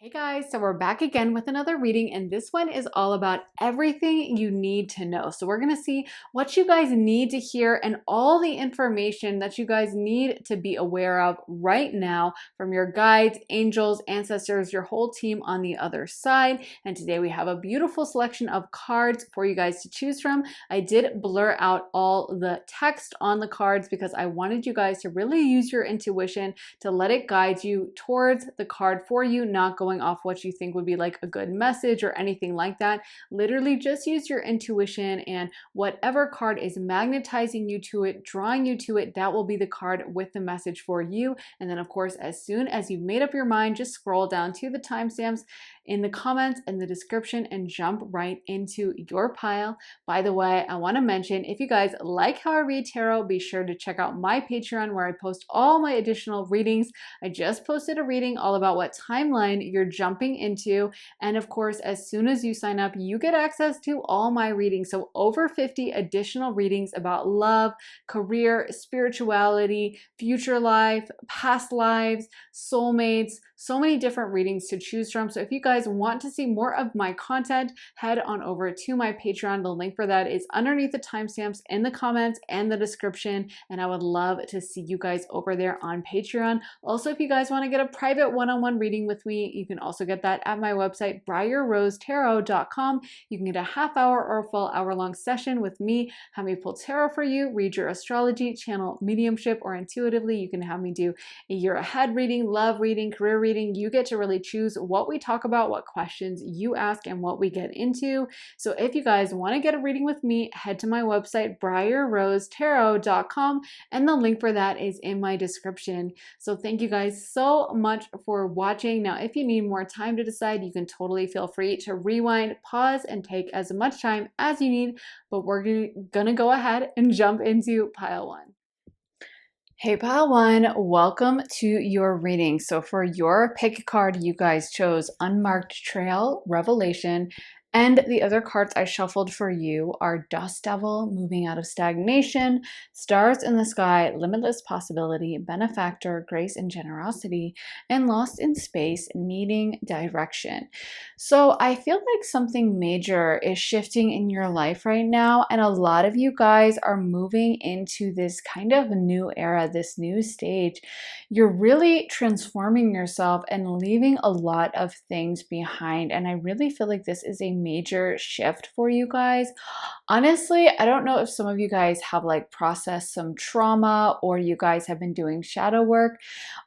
Hey guys, so we're back again with another reading, and this one is all about everything you need to know. So we're going to see what you guys need to hear and all the information that you guys need to be aware of right now from your guides, angels, ancestors, your whole team on the other side. And today we have a beautiful selection of cards for you guys to choose from. I did blur out all the text on the cards because I wanted you guys to really use your intuition to let it guide you towards the card for you, not going off what you think would be like a good message or anything like that. Literally just use your intuition, and whatever card is magnetizing you to it, drawing you to it, that will be the card with the message for you. And then of course, as soon as you've made up your mind, just scroll down to the timestamps in the comments and the description and jump right into your pile. By the way, I want to mention, if you guys like how I read tarot, be sure to check out my Patreon where I post all my additional readings. I just posted a reading all about what timeline you're jumping into. And of course, as soon as you sign up, you get access to all my readings. So over 50 additional readings about love, career, spirituality, future life, past lives, soulmates, so many different readings to choose from. So if you guys want to see more of my content, head on over to my Patreon. The link for that is underneath the timestamps in the comments and the description. And I would love to see you guys over there on Patreon. Also, if you guys want to get a private one-on-one reading with me, you can also get that at my website, briarrosetarot.com. You can get a half hour or a full hour-long session with me, have me pull tarot for you, read your astrology, channel mediumship, or intuitively, you can have me do a year ahead reading, love reading, career reading. You get to really choose what we talk about, what questions you ask, and what we get into. So if you guys want to get a reading with me, head to my website, briarrosetarot.com, and the link for that is in my description. So thank you guys so much for watching. Now, if you need more time to decide, you can totally feel free to rewind, pause, and take as much time as you need, but we're gonna go ahead and jump into pile one. Hey pile one, welcome to your reading. So for your pick card, you guys chose Unmarked Trail, Revelation, and the other cards I shuffled for you are Dust Devil, Moving Out of Stagnation, Stars in the Sky, Limitless Possibility, Benefactor, Grace and Generosity, and Lost in Space, Needing Direction. So I feel like something major is shifting in your life right now, and a lot of you guys are moving into this kind of new era, this new stage. You're really transforming yourself and leaving a lot of things behind, and I really feel like this is a major shift for you guys. Honestly, I don't know if some of you guys have like processed some trauma or you guys have been doing shadow work,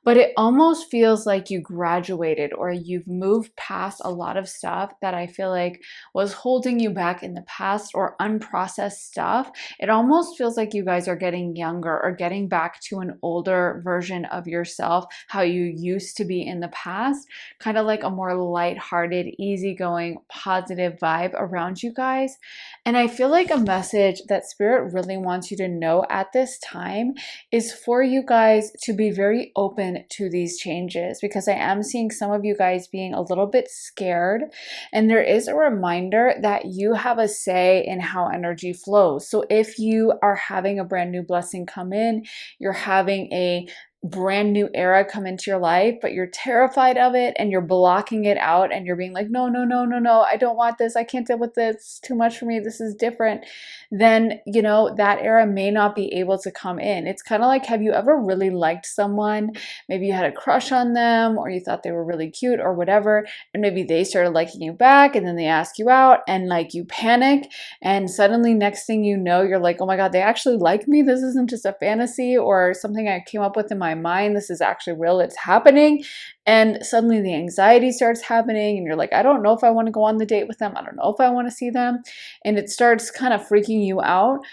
but it almost feels like you graduated or you've moved past a lot of stuff that I feel like was holding you back in the past, or unprocessed stuff. It almost feels like you guys are getting younger or getting back to an older version of yourself, how you used to be in the past, kind of like a more lighthearted, easygoing, positive vibe around you guys. And I feel like a message that Spirit really wants you to know at this time is for you guys to be very open to these changes, because I am seeing some of you guys being a little bit scared. And there is a reminder that you have a say in how energy flows. So if you are having a brand new blessing come in, you're having a brand new era come into your life, but you're terrified of it and you're blocking it out and you're being like, no, no, no, no, no, I don't want this. I can't deal with this. It's too much for me. This is different. Then, you know, that era may not be able to come in. It's kind of like, have you ever really liked someone? Maybe you had a crush on them, or you thought they were really cute or whatever, and maybe they started liking you back, and then they ask you out and like you panic, and suddenly next thing you know, you're like, oh my God, they actually like me. This isn't just a fantasy or something I came up with in my mind. This is actually real. It's happening. And suddenly the anxiety starts happening and you're like, I don't know if I want to go on the date with them. I don't know if I want to see them. And it starts kind of freaking you out.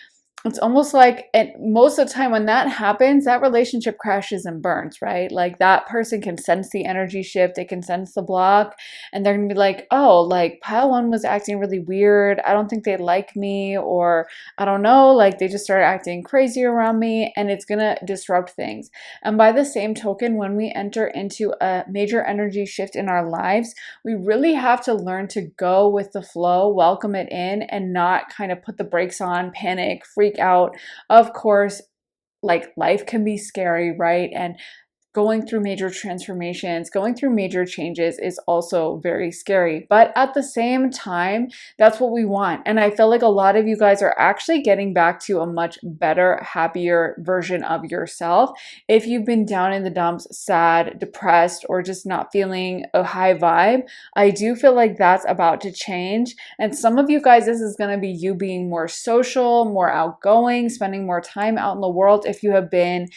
It's almost like, and most of the time when that happens, that relationship crashes and burns, right? Like that person can sense the energy shift, they can sense the block, and they're gonna be like, oh, like pile one was acting really weird. I don't think they like me, or I don't know, like they just started acting crazy around me, and it's gonna disrupt things. And by the same token, when we enter into a major energy shift in our lives, we really have to learn to go with the flow, welcome it in, and not kind of put the brakes on, panic, freak out. Of course, like life can be scary, right? And going through major transformations, going through major changes is also very scary. But at the same time, that's what we want. And I feel like a lot of you guys are actually getting back to a much better, happier version of yourself. If you've been down in the dumps, sad, depressed, or just not feeling a high vibe, I do feel like that's about to change. And some of you guys, this is going to be you being more social, more outgoing, spending more time out in the world. If you have been,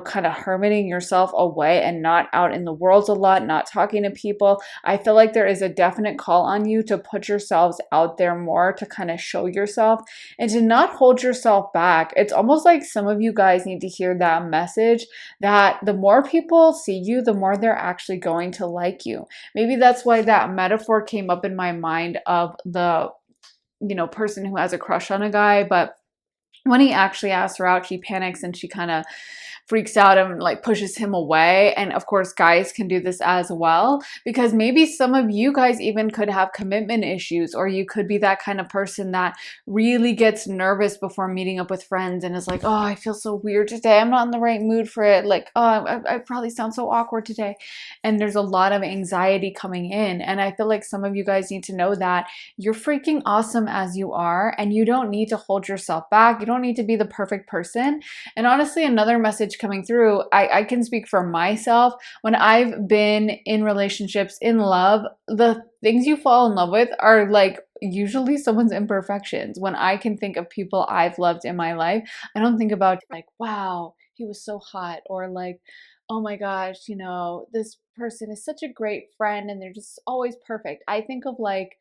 kind of hermiting yourself away and not out in the world a lot, not talking to people, I feel like there is a definite call on you to put yourselves out there more, to kind of show yourself and to not hold yourself back. It's almost like some of you guys need to hear that message that the more people see you, the more they're actually going to like you. Maybe that's why that metaphor came up in my mind of the, person who has a crush on a guy, but when he actually asks her out, she panics and she kind of freaks out and like pushes him away. And of course, guys can do this as well, because maybe some of you guys even could have commitment issues, or you could be that kind of person that really gets nervous before meeting up with friends and is like, oh, I feel so weird today. I'm not in the right mood for it. Like, oh, I probably sound so awkward today. And there's a lot of anxiety coming in. And I feel like some of you guys need to know that you're freaking awesome as you are, and you don't need to hold yourself back. You don't need to be the perfect person. And honestly, another message coming through, I can speak for myself. When I've been in relationships, in love, the things you fall in love with are like usually someone's imperfections. When I can think of people I've loved in my life, I don't think about like, wow, he was so hot, or like, oh my gosh, this person is such a great friend and they're just always perfect. I think of like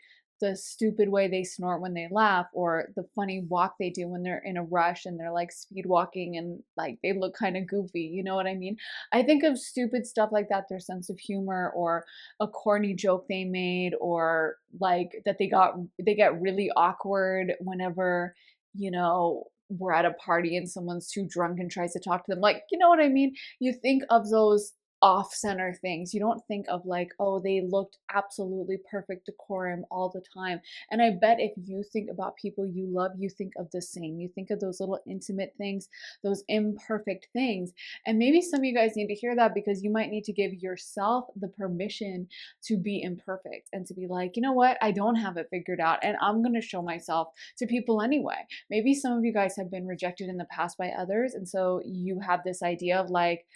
the stupid way they snort when they laugh, or the funny walk they do when they're in a rush and they're like speed walking and like they look kind of goofy. You know what I mean? I think of stupid stuff like that, their sense of humor, or a corny joke they made, or like that they get really awkward whenever, we're at a party and someone's too drunk and tries to talk to them. Like, you know what I mean? You think of those off center things. You don't think of like, oh, they looked absolutely perfect decorum all the time. And I bet if you think about people you love, you think of the same. You think of those little intimate things, those imperfect things. And maybe some of you guys need to hear that, because you might need to give yourself the permission to be imperfect and to be like, you know what? I don't have it figured out, and I'm going to show myself to people anyway. Maybe some of you guys have been rejected in the past by others. And so you have this idea of like,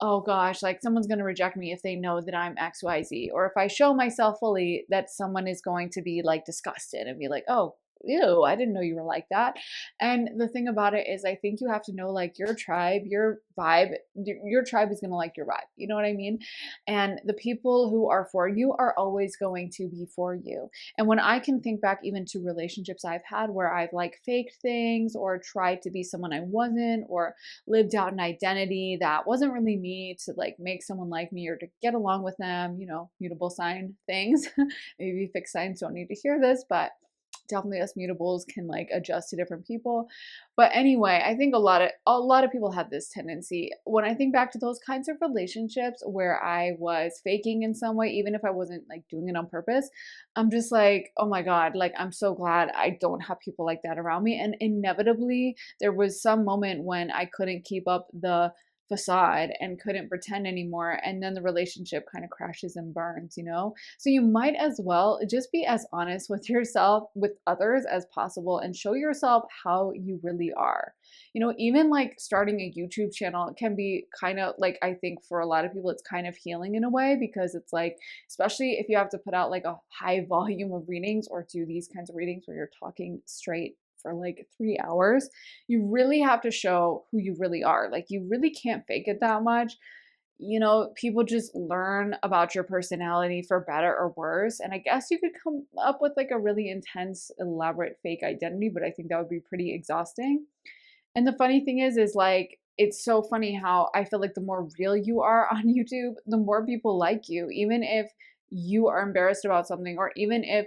oh gosh, like someone's going to reject me if they know that I'm XYZ. Or if I show myself fully, that someone is going to be like disgusted and be like, oh, ew, I didn't know you were like that. And the thing about it is, I think you have to know like your tribe, your vibe, your tribe is going to like your vibe. You know what I mean? And the people who are for you are always going to be for you. And when I can think back even to relationships I've had where I've like faked things or tried to be someone I wasn't, or lived out an identity that wasn't really me to like make someone like me or to get along with them, mutable sign things. Maybe fixed signs don't need to hear this, but definitely us mutables can like adjust to different people. But anyway, I think a lot of people have this tendency. When I think back to those kinds of relationships where I was faking in some way, even if I wasn't like doing it on purpose, I'm just like, oh my God, like I'm so glad I don't have people like that around me. And inevitably there was some moment when I couldn't keep up the facade and couldn't pretend anymore, and then the relationship kind of crashes and burns. So you might as well just be as honest with yourself, with others as possible, and show yourself how you really are. Even like starting a YouTube channel can be kind of like, I think for a lot of people it's kind of healing in a way, because it's like, especially if you have to put out like a high volume of readings or do these kinds of readings where you're talking straight for like 3 hours, you really have to show who you really are. Like you really can't fake it that much. People just learn about your personality for better or worse. And I guess you could come up with like a really intense, elaborate fake identity, but I think that would be pretty exhausting. And the funny thing is like, it's so funny how I feel like the more real you are on YouTube, the more people like you, even if you are embarrassed about something, or even if,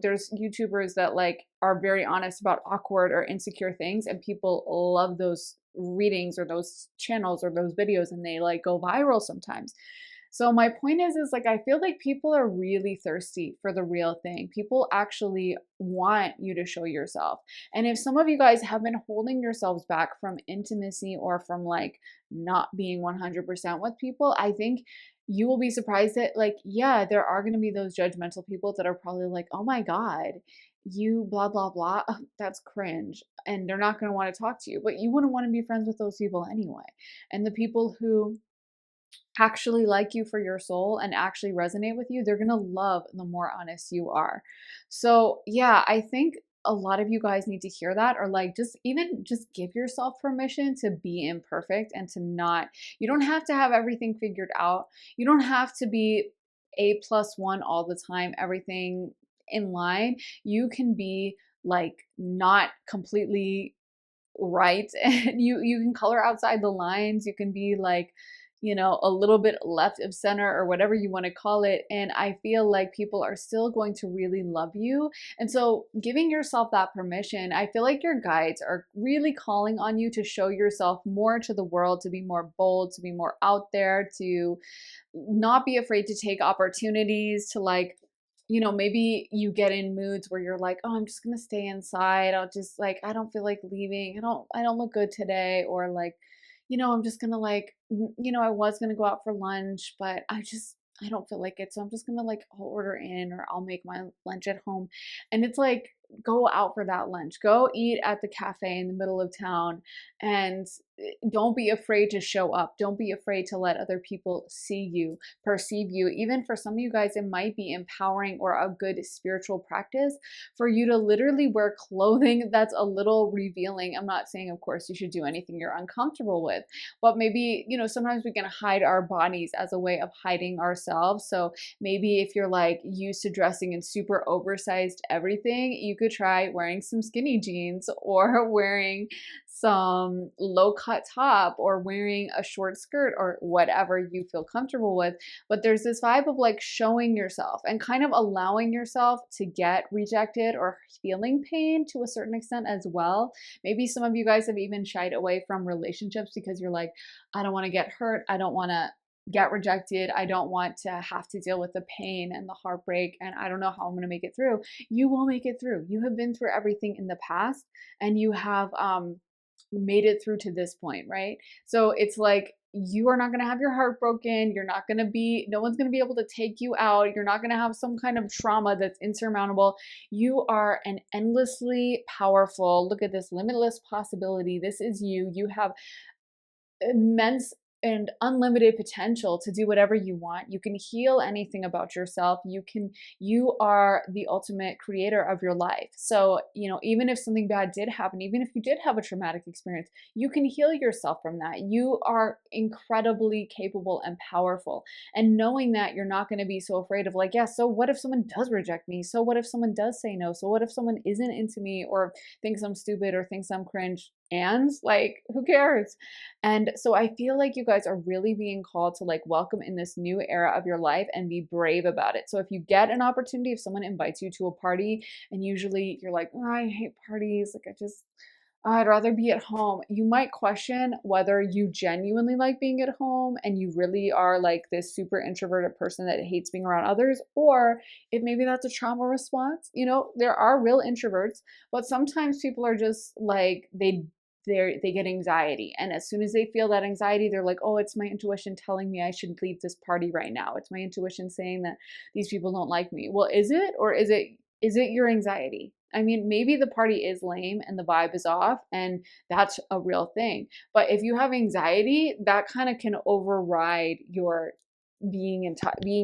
there's YouTubers that like are very honest about awkward or insecure things, and people love those readings or those channels or those videos, and they like go viral sometimes. So my point is like I feel like people are really thirsty for the real thing. People actually want you to show yourself. And if some of you guys have been holding yourselves back from intimacy or from like not being 100% with people, I think you will be surprised that like yeah, there are going to be those judgmental people that are probably like, "Oh my god, you blah blah blah." Ugh, that's cringe. And they're not going to want to talk to you, but you wouldn't want to be friends with those people anyway. And the people who actually like you for your soul and actually resonate with you, they're going to love the more honest you are. So, yeah, I think a lot of you guys need to hear that, or like just even just give yourself permission to be imperfect and to not, you don't have to have everything figured out. You don't have to be A+1 all the time, everything in line. You can be like not completely right and you can color outside the lines, you can be like, you know, a little bit left of center or whatever you want to call it, and I feel like people are still going to really love you. And so giving yourself that permission, I feel like your guides are really calling on you to show yourself more to the world, to be more bold, to be more out there, to not be afraid to take opportunities, to like, you know, maybe you get in moods where you're like, oh, I'm just gonna stay inside. I'll just like, I don't feel like leaving. I don't look good today. Or like, you know, I'm just gonna like, you know, I was gonna go out for lunch, but I don't feel like it. So I'm just gonna like, I'll order in or I'll make my lunch at home. And it's like, go out for that lunch. Go eat at the cafe in the middle of town and don't be afraid to show up. Don't be afraid to let other people see you, perceive you. Even for some of you guys, it might be empowering or a good spiritual practice for you to literally wear clothing that's a little revealing. I'm not saying, of course, you should do anything you're uncomfortable with, but maybe, you know, sometimes we can hide our bodies as a way of hiding ourselves. So maybe if you're like used to dressing in super oversized everything, you could try wearing some skinny jeans or wearing some low cut top or wearing a short skirt or whatever you feel comfortable with. But there's this vibe of like showing yourself and kind of allowing yourself to get rejected or feeling pain to a certain extent as well. Maybe some of you guys have even shied away from relationships because you're like, I don't want to get hurt. I don't want to get rejected. I don't want to have to deal with the pain and the heartbreak, and I don't know how I'm going to make it through. You will make it through. You have been through everything in the past and you have made it through to this point, right? So it's like you are not going to have your heart broken. You're not going to be, no one's going to be able to take you out. You're not going to have some kind of trauma that's insurmountable. You are an endlessly powerful, look at this limitless possibility. This is you. You have immense and unlimited potential to do whatever you want. You can heal anything about yourself. You are the ultimate creator of your life. So, you know, even if something bad did happen, even if you did have a traumatic experience, you can heal yourself from that. You are incredibly capable and powerful. And knowing that, you're not going to be so afraid of like, yeah, so what if someone does reject me? So what if someone does say no? So what if someone isn't into me or thinks I'm stupid or thinks I'm cringe? And like, who cares? And so I feel like you guys are really being called to like welcome in this new era of your life and be brave about it. So if you get an opportunity, if someone invites you to a party and usually you're like, oh, I hate parties, like I'd rather be at home. You might question whether you genuinely like being at home and you really are like this super introverted person that hates being around others, or if maybe that's a trauma response. You know, there are real introverts, but sometimes people are just like they get anxiety, and as soon as they feel that anxiety, they're like, oh, it's my intuition telling me I should leave this party right now. It's my intuition saying that these people don't like me. Well, is it, or is it your anxiety? I mean, maybe the party is lame and the vibe is off, and that's a real thing. But if you have anxiety, that kind of can override your being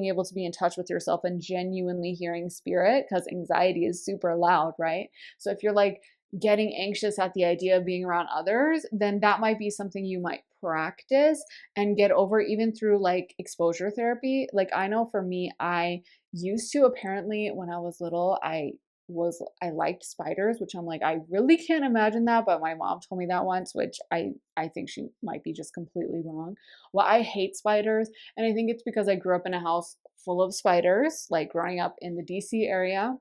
able to be in touch with yourself and genuinely hearing spirit, because anxiety is super loud, right? So if you're like getting anxious at the idea of being around others, then that might be something you might practice and get over even through like exposure therapy. Like I know for me, I used to, apparently when I was little, I liked spiders, which I'm like, I really can't imagine that, but my mom told me that once, which I think she might be just completely wrong. Well, I hate spiders, and I think it's because I grew up in a house full of spiders, like growing up in the DC area.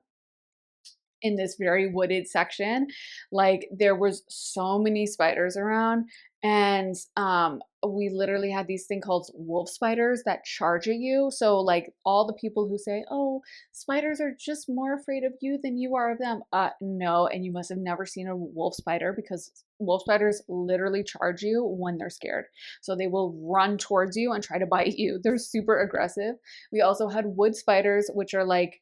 in this very wooded section. Like there was so many spiders around, and we literally had these thing called wolf spiders that charge at you. So like all the people who say, "Oh, spiders are just more afraid of you than you are of them," no, and you must have never seen a wolf spider, because wolf spiders literally charge you when they're scared. So they will run towards you and try to bite you. They're super aggressive. We also had wood spiders, which are like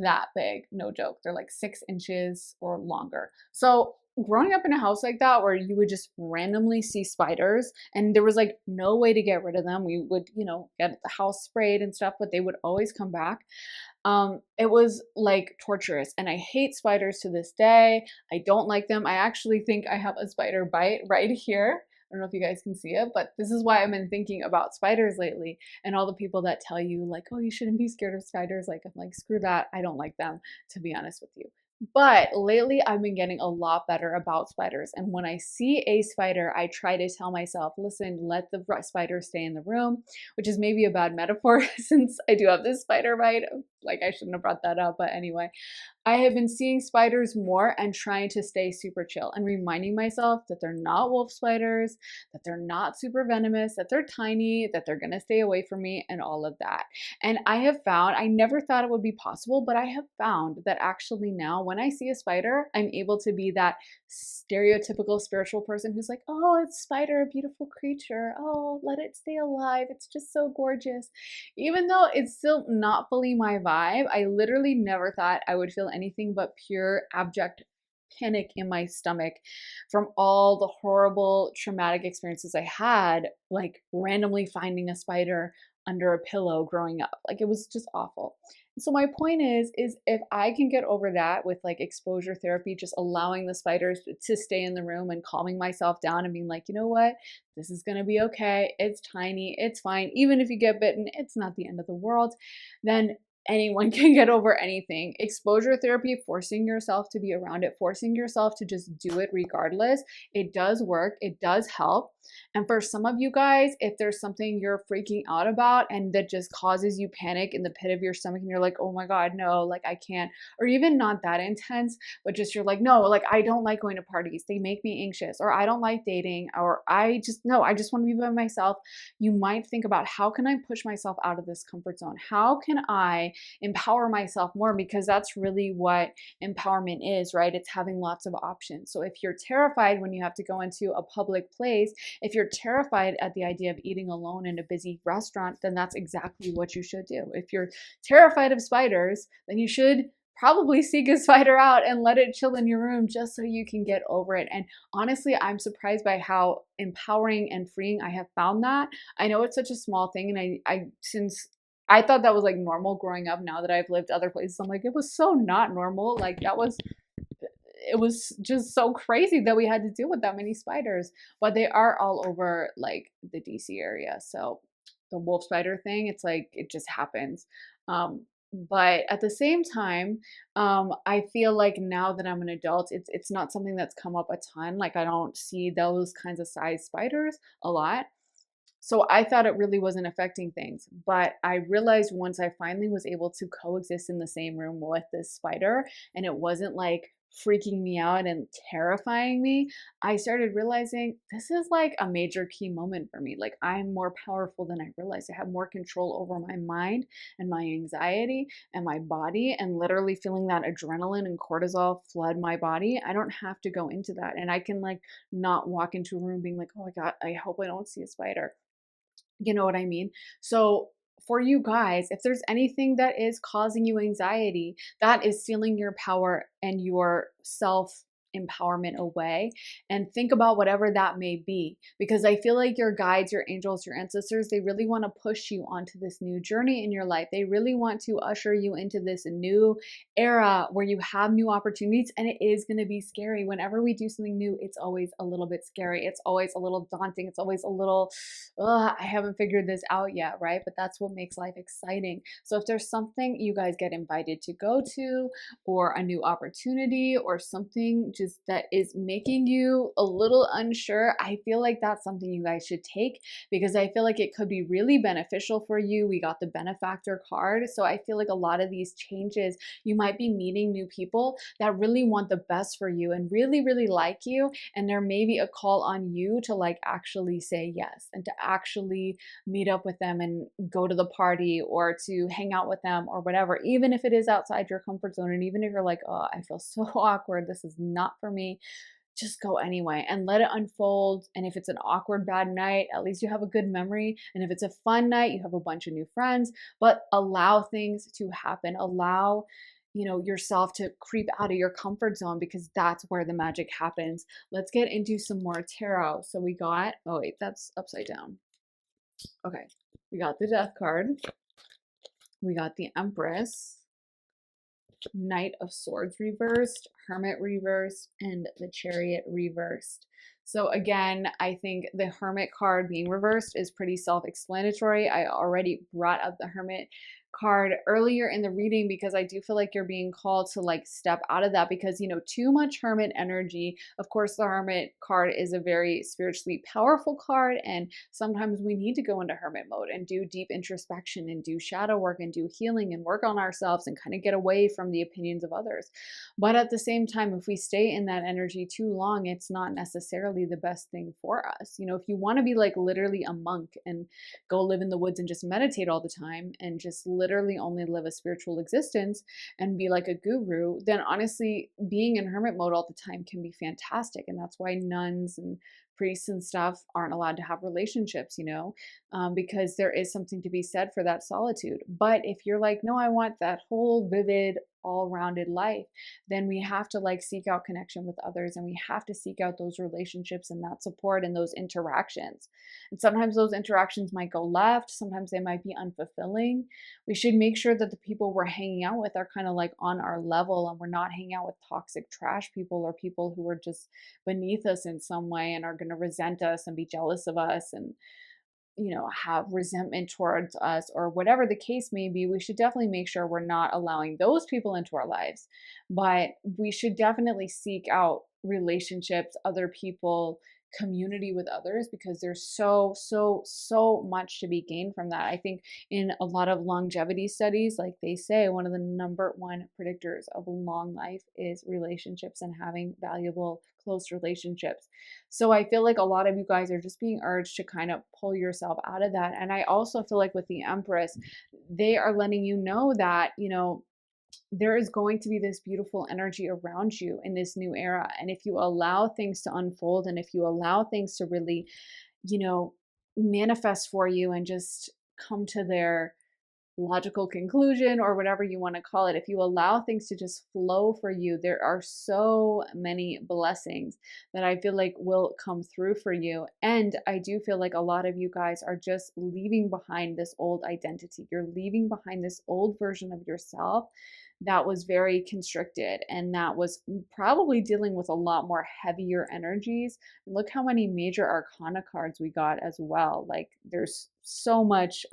that big, no joke. They're like 6 inches or longer. So growing up in a house like that where you would just randomly see spiders and there was like no way to get rid of them, we would, get the house sprayed and stuff, but they would always come back. It was like torturous, and I hate spiders to this day. I don't like them. I actually think I have a spider bite right here. I don't know if you guys can see it, but this is why I've been thinking about spiders lately, and all the people that tell you like, "Oh, you shouldn't be scared of spiders." Like, I'm like, screw that. I don't like them, to be honest with you. But lately, I've been getting a lot better about spiders. And when I see a spider, I try to tell myself, listen, let the spider stay in the room, which is maybe a bad metaphor since I do have this spider bite. Like, I shouldn't have brought that up. But anyway, I have been seeing spiders more and trying to stay super chill and reminding myself that they're not wolf spiders, that they're not super venomous, that they're tiny, that they're going to stay away from me, and all of that. And I have found, I never thought it would be possible, but I have found that actually now when I see a spider, I'm able to be that stereotypical spiritual person who's like, "Oh, it's spider, a beautiful creature. Oh, let it stay alive. It's just so gorgeous." Even though it's still not fully my vibe, I literally never thought I would feel anything but pure abject panic in my stomach from all the horrible traumatic experiences I had, like randomly finding a spider under a pillow growing up. Like it was just awful. So my point is if I can get over that with like exposure therapy, just allowing the spiders to stay in the room and calming myself down and being like, you know what, this is gonna be okay. It's tiny, it's fine. Even if you get bitten, it's not the end of the world. Then anyone can get over anything. Exposure therapy, forcing yourself to be around it, forcing yourself to just do it regardless, it does work, it does help. And for some of you guys, if there's something you're freaking out about and that just causes you panic in the pit of your stomach and you're like, "Oh my God, no, like I can't," or even not that intense, but just you're like, "No, like I don't like going to parties. They make me anxious," or "I don't like dating," or no, I just want to be by myself." You might think about, how can I push myself out of this comfort zone? How can I empower myself more? Because that's really what empowerment is, right? It's having lots of options. So if you're terrified when you have to go into a public place, if you're terrified at the idea of eating alone in a busy restaurant, then that's exactly what you should do. If you're terrified of spiders, then you should probably seek a spider out and let it chill in your room just so you can get over it. And honestly, I'm surprised by how empowering and freeing I have found that. I know it's such a small thing, and I since I thought that was like normal growing up, now that I've lived other places, I'm like, it was so not normal. Like it was just so crazy that we had to deal with that many spiders. But they are all over like the DC area. So the wolf spider thing, it's like it just happens. But at the same time, I feel like now that I'm an adult, it's not something that's come up a ton. Like I don't see those kinds of size spiders a lot. So I thought it really wasn't affecting things. But I realized once I finally was able to coexist in the same room with this spider and it wasn't like freaking me out and terrifying me, I started realizing this is like a major key moment for me. Like I'm more powerful than I realized. I have more control over my mind and my anxiety and my body, and literally feeling that adrenaline and cortisol flood my body. I don't have to go into that. And I can like not walk into a room being like, "Oh my God, I hope I don't see a spider." You know what I mean? So for you guys, if there's anything that is causing you anxiety, that is stealing your power and your self empowerment away, and think about whatever that may be, because I feel like your guides, your angels, your ancestors, they really want to push you onto this new journey in your life. They really want to usher you into this new era where you have new opportunities, and it is going to be scary. Whenever we do something new, it's always a little bit scary. It's always a little daunting. It's always a little, I haven't figured this out yet, right? But that's what makes life exciting. So if there's something you guys get invited to go to, or a new opportunity, or something that is making you a little unsure, I feel like that's something you guys should take, because I feel like it could be really beneficial for you. We got the benefactor card. So I feel like a lot of these changes, you might be meeting new people that really want the best for you and really, really like you. And there may be a call on you to like actually say yes and to actually meet up with them and go to the party or to hang out with them or whatever, even if it is outside your comfort zone. And even if you're like, oh, I feel so awkward, this is not for me, just go anyway and let it unfold. And if it's an awkward, bad night, at least you have a good memory. And if it's a fun night, you have a bunch of new friends, but allow things to happen. Allow, yourself to creep out of your comfort zone, because that's where the magic happens. Let's get into some more tarot. So we got, oh wait, that's upside down. Okay. We got the Death card. We got the Empress, Knight of Swords reversed, Hermit reversed, and the Chariot reversed. So again, I think the Hermit card being reversed is pretty self-explanatory. I already brought up the Hermit card earlier in the reading because I do feel like you're being called to like step out of that, because too much Hermit energy. Of course, the Hermit card is a very spiritually powerful card, and sometimes we need to go into Hermit mode and do deep introspection and do shadow work and do healing and work on ourselves and kind of get away from the opinions of others. But at the same time, if we stay in that energy too long, it's not necessarily the best thing for us. If you want to be like literally a monk and go live in the woods and just meditate all the time and just literally only live a spiritual existence and be like a guru, then honestly, being in hermit mode all the time can be fantastic. And that's why nuns and priests and stuff aren't allowed to have relationships, because there is something to be said for that solitude. But if you're like, no, I want that whole vivid, all-rounded life, then we have to like seek out connection with others, and we have to seek out those relationships and that support and those interactions. And sometimes those interactions might go left, sometimes they might be unfulfilling. We should make sure that the people we're hanging out with are kind of like on our level, and we're not hanging out with toxic trash people or people who are just beneath us in some way and are going to resent us and be jealous of us and have resentment towards us or whatever the case may be. We should definitely make sure we're not allowing those people into our lives, but we should definitely seek out relationships, other people, community with others, because there's so much to be gained from that. I think in a lot of longevity studies, like they say, one of the number one predictors of a long life is relationships and having valuable close relationships. So I feel like a lot of you guys are just being urged to kind of pull yourself out of that. And I also feel like with the Empress, they are letting you know that, there is going to be this beautiful energy around you in this new era. And if you allow things to unfold, and if you allow things to really, manifest for you and just come to their logical conclusion or whatever you want to call it, if you allow things to just flow for you, there are so many blessings that I feel like will come through for you. And I do feel like a lot of you guys are just leaving behind this old identity. You're leaving behind this old version of yourself that was very constricted and that was probably dealing with a lot more heavier energies. Look how many major arcana cards we got as well. Like there's so much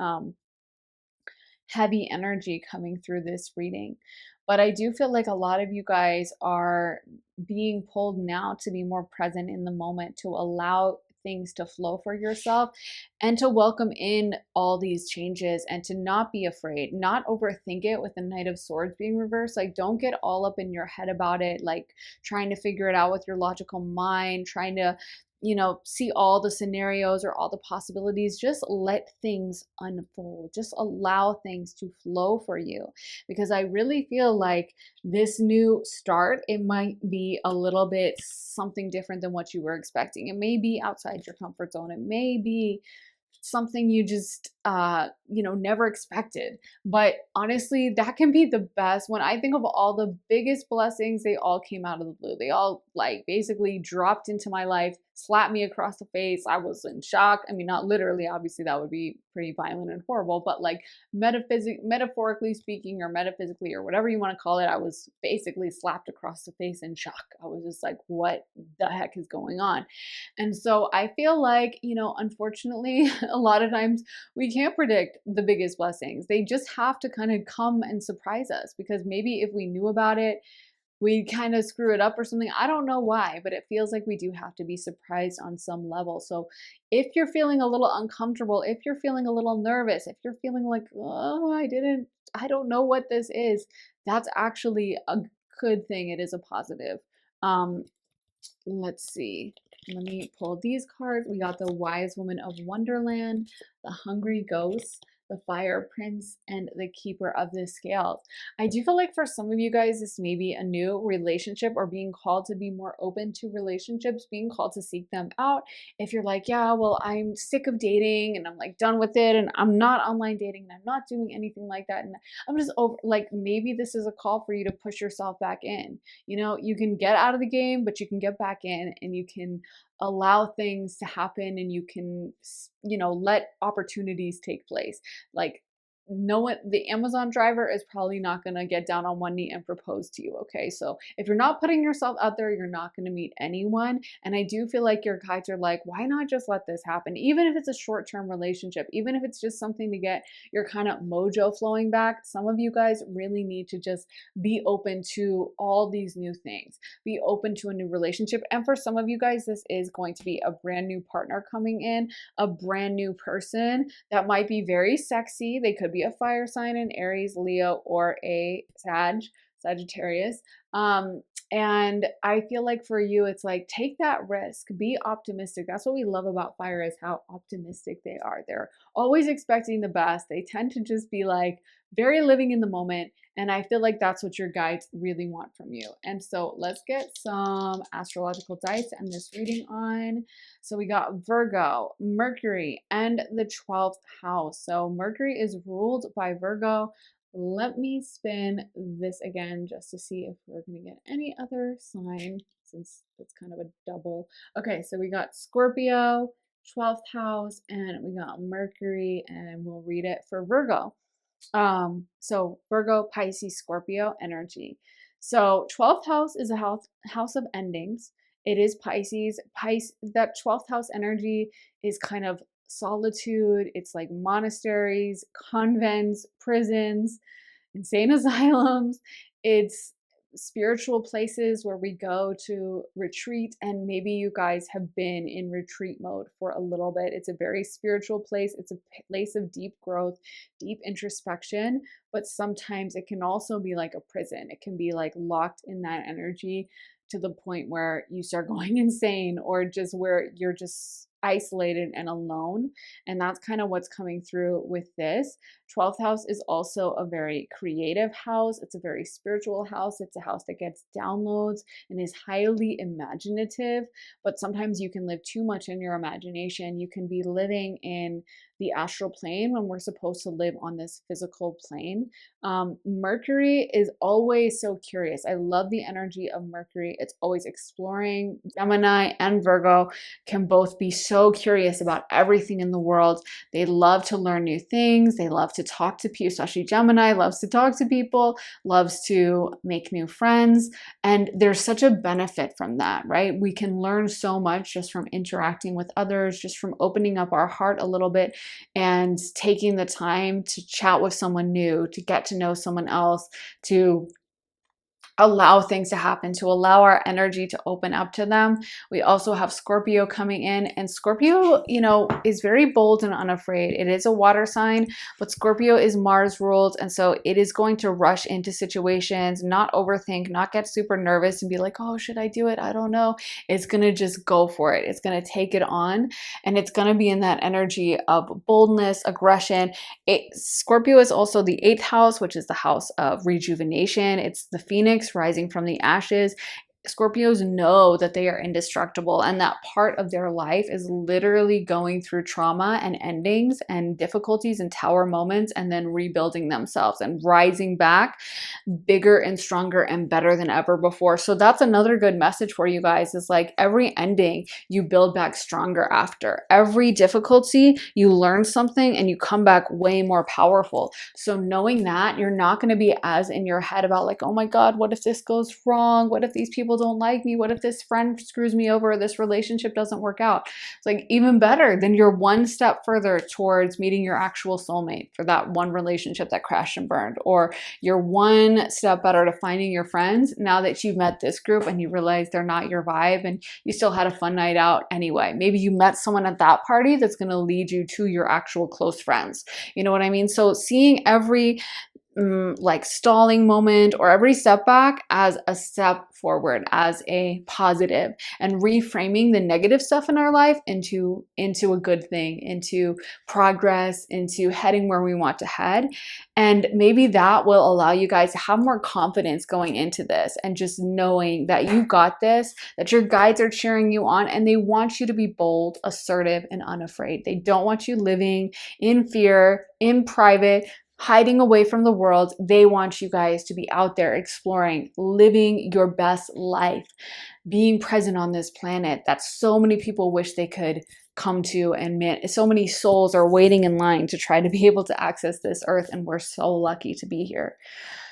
heavy energy coming through this reading. But I do feel like a lot of you guys are being pulled now to be more present in the moment, to allow things to flow for yourself and to welcome in all these changes and to not be afraid, not overthink it with the Knight of Swords being reversed. Like don't get all up in your head about it, like trying to figure it out with your logical mind, trying to see all the scenarios or all the possibilities. Just let things unfold. Just allow things to flow for you. Because I really feel like this new start, it might be a little bit something different than what you were expecting. It may be outside your comfort zone. It may be something you just never expected. But honestly, that can be the best. When I think of all the biggest blessings, they all came out of the blue. They all like basically dropped into my life, slapped me across the face. I was in shock. I mean, not literally, obviously that would be pretty violent and horrible, but like metaphorically speaking, or metaphysically, or whatever you want to call it, I was basically slapped across the face in shock. I was just like, what the heck is going on? And so I feel like, unfortunately, a lot of times we can't predict the biggest blessings. They just have to kind of come and surprise us, because maybe if we knew about it, we kind of screw it up or something. I don't know why, but it feels like we do have to be surprised on some level. So if you're feeling a little uncomfortable, if you're feeling a little nervous, if you're feeling like, oh, I don't know what this is, that's actually a good thing. It is a positive. Um, let's see. Let me pull these cards. We got the Wise Woman of Wonderland, the Hungry Ghost, the Fire Prince, and the Keeper of the Scales. I do feel like for some of you guys, this may be a new relationship or being called to be more open to relationships, being called to seek them out. If you're like, yeah, well, I'm sick of dating and I'm like done with it and I'm not online dating and I'm not doing anything like that. And I'm just over, like, maybe this is a call for you to push yourself back in. You know, you can get out of the game, but you can get back in and you can allow things to happen and you can, you know, let opportunities take place. Like, no one, the Amazon driver is probably not going to get down on one knee and propose to you. Okay. So if you're not putting yourself out there, you're not going to meet anyone. And I do feel like your guides are like, why not just let this happen? Even if it's a short-term relationship, even if it's just something to get your kind of mojo flowing back, some of you guys really need to just be open to all these new things, be open to a new relationship. And for some of you guys, this is going to be a brand new partner coming in, a brand new person that might be very sexy. They could be a fire sign, an Aries, Leo, or a Sagittarius. And I feel like for you, it's like, take that risk, be optimistic. That's what we love about fire, is how optimistic they are. They're always expecting the best. They tend to just be like very living in the moment. And I feel like that's what your guides really want from you. And so let's get some astrological dice to end this reading on. So we got Virgo, Mercury, and the 12th house. So Mercury is ruled by Virgo. Let me spin this again just to see if we're going to get any other sign, since it's kind of a double. Okay, so we got Scorpio, 12th house, and we got Mercury, and we'll read it for Virgo. So Virgo, Pisces, Scorpio energy. So 12th house is a house of endings. It is Pisces. That 12th house energy is kind of solitude. It's like monasteries, convents, prisons, insane asylums. It's spiritual places where we go to retreat, and maybe you guys have been in retreat mode for a little bit. It's a very spiritual place. It's a place of deep growth, deep introspection, but sometimes it can also be like a prison. It can be like locked in that energy to the point where you start going insane, or just where you're just isolated and alone. And that's kind of what's coming through with this. 12th house is also a very creative house. It's a very spiritual house. It's a house that gets downloads and is highly imaginative, but sometimes you can live too much in your imagination. You can be living in the astral plane when we're supposed to live on this physical plane. Mercury is always so curious. I love the energy of Mercury. It's always exploring. Gemini and Virgo can both be so curious about everything in the world. They love to learn new things. They love to talk to people, especially Gemini loves to talk to people, loves to make new friends. And there's such a benefit from that, right? We can learn so much just from interacting with others, just from opening up our heart a little bit and taking the time to chat with someone new, to get to know someone else, to allow things to happen, to allow our energy to open up to them. We also have Scorpio coming in, and Scorpio, you know, is very bold and unafraid. It is a water sign, but Scorpio is Mars ruled. And so it is going to rush into situations, not overthink, not get super nervous and be like, oh, should I do it? I don't know. It's going to just go for it. It's going to take it on. And it's going to be in that energy of boldness, aggression. Scorpio is also the 8th house, which is the house of rejuvenation. It's the phoenix rising from the ashes. Scorpios know that they are indestructible, and that part of their life is literally going through trauma and endings and difficulties and tower moments, and then rebuilding themselves and rising back bigger and stronger and better than ever before. So that's another good message for you guys, is like every ending you build back stronger after. Every difficulty you learn something and you come back way more powerful. So knowing that, you're not going to be as in your head about like, oh my God, what if this goes wrong? What if these people people don't like me? What if this friend screws me over? This relationship doesn't work out? It's like even better. Then you're one step further towards meeting your actual soulmate for that one relationship that crashed and burned. Or you're one step better to finding your friends now that you've met this group and you realize they're not your vibe and you still had a fun night out anyway. Maybe you met someone at that party that's going to lead you to your actual close friends. You know what I mean? So seeing every like stalling moment or every setback as a step forward, as a positive, and reframing the negative stuff in our life into a good thing, into progress, into heading where we want to head. And maybe that will allow you guys to have more confidence going into this and just knowing that you got this, that your guides are cheering you on, and they want you to be bold, assertive, and unafraid. They don't want you living in fear, in private, hiding away from the world. They want you guys to be out there exploring, living your best life, being present on this planet that so many people wish they could come to and so many souls are waiting in line to try to be able to access this earth, and we're so lucky to be here.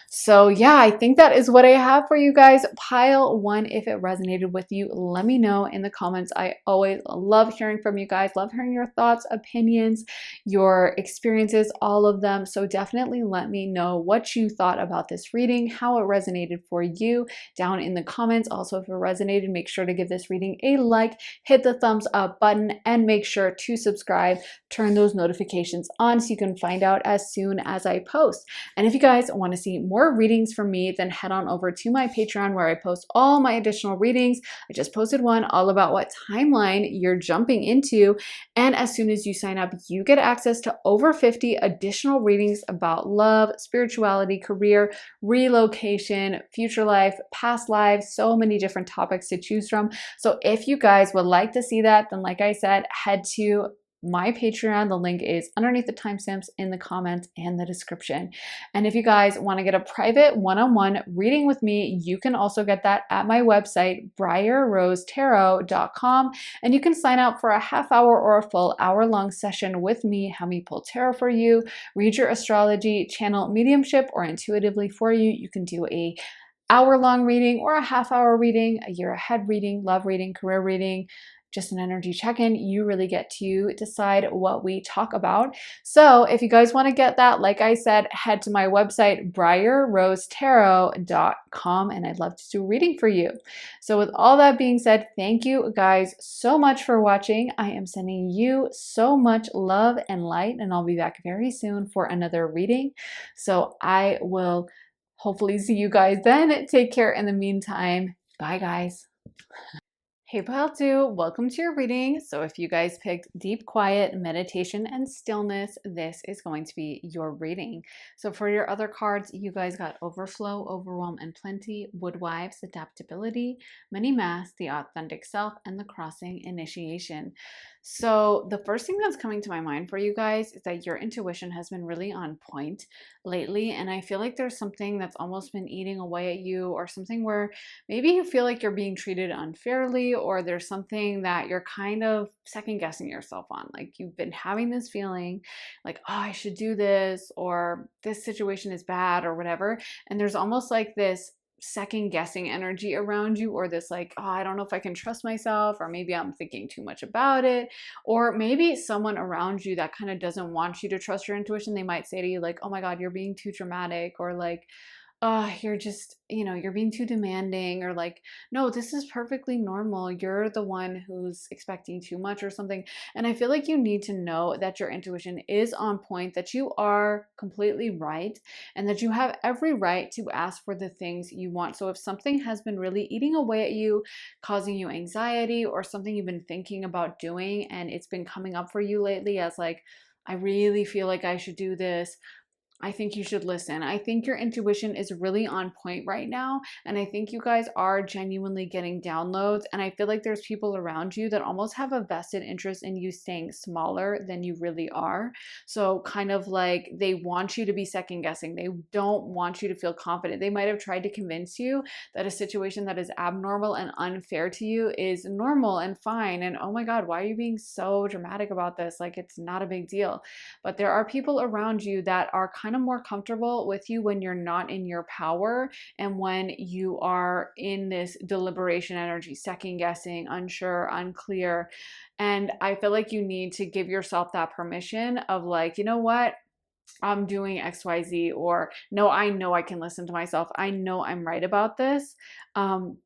So yeah, I think that is what I have for you guys. Pile 1, if it resonated with you, let me know in the comments. I always love hearing from you guys, love hearing your thoughts, opinions, your experiences, all of them. So definitely let me know what you thought about this reading, how it resonated for you down in the comments. Also, if it resonated, make sure to give this reading a like, hit the thumbs up button, and make sure to subscribe, turn those notifications on so you can find out as soon as I post. And if you guys want to see more readings from me, then head on over to my Patreon where I post all my additional readings. I just posted one all about what timeline you're jumping into. And as soon as you sign up, you get access to over 50 additional readings about love, spirituality, career, relocation, future life, past lives, so many different topics to choose from. So if you guys would like to see that, then like I said, head to my Patreon. The link is underneath the timestamps in the comments and the description. And if you guys want to get a private one-on-one reading with me, you can also get that at my website, briarrosetarot.com. And you can sign up for a half hour or a full hour-long session with me, have me pull tarot for you, read your astrology, channel mediumship, or intuitively for you. You can do a hour-long reading or a half-hour reading, a year ahead reading, love reading, career reading, just an energy check-in. You really get to decide what we talk about. So if you guys want to get that, like I said, head to my website, briarrosetarot.com, and I'd love to do a reading for you. So with all that being said, thank you guys so much for watching. I am sending you so much love and light, and I'll be back very soon for another reading. So I will hopefully see you guys then. Take care in the meantime. Bye, guys. Hey Pile 2, welcome to your reading. So if you guys picked deep quiet, meditation, and stillness, this is going to be your reading. So for your other cards, you guys got overflow, overwhelm, and plenty, woodwives, adaptability, many masks, the authentic self, and the crossing, initiation. So the first thing that's coming to my mind for you guys is that your intuition has been really on point lately. And I feel like there's something that's almost been eating away at you, or something where maybe you feel like you're being treated unfairly, or there's something that you're kind of second guessing yourself on. Like you've been having this feeling like, oh, I should do this, or this situation is bad, or whatever. And there's almost like this second guessing energy around you, or this like, oh, I don't know if I can trust myself, or maybe I'm thinking too much about it, or maybe someone around you that kind of doesn't want you to trust your intuition. They might say to you like, oh my God, you're being too dramatic, or like, oh, you're just, you're being too demanding, or like, no, this is perfectly normal. You're the one who's expecting too much or something. And I feel like you need to know that your intuition is on point, that you are completely right, and that you have every right to ask for the things you want. So if something has been really eating away at you, causing you anxiety, or something you've been thinking about doing, and it's been coming up for you lately as like, I really feel like I should do this, I think you should listen. I think your intuition is really on point right now. And I think you guys are genuinely getting downloads. And I feel like there's people around you that almost have a vested interest in you staying smaller than you really are. So kind of like they want you to be second guessing. They don't want you to feel confident. They might have tried to convince you that a situation that is abnormal and unfair to you is normal and fine. And oh my God, why are you being so dramatic about this? Like it's not a big deal. But there are people around you that are kind of more comfortable with you when you're not in your power and when you are in this deliberation energy, second guessing, unsure, unclear. And I feel like you need to give yourself that permission of like, you know what? I'm doing XYZ, or no, I know I can listen to myself. I know I'm right about this. Um,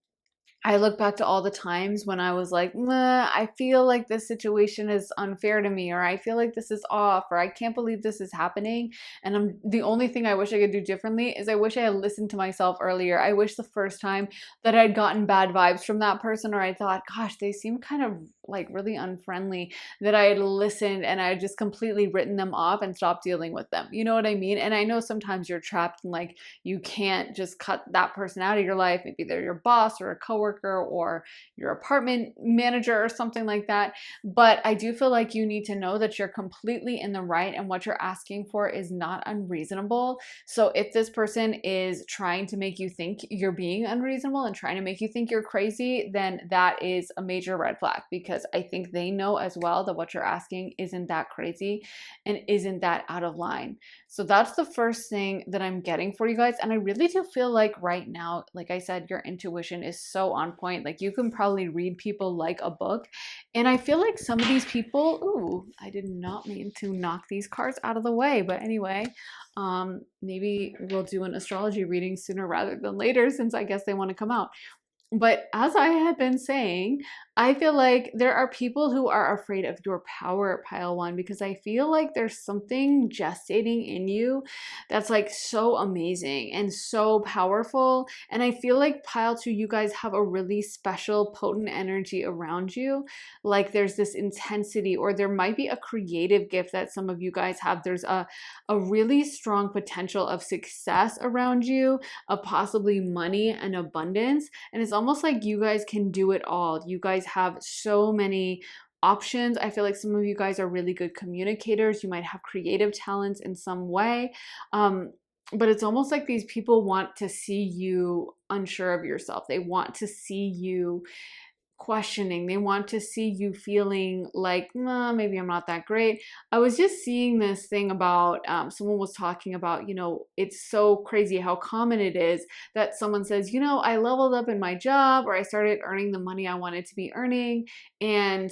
I look back to all the times when I was like, "Meh, I feel like this situation is unfair to me, or I feel like this is off, or I can't believe this is happening." And the only thing I wish I could do differently is I wish I had listened to myself earlier. I wish the first time that I'd gotten bad vibes from that person, or I thought, gosh, they seem kind of like really unfriendly, that I had listened and I had just completely written them off and stopped dealing with them. You know what I mean? And I know sometimes you're trapped in like, you can't just cut that person out of your life. Maybe they're your boss or a coworker or your apartment manager or something like that. But I do feel like you need to know that you're completely in the right and what you're asking for is not unreasonable. So if this person is trying to make you think you're being unreasonable and trying to make you think you're crazy, then that is a major red flag, because I think they know as well that what you're asking isn't that crazy and isn't that out of line. So that's the first thing that I'm getting for you guys. And I really do feel like right now, like I said, your intuition is so on point. Like you can probably read people like a book. And I feel like some of these people, ooh, I did not mean to knock these cards out of the way. But anyway, maybe we'll do an astrology reading sooner rather than later, since I guess they want to come out. But as I had been saying, I feel like there are people who are afraid of your power, pile one, because I feel like there's something gestating in you that's like so amazing and so powerful. And I feel like pile two, you guys have a really special, potent energy around you. Like there's this intensity, or there might be a creative gift that some of you guys have. There's a really strong potential of success around you, of possibly money and abundance. And it's almost like you guys can do it all. You guys have so many options. I feel like some of you guys are really good communicators. You might have creative talents in some way. But it's almost like these people want to see you unsure of yourself. They want to see you questioning. They want to see you feeling like, nah, maybe I'm not that great. I was just seeing this thing about someone was talking about, it's so crazy how common it is that someone says, I leveled up in my job, or I started earning the money I wanted to be earning. And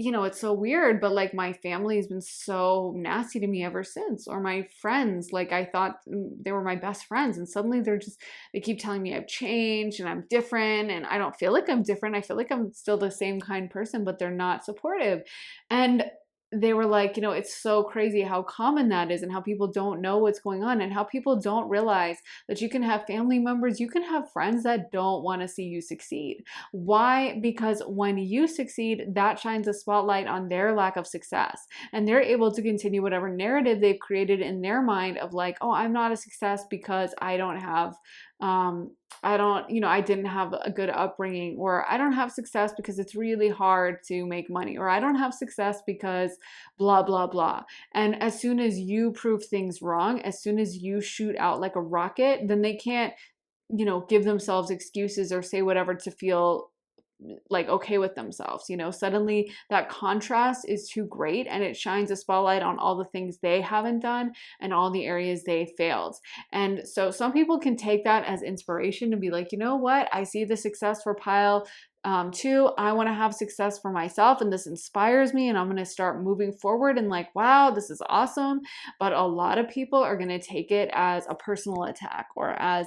it's so weird, but like my family's been so nasty to me ever since. Or my friends, like I thought they were my best friends, and suddenly they keep telling me I've changed and I'm different, and I don't feel like I'm different. I feel like I'm still the same kind person, but they're not supportive. And they were like, it's so crazy how common that is, and how people don't know what's going on, and how people don't realize that you can have family members, you can have friends that don't want to see you succeed. Why? Because when you succeed, that shines a spotlight on their lack of success, and they're able to continue whatever narrative they've created in their mind of like, oh, I'm not a success because I don't have I didn't have a good upbringing, or I don't have success because it's really hard to make money, or I don't have success because blah, blah, blah. And as soon as you prove things wrong, as soon as you shoot out like a rocket, then they can't, give themselves excuses or say whatever to feel like okay with themselves. Suddenly that contrast is too great, and it shines a spotlight on all the things they haven't done and all the areas they failed. And so some people can take that as inspiration to be like, you know what, I see the success for pile two, I want to have success for myself, and this inspires me, and I'm going to start moving forward, and like, wow, this is awesome. But a lot of people are going to take it as a personal attack, or as,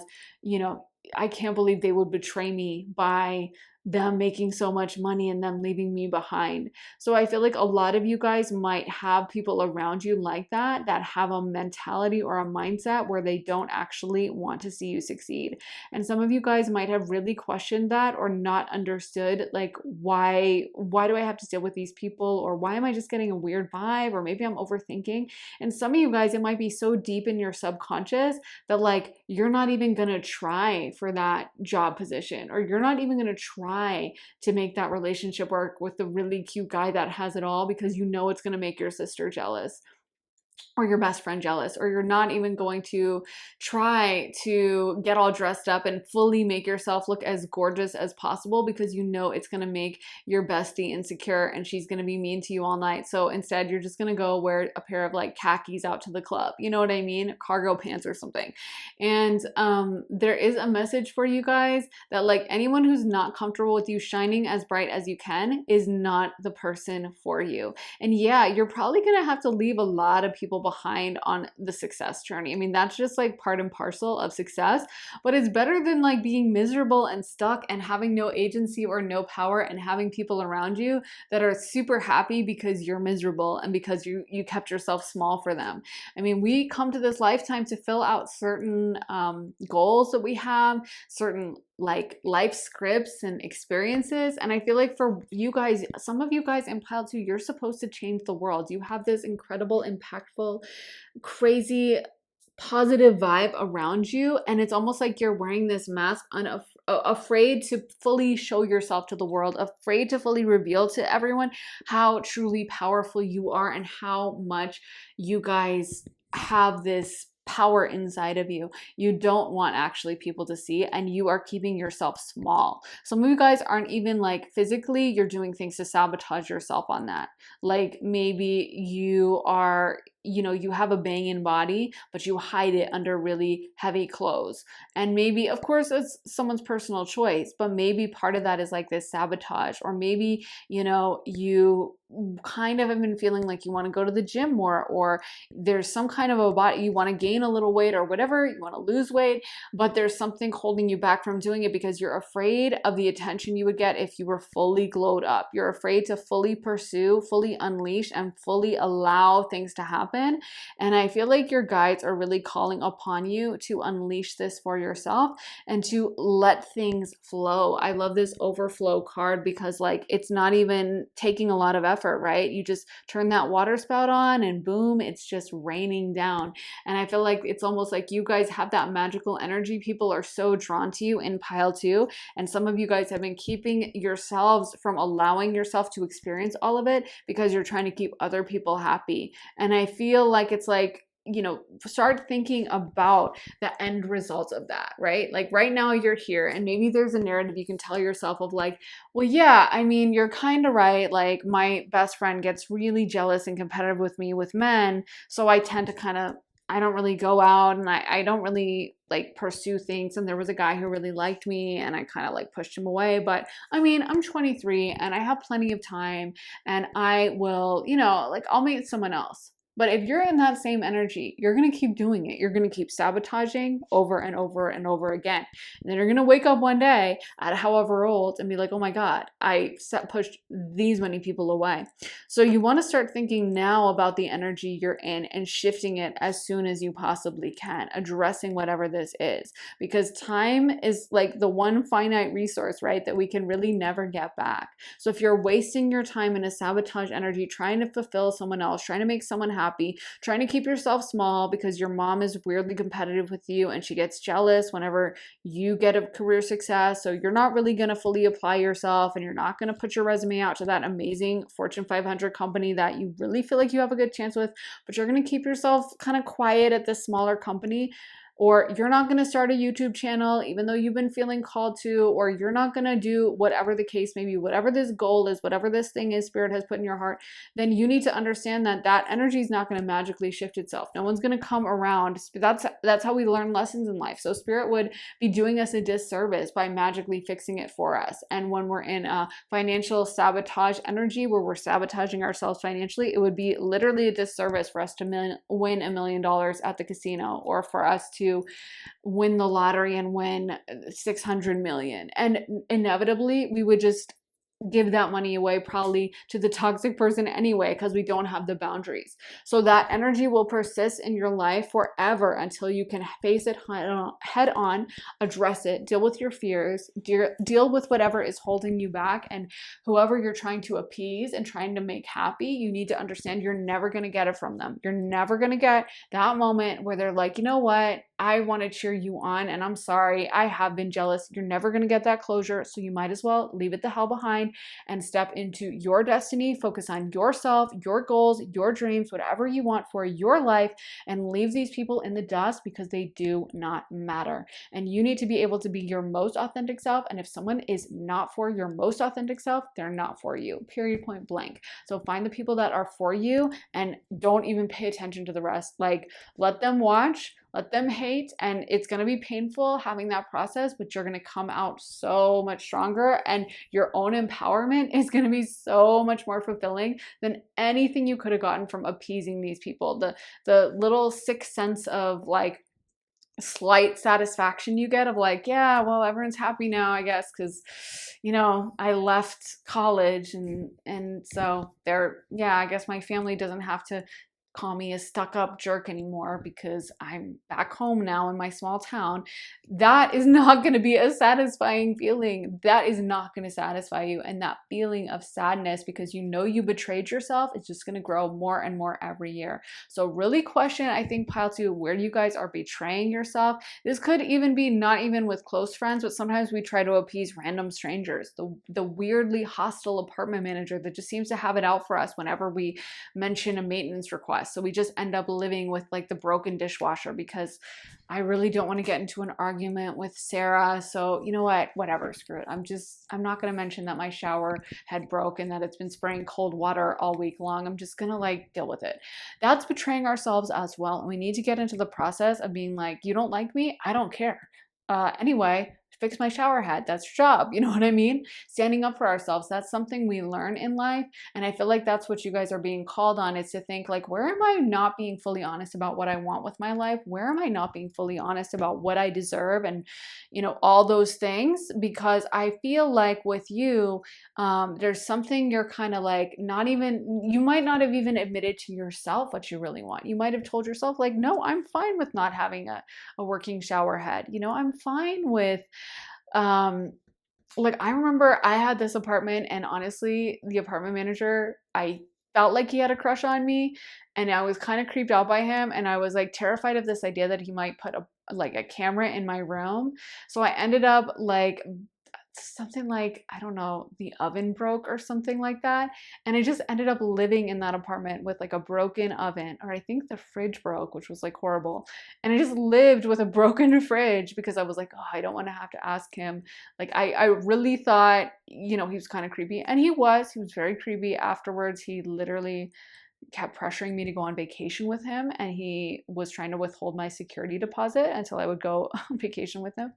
I can't believe they would betray me by them making so much money and them leaving me behind. So I feel like a lot of you guys might have people around you like that have a mentality or a mindset where they don't actually want to see you succeed. And some of you guys might have really questioned that, or not understood, like, why do I have to deal with these people, or why am I just getting a weird vibe, or maybe I'm overthinking. And some of you guys, it might be so deep in your subconscious that like you're not even gonna try for that job position, or you're not even gonna try to make that relationship work with the really cute guy that has it all, because it's going to make your sister jealous. or your best friend jealous, or you're not even going to try to get all dressed up and fully make yourself look as gorgeous as possible because you know it's going to make your bestie insecure and she's going to be mean to you all night. So instead, you're just going to go wear a pair of like khakis out to the club. You know what I mean? Cargo pants or something. And there is a message for you guys that like anyone who's not comfortable with you shining as bright as you can is not the person for you. And yeah, you're probably going to have to leave a lot of people behind on the success journey. I mean, that's just like part and parcel of success, but it's better than like being miserable and stuck and having no agency or no power and having people around you that are super happy because you're miserable and because you kept yourself small for them. I mean, we come to this lifetime to fill out certain goals that we have, certain like life scripts and experiences. And I feel like for you guys, some of you guys in pile 2, you're supposed to change the world. You have this incredible, impactful, crazy, positive vibe around you. And it's almost like you're wearing this mask, afraid to fully show yourself to the world, afraid to fully reveal to everyone how truly powerful you are and how much you guys have this power inside of you. You don't want actually people to see, and you are keeping yourself small. Some of you guys aren't even like physically, you're doing things to sabotage yourself on that. Like maybe you are, you know, you have a banging body, but you hide it under really heavy clothes. And maybe, of course, it's someone's personal choice, but maybe part of that is like this sabotage, or maybe, you know, you kind of have been feeling like you want to go to the gym more, or there's some kind of a body, you want to gain a little weight or whatever, you want to lose weight, but there's something holding you back from doing it because you're afraid of the attention you would get if you were fully glowed up. You're afraid to fully pursue, fully unleash, and fully allow things to happen. And I feel like your guides are really calling upon you to unleash this for yourself and to let things flow. I love this overflow card because like it's not even taking a lot of effort, right? You just turn that water spout on and boom, it's just raining down. And I feel like it's almost like you guys have that magical energy. People are so drawn to you in pile 2. And some of you guys have been keeping yourselves from allowing yourself to experience all of it because you're trying to keep other people happy. And I feel like it's like, you know, start thinking about the end results of that, right? Like right now you're here and maybe there's a narrative you can tell yourself of like, well, yeah, I mean, you're kind of right. Like my best friend gets really jealous and competitive with me with men. So I tend to kind of, I don't really go out and I don't really like pursue things. And there was a guy who really liked me and I kind of like pushed him away. But I mean, I'm 23 and I have plenty of time and I will, you know, like I'll meet someone else. But if you're in that same energy, you're going to keep doing it. You're going to keep sabotaging over and over and over again. And then you're going to wake up one day at however old and be like, oh my God, I pushed these many people away. So you want to start thinking now about the energy you're in and shifting it as soon as you possibly can, addressing whatever this is. Because time is like the one finite resource, right, that we can really never get back. So if you're wasting your time in a sabotage energy, trying to fulfill someone else, trying to make someone happy, trying to keep yourself small because your mom is weirdly competitive with you and she gets jealous whenever you get a career success. So you're not really going to fully apply yourself and you're not going to put your resume out to that amazing Fortune 500 company that you really feel like you have a good chance with, but you're going to keep yourself kind of quiet at this smaller company. Or you're not going to start a YouTube channel, even though you've been feeling called to, or you're not going to do whatever the case may be, whatever this goal is, whatever this thing is Spirit has put in your heart, then you need to understand that that energy is not going to magically shift itself. No one's going to come around. That's how we learn lessons in life. So Spirit would be doing us a disservice by magically fixing it for us. And when we're in a financial sabotage energy where we're sabotaging ourselves financially, it would be literally a disservice for us to win $1 million at the casino, or for us to win the lottery and win 600 million. And inevitably, we would just give that money away probably to the toxic person anyway, because we don't have the boundaries. So that energy will persist in your life forever until you can face it head on, address it, deal with your fears, deal with whatever is holding you back, and whoever you're trying to appease and trying to make happy, you need to understand you're never going to get it from them. You're never going to get that moment where they're like, you know what? I want to cheer you on. And I'm sorry, I have been jealous. You're never going to get that closure. So you might as well leave it the hell behind and step into your destiny. Focus on yourself, your goals, your dreams, whatever you want for your life, and leave these people in the dust because they do not matter. And you need to be able to be your most authentic self. And if someone is not for your most authentic self, they're not for you, period, point blank. So find the people that are for you and don't even pay attention to the rest. Like, let them watch, let them hate, and it's going to be painful having that process, but you're going to come out so much stronger, and your own empowerment is going to be so much more fulfilling than anything you could have gotten from appeasing these people. The little sixth sense of like slight satisfaction you get of like, yeah, well, everyone's happy now, I guess, because I left college, and so they're, yeah, I guess my family doesn't have to call me a stuck-up jerk anymore because I'm back home now in my small town. That is not going to be a satisfying feeling. That is not going to satisfy you. And that feeling of sadness because you betrayed yourself is just going to grow more and more every year. So really question, I think, pile 2, where you guys are betraying yourself. This could even be not even with close friends, but sometimes we try to appease random strangers. The weirdly hostile apartment manager that just seems to have it out for us whenever we mention a maintenance request. So we just end up living with like the broken dishwasher because I really don't want to get into an argument with Sarah. So you know what? Whatever, screw it. I'm not going to mention that my shower head broke and that it's been spraying cold water all week long. I'm just going to like deal with it. That's betraying ourselves as well. And we need to get into the process of being like, you don't like me? I don't care. Anyway, fix my shower head. That's your job. You know what I mean? Standing up for ourselves. That's something we learn in life. And I feel like that's what you guys are being called on, is to think like, where am I not being fully honest about what I want with my life? Where am I not being fully honest about what I deserve? And, all those things, because I feel like with you, there's something you're kind of like you might not have even admitted to yourself what you really want. You might have told yourself like, no, I'm fine with not having a working shower head. I'm fine with, like, I remember I had this apartment, and honestly, the apartment manager, I felt like he had a crush on me, and I was kind of creeped out by him, and I was like terrified of this idea that he might put a camera in my room. So I ended up like something like, I don't know, the oven broke or something like that. And I just ended up living in that apartment with like a broken oven, or I think the fridge broke, which was like horrible. And I just lived with a broken fridge because I was like, oh, I don't want to have to ask him. Like, I really thought, he was kind of creepy. And he was very creepy afterwards. He literally kept pressuring me to go on vacation with him, and he was trying to withhold my security deposit until I would go on vacation with him.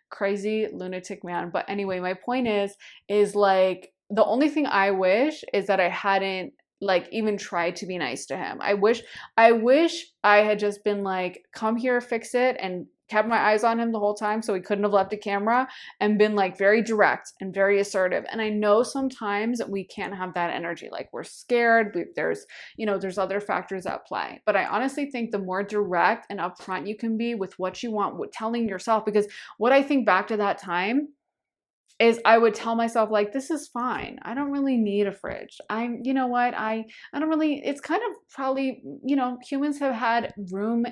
Crazy lunatic man. But anyway, my point is like, the only thing I wish is that I hadn't like even tried to be nice to him. I wish I had just been like, come here, fix it, and kept my eyes on him the whole time so he couldn't have left a camera, and been like very direct and very assertive. And I know sometimes we can't have that energy. Like, we're scared. There's other factors at play. But I honestly think the more direct and upfront you can be with what you want, with telling yourself, because what I think back to that time is I would tell myself like, this is fine. I don't really need a fridge. You know what? I don't really, it's kind of probably, humans have had room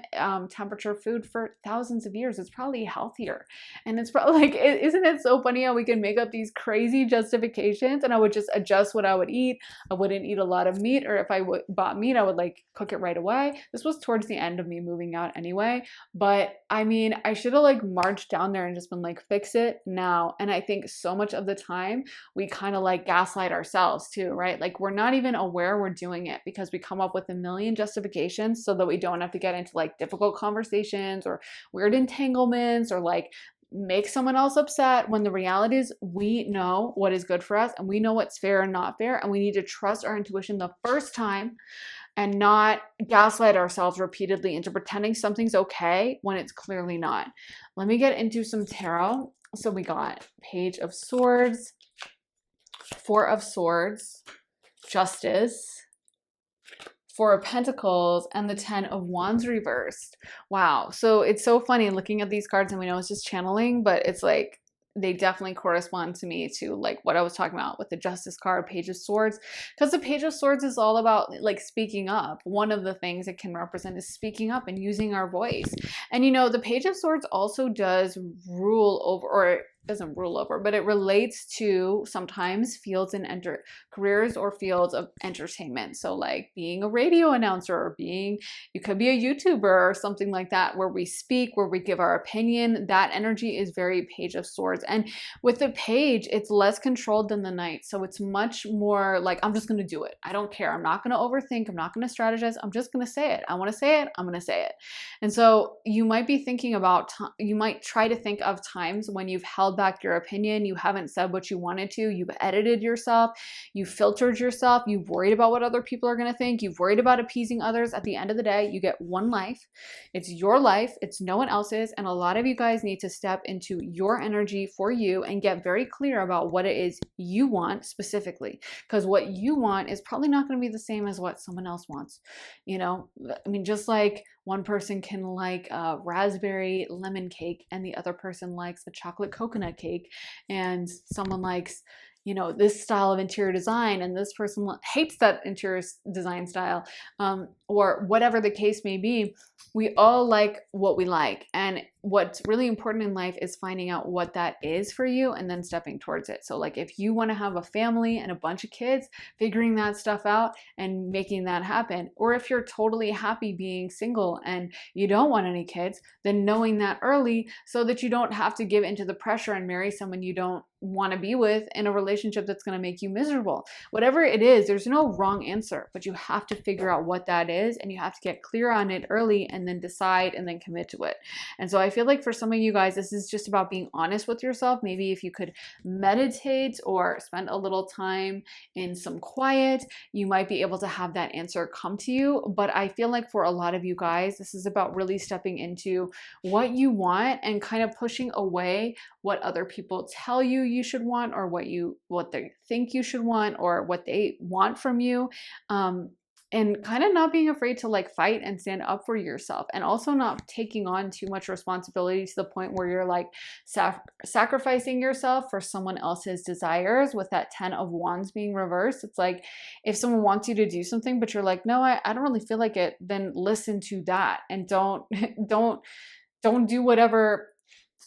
temperature food for thousands of years. It's probably healthier. And it's probably like, isn't it so funny how we can make up these crazy justifications, and I would just adjust what I would eat. I wouldn't eat a lot of meat, or if I bought meat, I would like cook it right away. This was towards the end of me moving out anyway. But I mean, I should have like marched down there and just been like, fix it now. And I think so much of the time we kind of like gaslight ourselves too, right? Like, we're not even aware we're doing it because we come up with a million justifications so that we don't have to get into like difficult conversations or weird entanglements or like make someone else upset, when the reality is we know what is good for us and we know what's fair and not fair, and we need to trust our intuition the first time and not gaslight ourselves repeatedly into pretending something's okay when it's clearly not. Let me get into some tarot. So we got Page of Swords, Four of Swords, Justice, Four of Pentacles, and the Ten of Wands reversed. Wow. So it's so funny looking at these cards, and we know it's just channeling, but it's like they definitely correspond to me to like what I was talking about with the Justice card, Page of Swords, because the Page of Swords is all about like speaking up. One of the things it can represent is speaking up and using our voice. And you know, the Page of Swords also does rule over, or doesn't rule over, but it relates to sometimes fields and careers or fields of entertainment. So like being a radio announcer, or you could be a YouTuber or something like that, where we speak, where we give our opinion. That energy is very Page of Swords. And with the Page, it's less controlled than the Knight. So it's much more like, I'm just going to do it. I don't care. I'm not going to overthink. I'm not going to strategize. I'm just going to say it. I want to say it. I'm going to say it. And so you might be thinking about, you might try to think of times when you've held back your opinion, you haven't said what you wanted to, you've edited yourself, you've filtered yourself, you've worried about what other people are going to think, you've worried about appeasing others. At the end of the day, you get one life. It's your life, it's no one else's. And a lot of you guys need to step into your energy for you and get very clear about what it is you want specifically, because what you want is probably not going to be the same as what someone else wants. You know, I mean, just like one person can like a raspberry lemon cake and the other person likes a chocolate coconut cake, and someone likes, you know, this style of interior design and this person hates that interior design style, or whatever the case may be. We all like what we like, and what's really important in life is finding out what that is for you and then stepping towards it. So like if you want to have a family and a bunch of kids, figuring that stuff out and making that happen. Or if you're totally happy being single and you don't want any kids, then knowing that early so that you don't have to give into the pressure and marry someone you don't want to be with in a relationship that's going to make you miserable. Whatever it is, there's no wrong answer, but you have to figure out what that is, and you have to get clear on it early and then decide and then commit to it. And so I feel like for some of you guys, this is just about being honest with yourself. Maybe if you could meditate or spend a little time in some quiet, you might be able to have that answer come to you. But I feel like for a lot of you guys, this is about really stepping into what you want and kind of pushing away what other people tell you should want, or what they think you should want, or what they want from you. And kind of not being afraid to like fight and stand up for yourself, and also not taking on too much responsibility to the point where you're like sacrificing yourself for someone else's desires. With that 10 of Wands being reversed, it's like if someone wants you to do something but you're like, no, I don't really feel like it, then listen to that and don't do whatever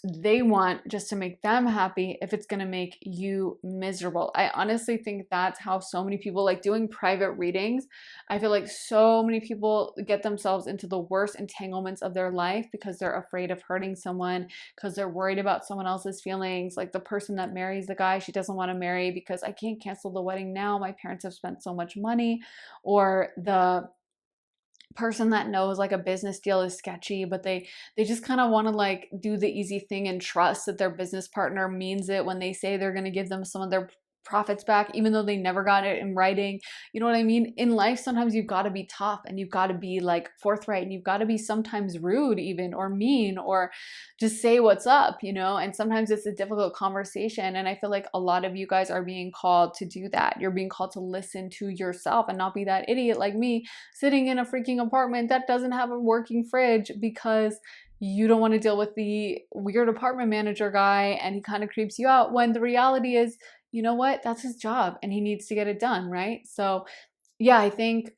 they want just to make them happy if it's going to make you miserable. I honestly think that's how so many people like doing private readings. I feel like so many people get themselves into the worst entanglements of their life because they're afraid of hurting someone, because they're worried about someone else's feelings. Like the person that marries the guy she doesn't want to marry because I can't cancel the wedding now, my parents have spent so much money. Or the person that knows like a business deal is sketchy, but they just kind of want to like do the easy thing and trust that their business partner means it when they say they're going to give them some of their profits back, even though they never got it in writing. You know what I mean? In life, sometimes you've got to be tough and you've got to be like forthright, and you've got to be sometimes rude even, or mean, or just say what's up, you know? And sometimes it's a difficult conversation. And I feel like a lot of you guys are being called to do that. You're being called to listen to yourself and not be that idiot like me sitting in a freaking apartment that doesn't have a working fridge because you don't want to deal with the weird apartment manager guy and he kind of creeps you out, when the reality is, you know what? That's his job and he needs to get it done, right? So yeah, I think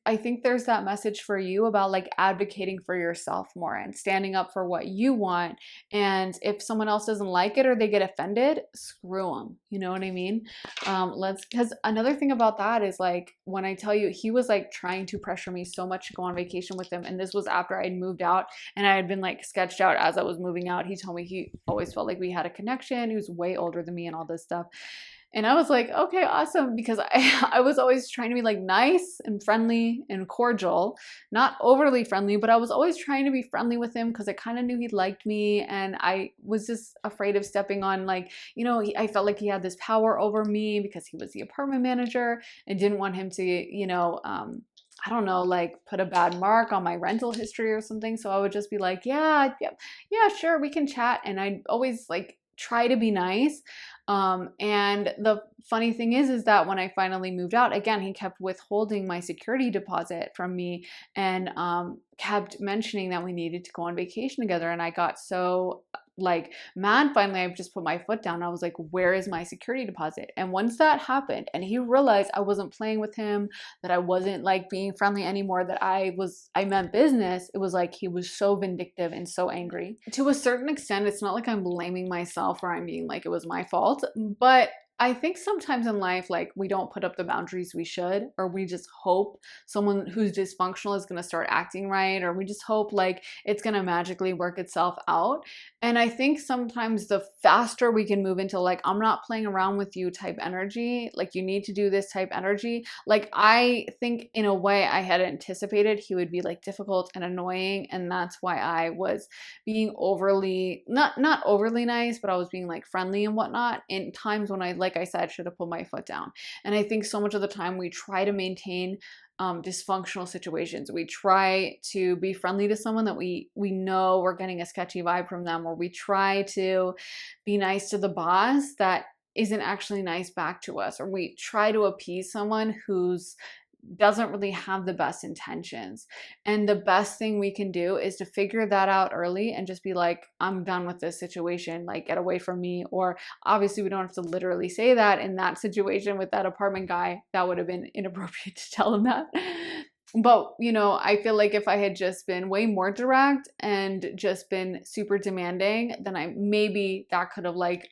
there's that message for you about like advocating for yourself more and standing up for what you want. And if someone else doesn't like it or they get offended, screw them. You know what I mean? Because another thing about that is like, when I tell you, he was like trying to pressure me so much to go on vacation with him. And this was after I had moved out and I had been like sketched out as I was moving out. He told me he always felt like we had a connection. He was way older than me and all this stuff. And I was like, okay, awesome. Because I was always trying to be like nice and friendly and cordial, not overly friendly, but I was always trying to be friendly with him because I kind of knew he liked me. And I was just afraid of stepping on like, you know, I felt like he had this power over me because he was the apartment manager and didn't want him to, you know, I don't know, like put a bad mark on my rental history or something. So I would just be like, yeah, sure, we can chat. And I'd always like try to be nice. And the funny thing is that when I finally moved out, again, he kept withholding my security deposit from me and kept mentioning that we needed to go on vacation together. And I got so like mad. Finally, I just put my foot down. I was like, where is my security deposit? And once that happened and he realized I wasn't playing with him, that I wasn't like being friendly anymore, that I meant business, it was like he was so vindictive and so angry. To a certain extent, it's not like I'm blaming myself or I'm being like it was my fault, but I think sometimes in life, like we don't put up the boundaries we should, or we just hope someone who's dysfunctional is going to start acting right, or we just hope like it's going to magically work itself out. And I think sometimes the faster we can move into like, I'm not playing around with you type energy, like you need to do this type energy. Like I think in a way I had anticipated he would be like difficult and annoying. And that's why I was being overly, not overly nice, but I was being like friendly and whatnot in times when I, like I said, should have put my foot down. And I think so much of the time we try to maintain dysfunctional situations. We try to be friendly to someone that we know we're getting a sketchy vibe from them, or we try to be nice to the boss that isn't actually nice back to us, or we try to appease someone who's doesn't really have the best intentions. And the best thing we can do is to figure that out early and just be like, I'm done with this situation, like get away from me. Or obviously we don't have to literally say that in that situation with that apartment guy. That would have been inappropriate to tell him that. But, you know, I feel like if I had just been way more direct and just been super demanding, then maybe that could have like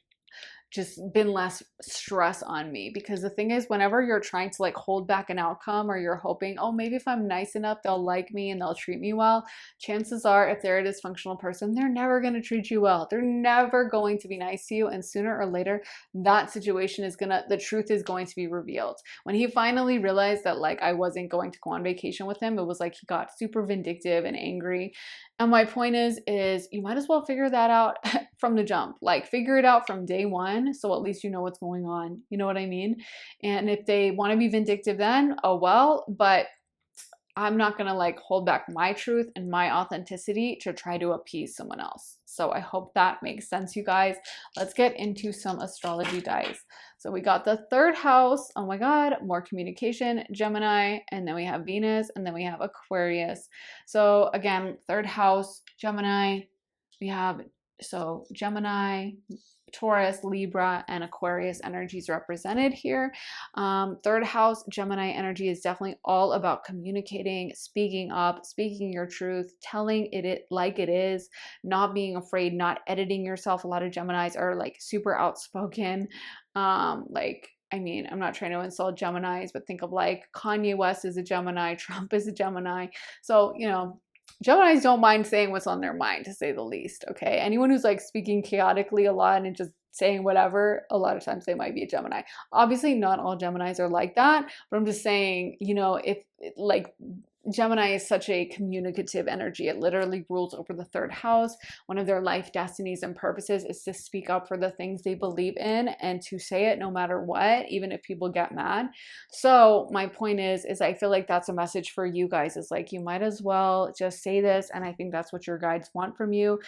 just been less stress on me. Because the thing is, whenever you're trying to like hold back an outcome, or you're hoping, oh, maybe if I'm nice enough, they'll like me and they'll treat me well, chances are if they're a dysfunctional person, they're never going to treat you well. They're never going to be nice to you. And sooner or later, that situation the truth is going to be revealed. When he finally realized that like I wasn't going to go on vacation with him, it was like he got super vindictive and angry. And my point is you might as well figure that out from the jump. Like figure it out from day one, so at least you know what's going on. You know what I mean? And if they want to be vindictive then, oh well, but I'm not going to like hold back my truth and my authenticity to try to appease someone else. So I hope that makes sense, you guys. Let's get into some astrology dice. So we got the third house. Oh my God, more communication, Gemini, and then we have Venus, and then we have Aquarius. So again, third house, Gemini, we have, so Gemini, Taurus, Libra, and Aquarius energies represented here. Third house, Gemini energy is definitely all about communicating, speaking up, speaking your truth, telling it like it is, not being afraid, not editing yourself. A lot of Geminis are like super outspoken. I mean, I'm not trying to insult Geminis, but think of like Kanye West is a Gemini, Trump is a Gemini. So, you know, Geminis don't mind saying what's on their mind, to say the least, okay? Anyone who's like speaking chaotically a lot and just saying whatever, a lot of times they might be a Gemini. Obviously, not all Geminis are like that, but I'm just saying, you know, if like Gemini is such a communicative energy. It literally rules over the third house. One of their life destinies and purposes is to speak up for the things they believe in and to say it no matter what, even if people get mad. So my point is I feel like that's a message for you guys, is like, you might as well just say this. And I think that's what your guides want from you.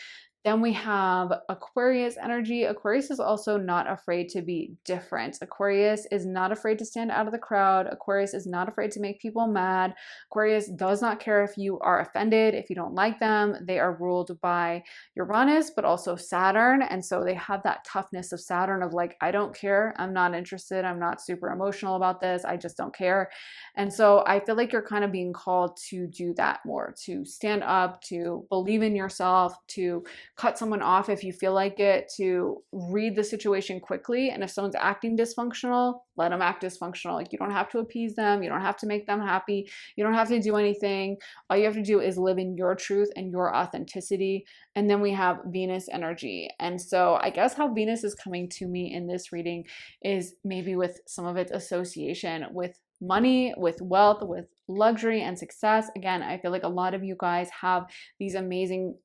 Then we have Aquarius energy. Aquarius is also not afraid to be different. Aquarius is not afraid to stand out of the crowd. Aquarius is not afraid to make people mad. Aquarius does not care if you are offended, if you don't like them. They are ruled by Uranus, but also Saturn. And so they have that toughness of Saturn of like, I don't care. I'm not interested. I'm not super emotional about this. I just don't care. And so I feel like you're kind of being called to do that more, to stand up, to believe in yourself, to cut someone off if you feel like it, to read the situation quickly. And if someone's acting dysfunctional, let them act dysfunctional. Like, you don't have to appease them. You don't have to make them happy. You don't have to do anything. All you have to do is live in your truth and your authenticity. And then we have Venus energy. And so I guess how Venus is coming to me in this reading is maybe with some of its association with money, with wealth, with luxury and success. Again, I feel like a lot of you guys have these amazing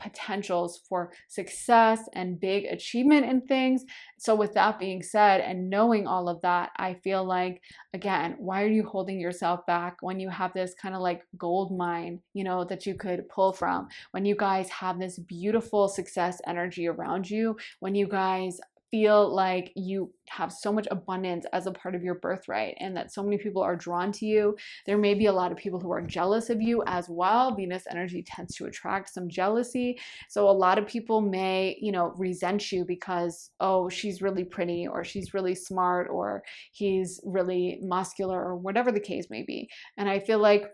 potentials for success and big achievement in things. So with that being said, and knowing all of that, I feel like, again, why are you holding yourself back when you have this kind of like gold mine, you know, that you could pull from, when you guys have this beautiful success energy around you, when you guys feel like you have so much abundance as a part of your birthright and that so many people are drawn to you. There may be a lot of people who are jealous of you as well. Venus energy tends to attract some jealousy. So a lot of people may, resent you because, oh, she's really pretty, or she's really smart, or he's really muscular, or whatever the case may be. And I feel like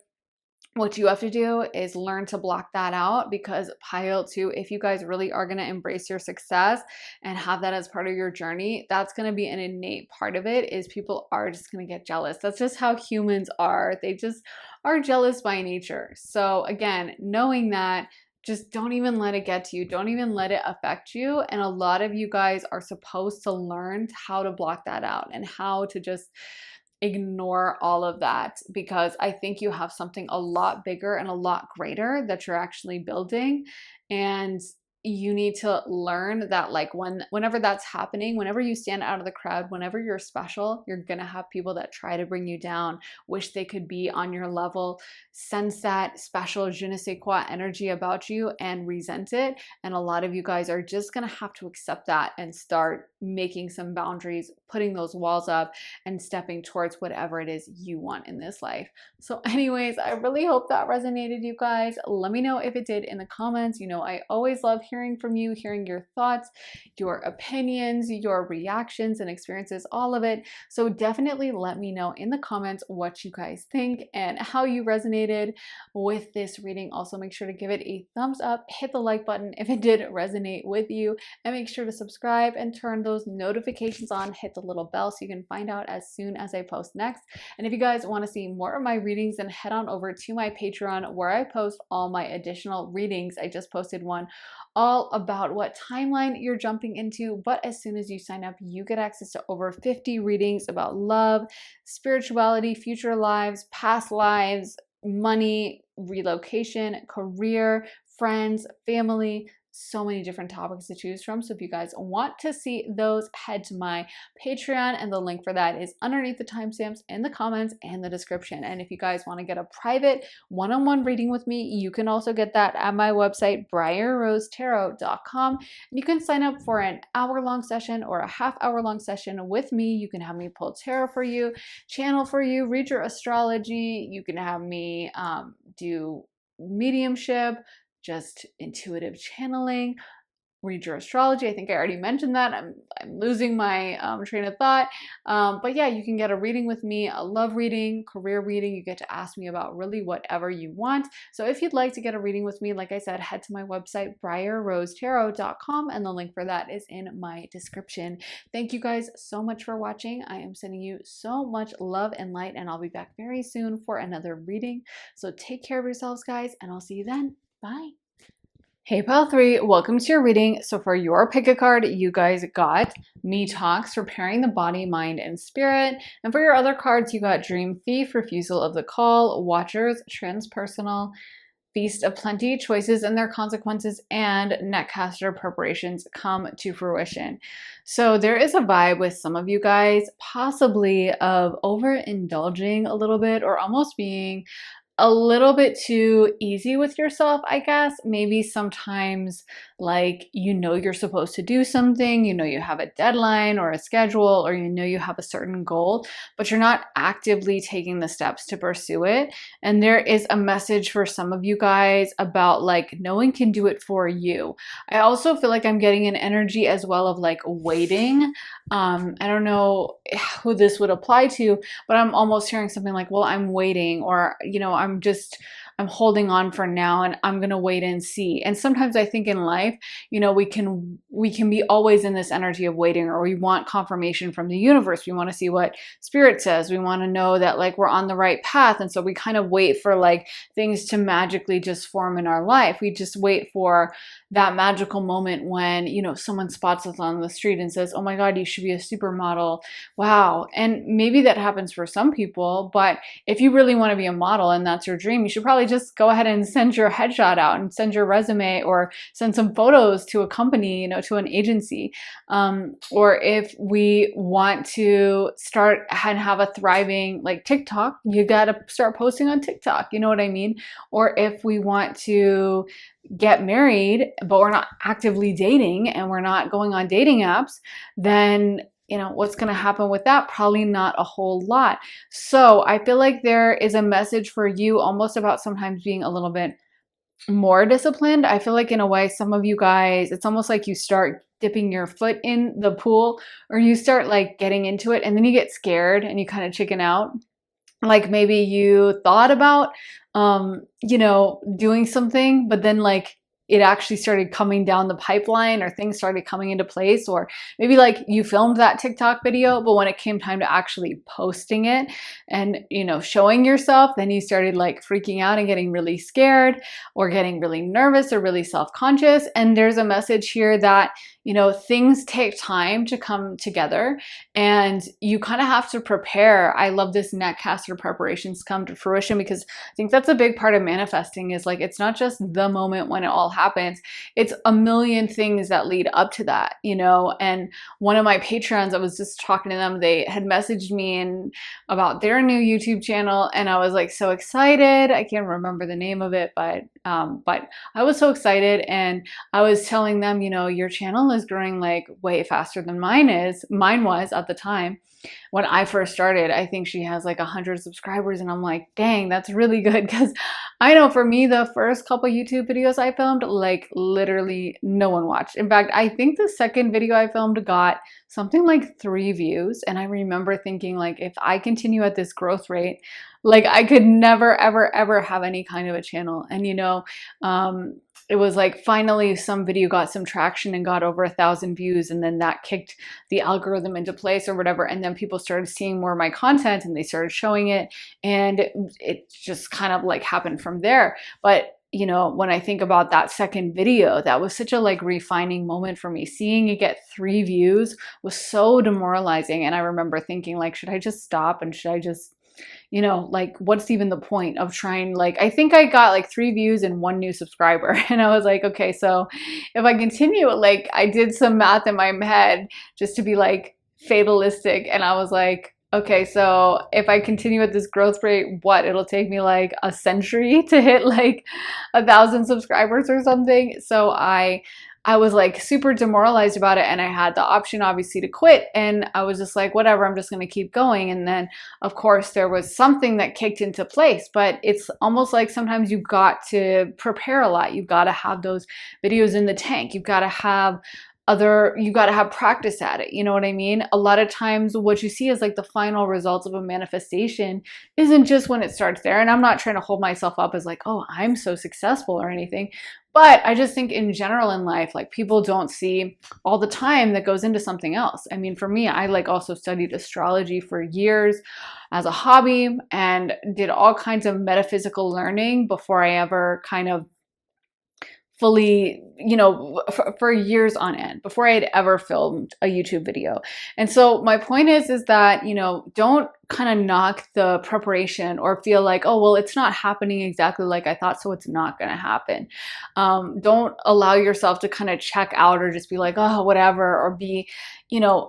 what you have to do is learn to block that out, because pile two, if you guys really are going to embrace your success and have that as part of your journey, that's going to be an innate part of it, is people are just going to get jealous. That's just how humans are. They just are jealous by nature. So again, knowing that, just don't even let it get to you. Don't even let it affect you. And a lot of you guys are supposed to learn how to block that out and how to just ignore all of that, because I think you have something a lot bigger and a lot greater that you're actually building. And you need to learn that, like, whenever that's happening, whenever you stand out of the crowd, whenever you're special, you're gonna have people that try to bring you down, wish they could be on your level, sense that special je ne sais quoi energy about you and resent it. And a lot of you guys are just gonna have to accept that and start making some boundaries, putting those walls up, and stepping towards whatever it is you want in this life. So anyways, I really hope that resonated, you guys. Let me know if it did in the comments. I always love hearing from you, hearing your thoughts, your opinions, your reactions and experiences, all of it. So definitely let me know in the comments what you guys think and how you resonated with this reading. Also, make sure to give it a thumbs up, hit the like button if it did resonate with you, and make sure to subscribe and turn those notifications on, hit the little bell so you can find out as soon as I post next. And if you guys want to see more of my readings, then head on over to my Patreon, where I post all my additional readings. I just posted one all about what timeline you're jumping into, but as soon as you sign up, you get access to over 50 readings about love, spirituality, future lives, past lives, money, relocation, career, friends, family, so many different topics to choose from. So if you guys want to see those, head to my Patreon, and the link for that is underneath the timestamps in the comments and the description. And if you guys want to get a private one-on-one reading with me, you can also get that at my website, briarrosetarot.com. And you can sign up for an hour-long session or a half-hour-long session with me. You can have me pull tarot for you, channel for you, read your astrology. You can have me do mediumship, just intuitive channeling, read your astrology. I think I already mentioned that. I'm losing my train of thought. But yeah, you can get a reading with me, a love reading, career reading. You get to ask me about really whatever you want. So if you'd like to get a reading with me, like I said, head to my website, briarrosetarot.com, and the link for that is in my description. Thank you guys so much for watching. I am sending you so much love and light, and I'll be back very soon for another reading. So take care of yourselves, guys, and I'll see you then. Bye. Hey Pile 3, welcome to your reading. So for your pick a card, you guys got Me Talks, Preparing the Body, Mind, and Spirit. And for your other cards, you got Dream Thief, Refusal of the Call, Watchers, Transpersonal, Feast of Plenty, Choices and Their Consequences, and Netcaster, Preparations Come to Fruition. So there is a vibe with some of you guys, possibly of overindulging a little bit, or almost being a little bit too easy with yourself, I guess. Maybe sometimes, like, you're supposed to do something, you have a deadline or a schedule, or you have a certain goal, but you're not actively taking the steps to pursue it. And there is a message for some of you guys about, like, no one can do it for you. I also feel like I'm getting an energy as well of, like, waiting. I don't know who this would apply to, but I'm almost hearing something like, well, I'm waiting, or, I'm holding on for now, and I'm going to wait and see. And sometimes I think in life, we can be always in this energy of waiting, or we want confirmation from the universe. We want to see what spirit says. We want to know that, like, we're on the right path. And so we kind of wait for, like, things to magically just form in our life. We just wait for that magical moment when, someone spots us on the street and says, oh my God, you should be a supermodel. Wow. And maybe that happens for some people, but if you really want to be a model and that's your dream, you should probably just go ahead and send your headshot out and send your resume or send some photos to a company, to an agency. Or if we want to start and have a thriving like TikTok, you got to start posting on TikTok. You know what I mean? Or if we want to get married, but we're not actively dating and we're not going on dating apps, then what's going to happen with that? Probably not a whole lot. So I feel like there is a message for you almost about sometimes being a little bit more disciplined. I feel like in a way, some of you guys, it's almost like you start dipping your foot in the pool, or you start like getting into it and then you get scared and you kind of chicken out. Like maybe you thought about, doing something, but then like it actually started coming down the pipeline, or things started coming into place. Or maybe like you filmed that TikTok video, but when it came time to actually posting it and, showing yourself, then you started like freaking out and getting really scared or getting really nervous or really self-conscious. And there's a message here that, things take time to come together and you kind of have to prepare. I love this netcaster preparations come to fruition, because I think that's a big part of manifesting is like, it's not just the moment when it all happens. It's a million things that lead up to that, and one of my patrons, I was just talking to them, they had messaged me about their new YouTube channel, and I was like so excited. I can't remember the name of it, but I was so excited, and I was telling them, your channel is growing like way faster than mine was at the time. When I first started, I think she has like 100 subscribers, and I'm like, dang, that's really good. Because I know for me, the first couple YouTube videos I filmed, like literally no one watched. In fact, I think the second video I filmed got something like 3 views. And I remember thinking like, if I continue at this growth rate, like I could never, ever, ever have any kind of a channel. And it was like finally some video got some traction and got over 1,000 views, and then that kicked the algorithm into place or whatever, and then people started seeing more of my content and they started showing it, and it just kind of like happened from there. But when I think about that second video, that was such a like refining moment for me. Seeing it get 3 views was so demoralizing, and I remember thinking like, should I just stop, and should I just like, what's even the point of trying? Like, I think I got like 3 views and 1 new subscriber. And I was like, okay, so if I continue, like I did some math in my head just to be like fatalistic. And I was like, okay, so if I continue at this growth rate, it'll take me like a century to hit like 1,000 subscribers or something. So I was like super demoralized about it, and I had the option obviously to quit, and I was just like, whatever, I'm just going to keep going. And then of course there was something that kicked into place, but it's almost like sometimes you've got to prepare a lot. You've got to have those videos in the tank. You've got to have practice at it. You know what I mean? A lot of times what you see is like the final results of a manifestation isn't just when it starts there. And I'm not trying to hold myself up as like, oh, I'm so successful or anything. But I just think in general in life, like people don't see all the time that goes into something else. I mean, for me, I like also studied astrology for years as a hobby and did all kinds of metaphysical learning before I ever kind of fully, for years on end, before I had ever filmed a YouTube video. And so my point is that, don't kind of knock the preparation or feel like, oh, well, it's not happening exactly like I thought, so it's not going to happen. Don't allow yourself to kind of check out or just be like, oh, whatever, or be,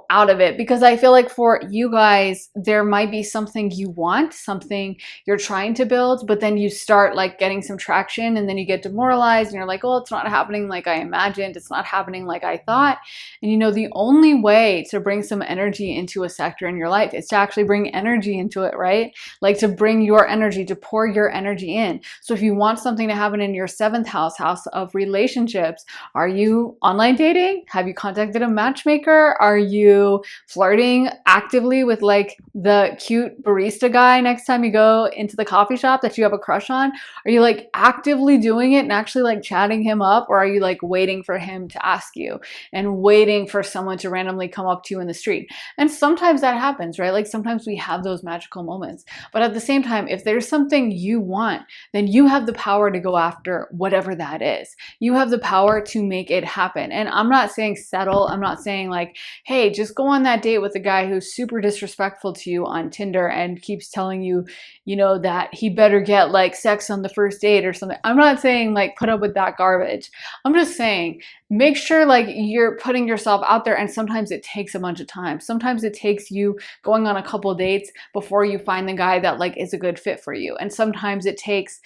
out of it. Because I feel like for you guys, there might be something you want, something you're trying to build, but then you start like getting some traction and then you get demoralized and you're like, oh, it's not happening like I imagined. It's not happening like I thought. And the only way to bring some energy into a sector in your life is to actually bring energy into it, right? Like to bring your energy, to pour your energy in. So if you want something to happen in your 7th house of relationships, are you online dating? Have you contacted a matchmaker? Are you flirting actively with like the cute barista guy next time you go into the coffee shop that you have a crush on? Are you like actively doing it and actually like chatting him up? Or are you like like waiting for him to ask you and waiting for someone to randomly come up to you in the street. And sometimes that happens, right? Like sometimes we have those magical moments. But at the same time, if there's something you want, then you have the power to go after whatever that is. You have the power to make it happen. And I'm not saying settle. I'm not saying like, hey, just go on that date with a guy who's super disrespectful to you on Tinder and keeps telling you, you know, that he better get like sex on the first date or something. I'm not saying like put up with that garbage. I'm just saying make sure like you're putting yourself out there, and sometimes it takes a bunch of time. Sometimes it takes you going on a couple dates before you find the guy that like is a good fit for you. And sometimes it takes,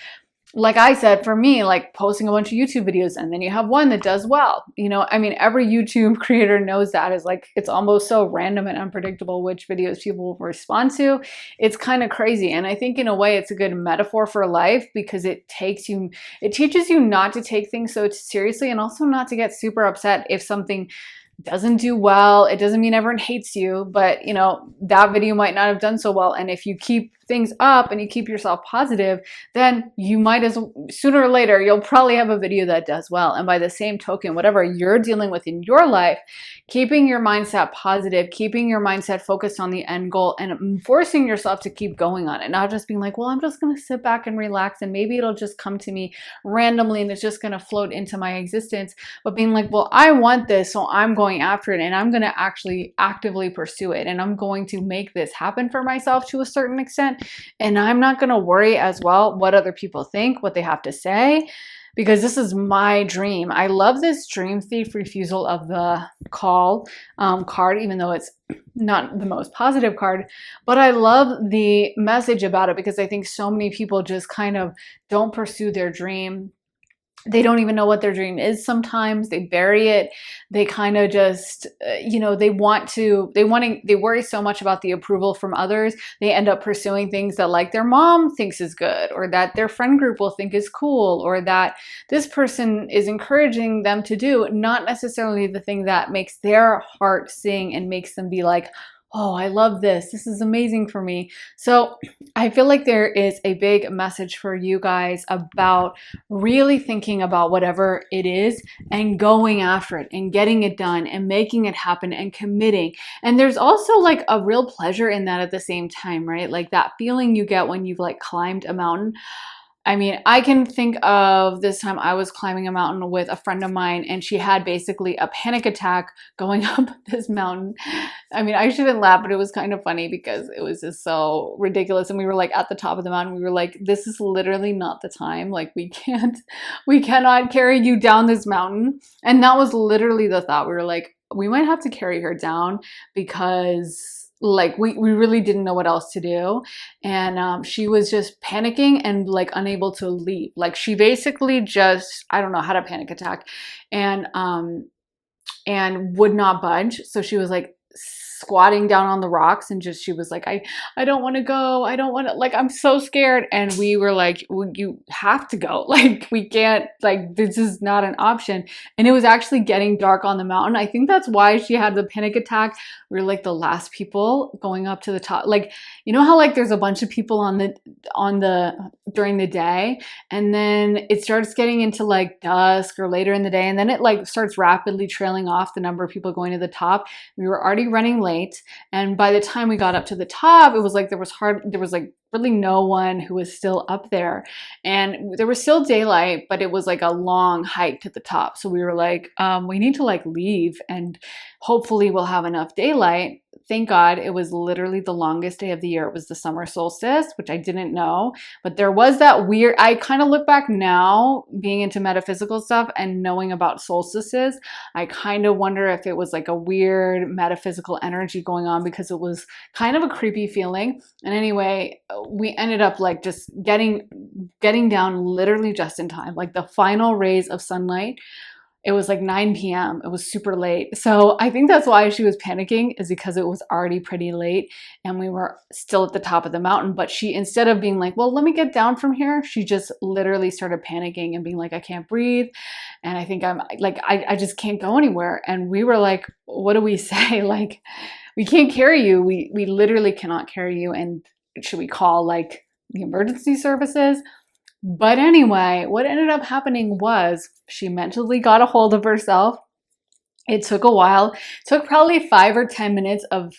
like I said, for me, like posting a bunch of YouTube videos and then you have one that does well. You know, I mean, every YouTube creator knows that is like, it's almost so random and unpredictable which videos people will respond to. It's kind of crazy. And I think in a way it's a good metaphor for life, because it teaches you not to take things so seriously, and also not to get super upset if something doesn't do well. It doesn't mean everyone hates you, but you know, that video might not have done so well. And if you keep things up and you keep yourself positive, then you might as sooner or later, you'll probably have a video that does well. And by the same token, whatever you're dealing with in your life, keeping your mindset positive, keeping your mindset focused on the end goal, and forcing yourself to keep going on it, not just being like, well, I'm just going to sit back and relax and maybe it'll just come to me randomly and it's just going to float into my existence, but being like, well, I want this, so I'm going after it and I'm going to actually actively pursue it, and I'm going to make this happen for myself to a certain extent. And I'm not going to worry as well what other people think, what they have to say, because this is my dream. I love this dream thief refusal of the call card, even though it's not the most positive card, but I love the message about it, because I think so many people just kind of don't pursue their dream. They don't even know what their dream is. Sometimes they bury it. They kind of just, you know, they worry so much about the approval from others. They end up pursuing things that like their mom thinks is good, or that their friend group will think is cool, or that this person is encouraging them to do, not necessarily the thing that makes their heart sing and makes them be like, oh, I love this. This is amazing for me. So I feel like there is a big message for you guys about really thinking about whatever it is and going after it and getting it done and making it happen and committing. And there's also like a real pleasure in that at the same time, right? Like that feeling you get when you've like climbed a mountain. I mean, I can think of this time I was climbing a mountain with a friend of mine, and she had basically a panic attack going up this mountain. I mean, I shouldn't laugh, but it was kind of funny because it was just so ridiculous. And we were like at the top of the mountain. We were like, this is literally not the time. Like we cannot carry you down this mountain. And that was literally the thought. We were like, we might have to carry her down, because like we really didn't know what else to do. And she was just panicking and like unable to leave. Like she basically just, I don't know, had a panic attack and would not budge. So she was like squatting down on the rocks and just, she was like, I don't want to go. I don't want to, like, I'm so scared. And we were like, well, you have to go. Like, we can't, like, this is not an option. And it was actually getting dark on the mountain. I think that's why she had the panic attack. We were like the last people going up to the top. Like, you know how like there's a bunch of people during the day, and then it starts getting into like dusk or later in the day, and then it like starts rapidly trailing off the number of people going to the top. We were already running late, and by the time we got up to the top, it was like there was like really no one who was still up there, and there was still daylight, but it was like a long hike to the top. So we were like, we need to like leave, and hopefully we'll have enough daylight. Thank God it was literally the longest day of the year. It was the summer solstice, which I didn't know, but there was that weird, I kind of look back now being into metaphysical stuff and knowing about solstices. I kind of wonder if it was like a weird metaphysical energy going on, because it was kind of a creepy feeling. And anyway, we ended up like just getting down literally just in time, like the final rays of sunlight. It was like 9 p.m. It was super late. So I think that's why she was panicking, is because it was already pretty late and we were still at the top of the mountain. But she, instead of being like, well, let me get down from here, she just literally started panicking and being like, I can't breathe. And I think I'm like, I just can't go anywhere. And we were like, what do we say? Like, we can't carry you. We literally cannot carry you. And should we call like the emergency services? But anyway, what ended up happening was she mentally got a hold of herself. It took a while. It took probably 5 or 10 minutes of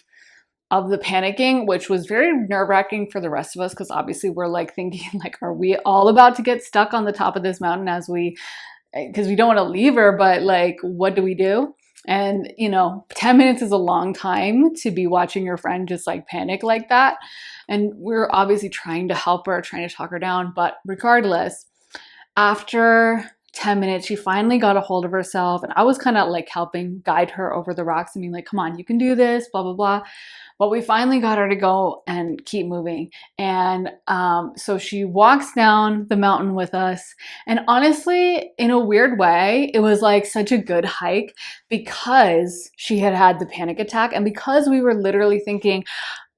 the panicking, which was very nerve-wracking for the rest of us, because obviously we're like thinking like, are we all about to get stuck on the top of this mountain as we, because we don't want to leave her, but like, what do we do? And 10 minutes is a long time to be watching your friend just like panic like that. And we're obviously trying to help her, trying to talk her down. But regardless, after 10 minutes, she finally got a hold of herself. And I was kind of like helping guide her over the rocks and being like, come on, you can do this, blah, blah, blah. But we finally got her to go and keep moving. And so she walks down the mountain with us. And honestly, in a weird way, it was like such a good hike because she had had the panic attack and because we were literally thinking,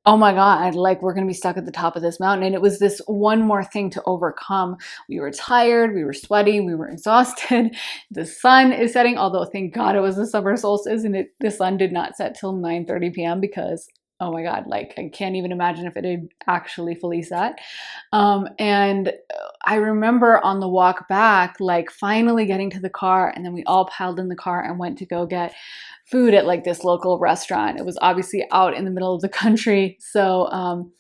oh my God, like we're going to be stuck at the top of this mountain. And it was this one more thing to overcome. We were tired, we were sweaty, we were exhausted. The sun is setting, although thank God it was the summer solstice and the sun did not set till 9:30 p.m. because oh my God, like I can't even imagine if it had actually fully set. And I remember on the walk back, like finally getting to the car, and then we all piled in the car and went to go get food at like this local restaurant. It was obviously out in the middle of the country. So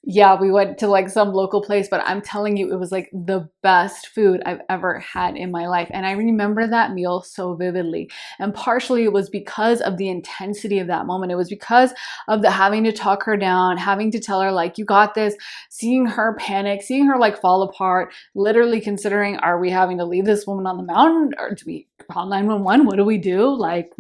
yeah, we went to like some local place, but I'm telling you, it was like the best food I've ever had in my life. And I remember that meal so vividly. And partially it was because of the intensity of that moment. It was because of the having to talk her down, having to tell her like, you got this, seeing her panic, seeing her like fall apart, literally considering, are we having to leave this woman on the mountain or do we call 911? What do we do? Like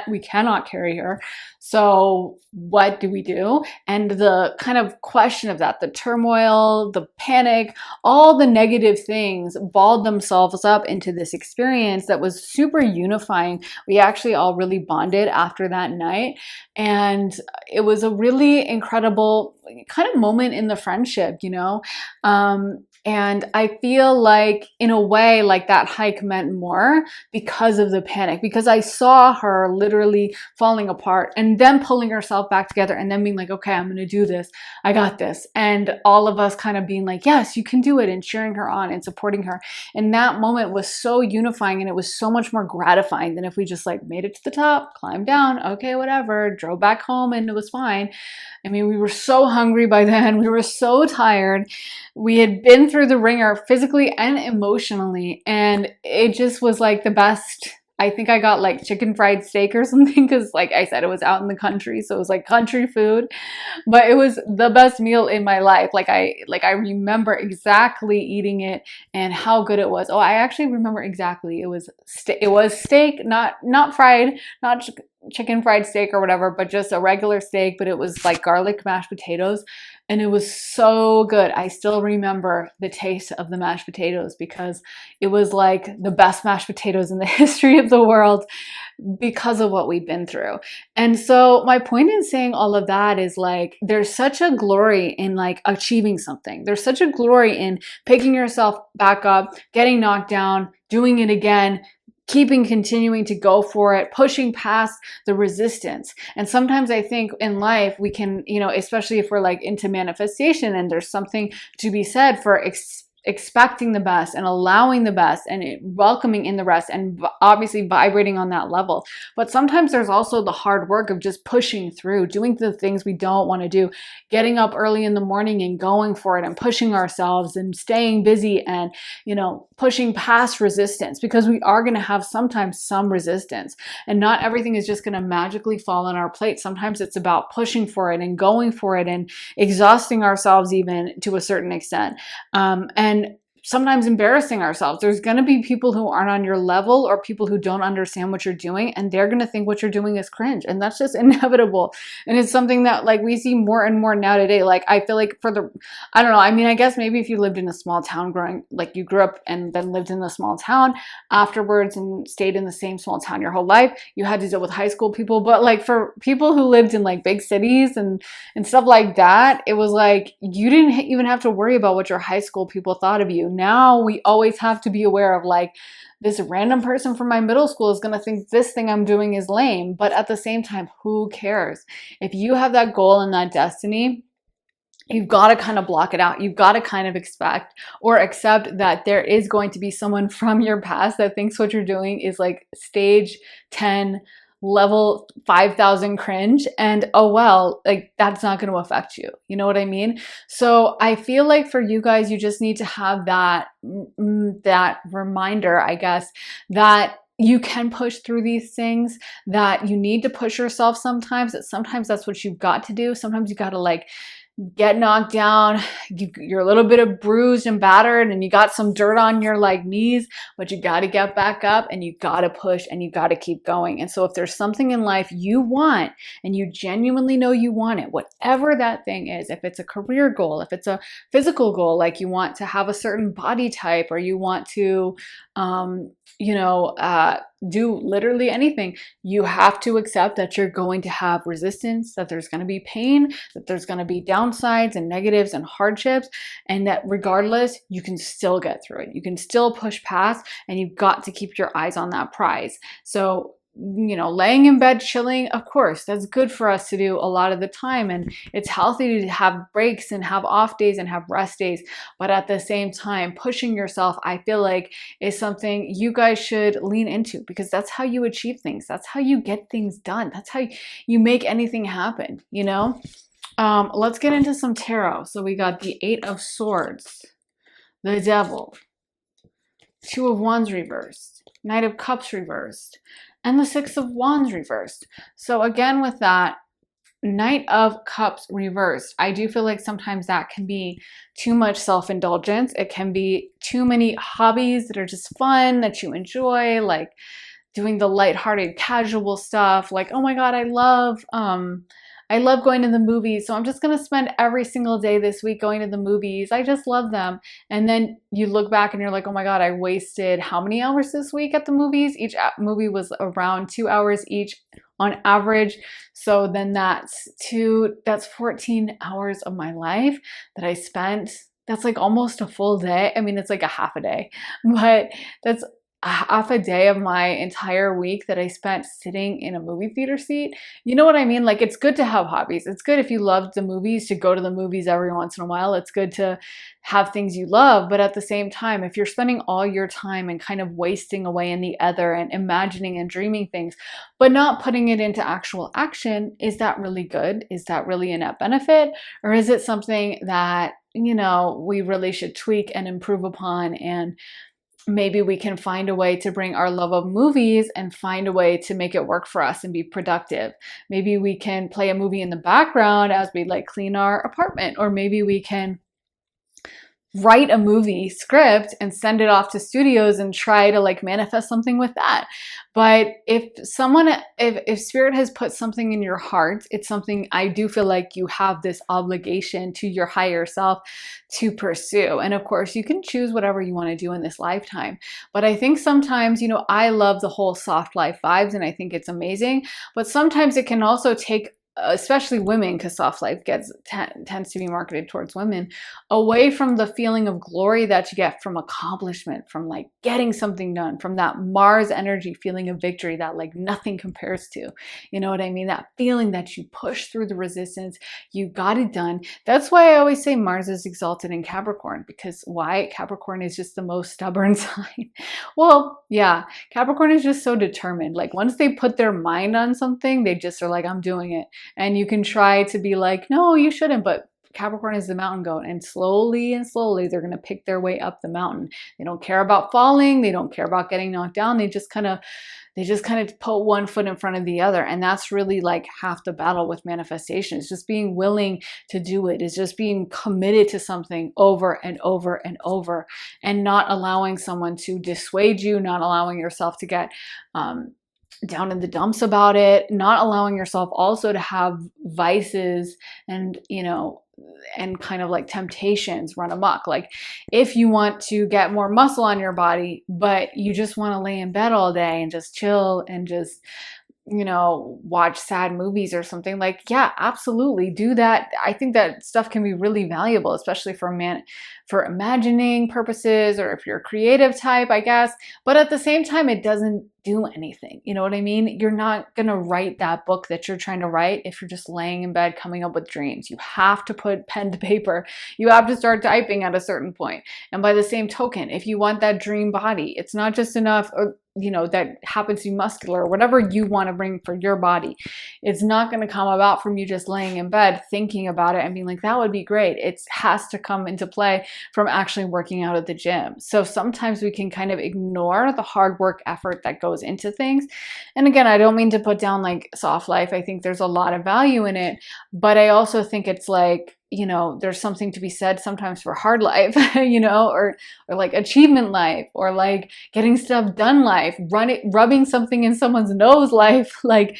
we cannot carry her. So what do we do? And the kind of question of that, the turmoil, the panic, all the negative things balled themselves up into this experience that was super unifying. We actually all really bonded after that night. And it was a really incredible kind of moment in the friendship, and I feel like in a way, like that hike meant more because of the panic, because I saw her literally falling apart and then pulling herself back together and then being like, okay, I'm going to do this. I got this. And all of us kind of being like, yes, you can do it, and cheering her on and supporting her. And that moment was so unifying, and it was so much more gratifying than if we just like made it to the top, climbed down, okay, whatever, drove back home and it was fine. I mean, we were so hungry by then. We were so tired. We had been through the ringer physically and emotionally, and it just was like the best. I think I got like chicken fried steak or something because like I said, it was out in the country, so it was like country food, but it was the best meal in my life. Like I remember exactly eating it and how good it was. Oh, I actually remember exactly. It was steak, not fried, not chicken fried steak or whatever, but just a regular steak, but it was like garlic mashed potatoes. And it was so good. I still remember the taste of the mashed potatoes because it was like the best mashed potatoes in the history of the world because of what we'd been through. And so my point in saying all of that is like, there's such a glory in like achieving something. There's such a glory in picking yourself back up, getting knocked down, doing it again, continuing to go for it, pushing past the resistance. And sometimes I think in life we can, especially if we're like into manifestation, and there's something to be said for expecting the best and allowing the best and welcoming in the rest and obviously vibrating on that level. But sometimes there's also the hard work of just pushing through, doing the things we don't want to do, getting up early in the morning and going for it and pushing ourselves and staying busy and, pushing past resistance, because we are going to have sometimes some resistance, and not everything is just going to magically fall on our plate. Sometimes it's about pushing for it and going for it and exhausting ourselves even to a certain extent. And sometimes embarrassing ourselves. There's going to be people who aren't on your level or people who don't understand what you're doing, and they're going to think what you're doing is cringe, and that's just inevitable. And it's something that like we see more and more now today. Like I feel like I don't know, I mean, I guess maybe if you lived in a small town like you grew up and then lived in a small town afterwards and stayed in the same small town your whole life, you had to deal with high school people. But like for people who lived in like big cities and stuff like that, it was like you didn't even have to worry about what your high school people thought of you. Now we always have to be aware of like, this random person from my middle school is going to think this thing I'm doing is lame. But at the same time, who cares? If you have that goal and that destiny, you've got to kind of block it out. You've got to kind of expect or accept that there is going to be someone from your past that thinks what you're doing is like stage 10, level 5,000 cringe. And oh, well, like that's not going to affect you. You know what I mean? So I feel like for you guys, you just need to have that reminder, I guess, that you can push through these things, that you need to push yourself sometimes, that sometimes that's what you've got to do. Sometimes you got to like get knocked down, you're a little bit of bruised and battered, and you got some dirt on your like knees, but you got to get back up and you got to push and you got to keep going. And so if there's something in life you want and you genuinely know you want it, whatever that thing is, if it's a career goal, if it's a physical goal, like you want to have a certain body type, or you want to do literally anything, you have to accept that you're going to have resistance, that there's going to be pain, that there's going to be downsides and negatives and hardships, and that regardless, you can still get through it. You can still push past, and you've got to keep your eyes on that prize. So laying in bed chilling, of course, that's good for us to do a lot of the time. And it's healthy to have breaks and have off days and have rest days. But at the same time, pushing yourself, I feel like, is something you guys should lean into, because that's how you achieve things. That's how you get things done. That's how you make anything happen, Let's get into some tarot. So we got the 8 of Swords, the Devil, 2 of Wands reversed, Knight of Cups reversed, and the 6 of Wands reversed. So again, with that Knight of Cups reversed, I do feel like sometimes that can be too much self-indulgence. It can be too many hobbies that are just fun, that you enjoy, like doing the lighthearted, casual stuff. Like, oh my God, I love going to the movies, so I'm just going to spend every single day this week going to the movies. I just love them. And then you look back and you're like, oh my God, I wasted how many hours this week at the movies? Each movie was around 2 hours each on average. So then that's 14 hours of my life that I spent. That's like almost a full day. I mean, it's like a half a day, but that's half a day of my entire week that I spent sitting in a movie theater seat. You know what I mean? Like, it's good to have hobbies. It's good if you love the movies to go to the movies every once in a while. It's good to have things you love. But at the same time, if you're spending all your time and kind of wasting away in the other and imagining and dreaming things, but not putting it into actual action, is that really good? Is that really a net benefit? Or is it something that, we really should tweak and improve upon, and maybe we can find a way to bring our love of movies and find a way to make it work for us and be productive. Maybe we can play a movie in the background as we like clean our apartment, or maybe we can write a movie script and send it off to studios and try to like manifest something with that. But if spirit has put something in your heart, it's something I do feel like you have this obligation to your higher self to pursue. And of course, you can choose whatever you want to do in this lifetime. But I think sometimes, I love the whole soft life vibes, and I think it's amazing. But sometimes it can also take, especially women, because soft life tends to be marketed towards women, away from the feeling of glory that you get from accomplishment, from like getting something done, from that Mars energy feeling of victory that like nothing compares to. You know what I mean? That feeling that you push through the resistance, you got it done. That's why I always say Mars is exalted in Capricorn, because why? Capricorn is just the most stubborn sign. Well, yeah, Capricorn is just so determined. Like once they put their mind on something, they just are like, I'm doing it. And you can try to be like, no, you shouldn't. But Capricorn is the mountain goat, and slowly they're going to pick their way up the mountain. They don't care about falling. They don't care about getting knocked down. They just kind of put one foot in front of the other. And that's really like half the battle with manifestation. It's just being willing to do it. It's just being committed to something over and over and over, and not allowing someone to dissuade you, not allowing yourself to get down in the dumps about it, not allowing yourself also to have vices and, and kind of like temptations run amok. Like if you want to get more muscle on your body, but you just want to lay in bed all day and just chill and just, watch sad movies or something, like, yeah, absolutely do that. I think that stuff can be really valuable, especially for imagining purposes, or if you're a creative type, I guess. But at the same time, it doesn't do anything. You know what I mean? You're not going to write that book that you're trying to write if you're just laying in bed coming up with dreams. You have to put pen to paper. You have to start typing at a certain point. And by the same token, if you want that dream body, it's not just enough, or, you know, that happens to be muscular or whatever you want to bring for your body. It's not going to come about from you just laying in bed thinking about it and being like, that would be great. It has to come into play from actually working out at the gym. So sometimes we can kind of ignore the hard work effort that goes into things. And again, I don't mean to put down like soft life. I think there's a lot of value in it, but I also think it's like, you know, there's something to be said sometimes for hard life, you know, or like achievement life, or like getting stuff done life, rubbing something in someone's nose life, like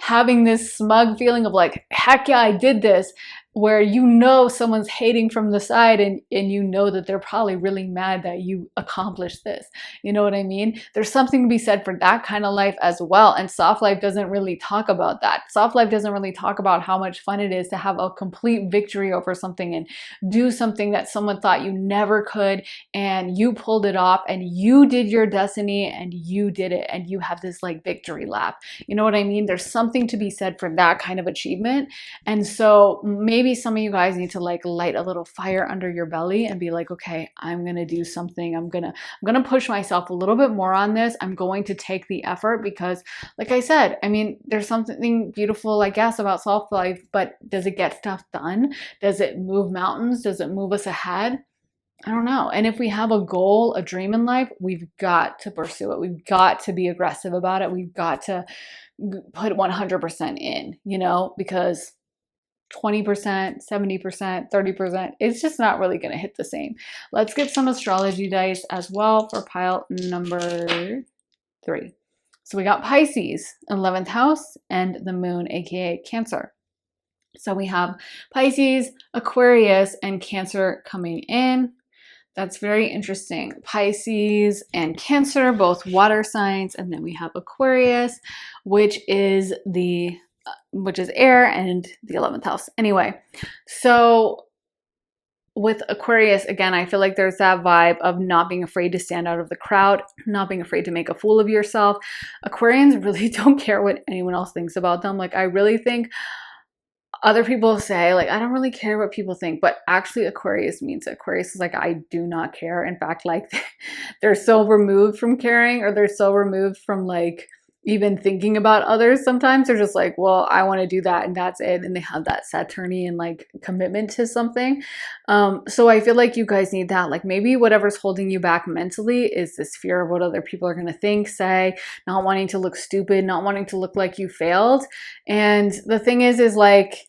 having this smug feeling of like, heck yeah, I did this, where you know someone's hating from the side, and you know that they're probably really mad that you accomplished this. You know what I mean? There's something to be said for that kind of life as well. And soft life doesn't really talk about that. Soft life doesn't really talk about how much fun it is to have a complete victory over something and do something that someone thought you never could, and you pulled it off, and you did your destiny, and you did it, and you have this like victory lap. You know what I mean? There's something to be said for that kind of achievement. And so maybe some of you guys need to like light a little fire under your belly and be like, okay, I'm going to do something. I'm going to push myself a little bit more on this. I'm going to take the effort because, like I said, I mean, there's something beautiful, I guess, about soft life, but does it get stuff done? Does it move mountains? Does it move us ahead? I don't know. And if we have a goal, a dream in life, we've got to pursue it. We've got to be aggressive about it. We've got to put 100% in, you know, because 20%, 70%, 30%, it's just not really going to hit the same. Let's get some astrology dice as well for pile number 3. So we got Pisces, 11th house, and the moon, aka Cancer. So we have Pisces, Aquarius, and Cancer coming in. That's very interesting. Pisces and Cancer, both water signs, and then we have Aquarius, which is air, and the 11th house. Anyway, so with Aquarius, again, I feel like there's that vibe of not being afraid to stand out of the crowd, not being afraid to make a fool of yourself. Aquarians really don't care what anyone else thinks about them. Like, I really think other people say, like, I don't really care what people think, but actually Aquarius means it. Aquarius is like, I do not care. In fact, like, they're so removed from caring, or they're so removed from like even thinking about others. Sometimes they're just like, well, I want to do that, and that's it. And they have that Saturnian like commitment to something. So I feel like you guys need that. Like, maybe whatever's holding you back mentally is this fear of what other people are going to think, say, not wanting to look stupid, not wanting to look like you failed. And the thing is like,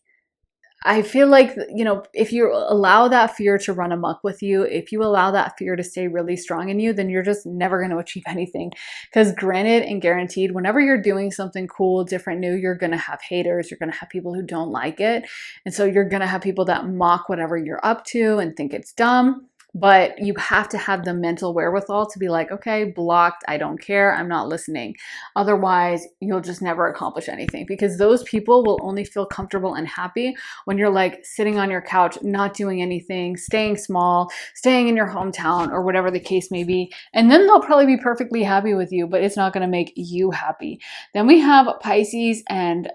I feel like, you know, if you allow that fear to run amok with you, if you allow that fear to stay really strong in you, then you're just never going to achieve anything. Because granted and guaranteed, whenever you're doing something cool, different, new, you're going to have haters. You're going to have people who don't like it. And so you're going to have people that mock whatever you're up to and think it's dumb. But you have to have the mental wherewithal to be like, okay, blocked, I don't care, I'm not listening. Otherwise, you'll just never accomplish anything, because those people will only feel comfortable and happy when you're like sitting on your couch, not doing anything, staying small, staying in your hometown, or whatever the case may be. And then they'll probably be perfectly happy with you, but it's not going to make you happy. Then we have Pisces and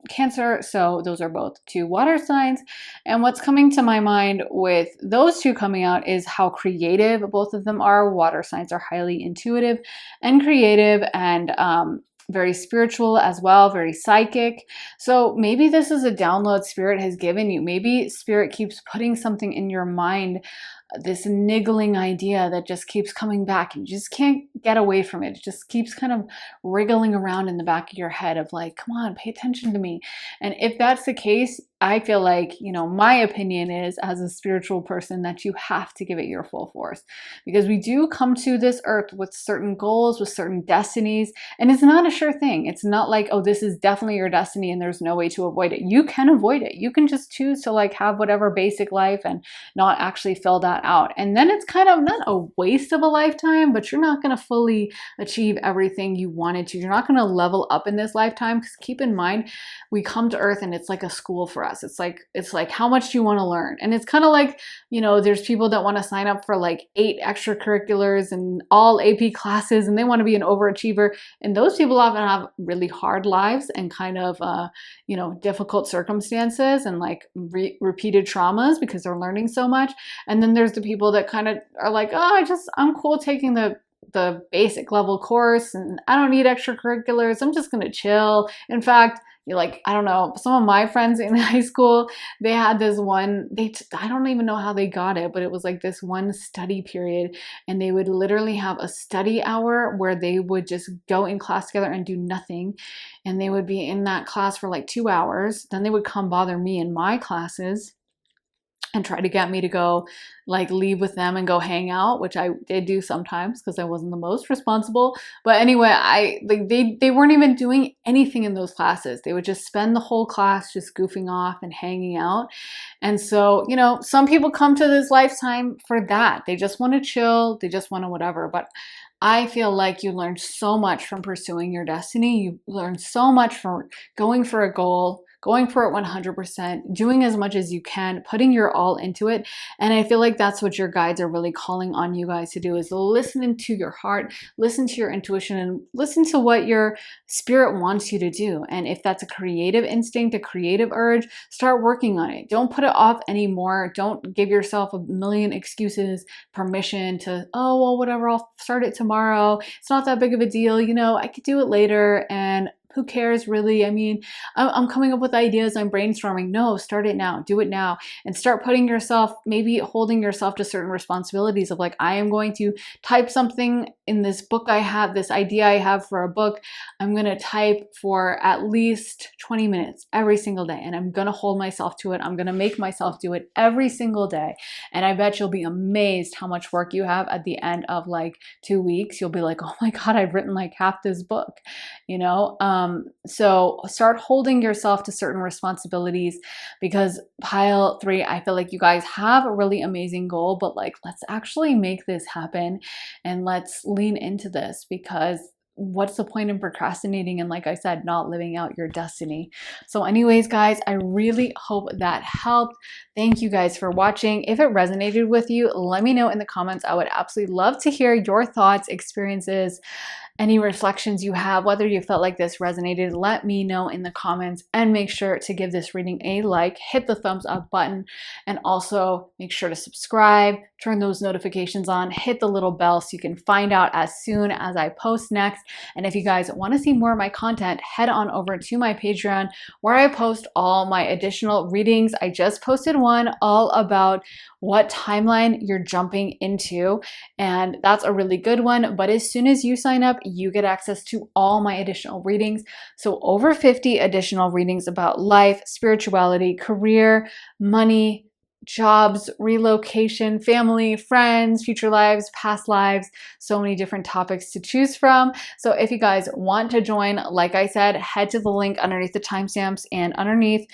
Cancer. So those are both 2 water signs. And what's coming to my mind with those 2 coming out is how creative both of them are. Water signs are highly intuitive and creative, and very spiritual as well, very psychic. So maybe this is a download Spirit has given you. Maybe Spirit keeps putting something in your mind, this niggling idea that just keeps coming back, and you just can't get away from it. It just keeps kind of wriggling around in the back of your head of like, come on, pay attention to me. And if that's the case, I feel like, you know, my opinion is, as a spiritual person, that you have to give it your full force, because we do come to this earth with certain goals, with certain destinies, and it's not a sure thing. It's not like, oh, this is definitely your destiny and there's no way to avoid it. You can avoid it. You can just choose to like have whatever basic life and not actually fill that that out. And then it's kind of not a waste of a lifetime, but you're not going to fully achieve everything you wanted to. You're not going to level up in this lifetime, because keep in mind, we come to earth and it's like a school for us. It's like how much do you want to learn? And it's kind of like, there's people that want to sign up for like 8 extracurriculars and all AP classes, and they want to be an overachiever. And those people often have really hard lives and kind of, difficult circumstances and like repeated traumas because they're learning so much. And then there's the people that kind of are like, oh, I'm cool taking the basic level course and I don't need extracurriculars. I'm just going to chill. In fact, I don't know, some of my friends in high school, they had this one, I don't even know how they got it, but it was like this one study period, and they would literally have a study hour where they would just go in class together and do nothing. And they would be in that class for like 2 hours. Then they would come bother me in my classes and try to get me to go leave with them and go hang out, which I did do sometimes because I wasn't the most responsible. But anyway, they weren't even doing anything in those classes. They would just spend the whole class just goofing off and hanging out. And so, some people come to this lifetime for that. They just want to chill. They just want to whatever. But I feel like you learn so much from pursuing your destiny. You learn so much from going for a goal, going for it 100%, doing as much as you can, putting your all into it. And I feel like that's what your guides are really calling on you guys to do, is listen to your heart, listen to your intuition, and listen to what your spirit wants you to do. And if that's a creative instinct, a creative urge, start working on it. Don't put it off anymore. Don't give yourself a million excuses, permission to, oh, well, whatever, I'll start it tomorrow. It's not that big of a deal. I could do it later. And who cares really? I mean, I'm coming up with ideas, I'm brainstorming. No, start it now, do it now, and start putting yourself, maybe holding yourself to certain responsibilities of like, I am going to type something in this book I have, this idea I have for a book. I'm going to type for at least 20 minutes every single day, and I'm going to hold myself to it. I'm going to make myself do it every single day. And I bet you'll be amazed how much work you have at the end of like 2 weeks. You'll be like, oh my God, I've written like half this book, so start holding yourself to certain responsibilities, because pile 3, I feel like you guys have a really amazing goal, but let's actually make this happen and let's lean into this, because what's the point in procrastinating and, like I said, not living out your destiny? So anyways, guys, I really hope that helped. Thank you guys for watching. If it resonated with you, let me know in the comments. I would absolutely love to hear your thoughts, experiences, any reflections you have, whether you felt like this resonated. Let me know in the comments, and make sure to give this reading a like, hit the thumbs up button, and also make sure to subscribe, turn those notifications on, hit the little bell so you can find out as soon as I post next. And if you guys want to see more of my content, head on over to my Patreon, where I post all my additional readings. I just posted one all about what timeline you're jumping into, and that's a really good one. But as soon as you sign up, you get access to all my additional readings. So over 50 additional readings about life, spirituality, career, money, jobs, relocation, family, friends, future lives, past lives, so many different topics to choose from. So if you guys want to join, like I said, head to the link underneath the timestamps and underneath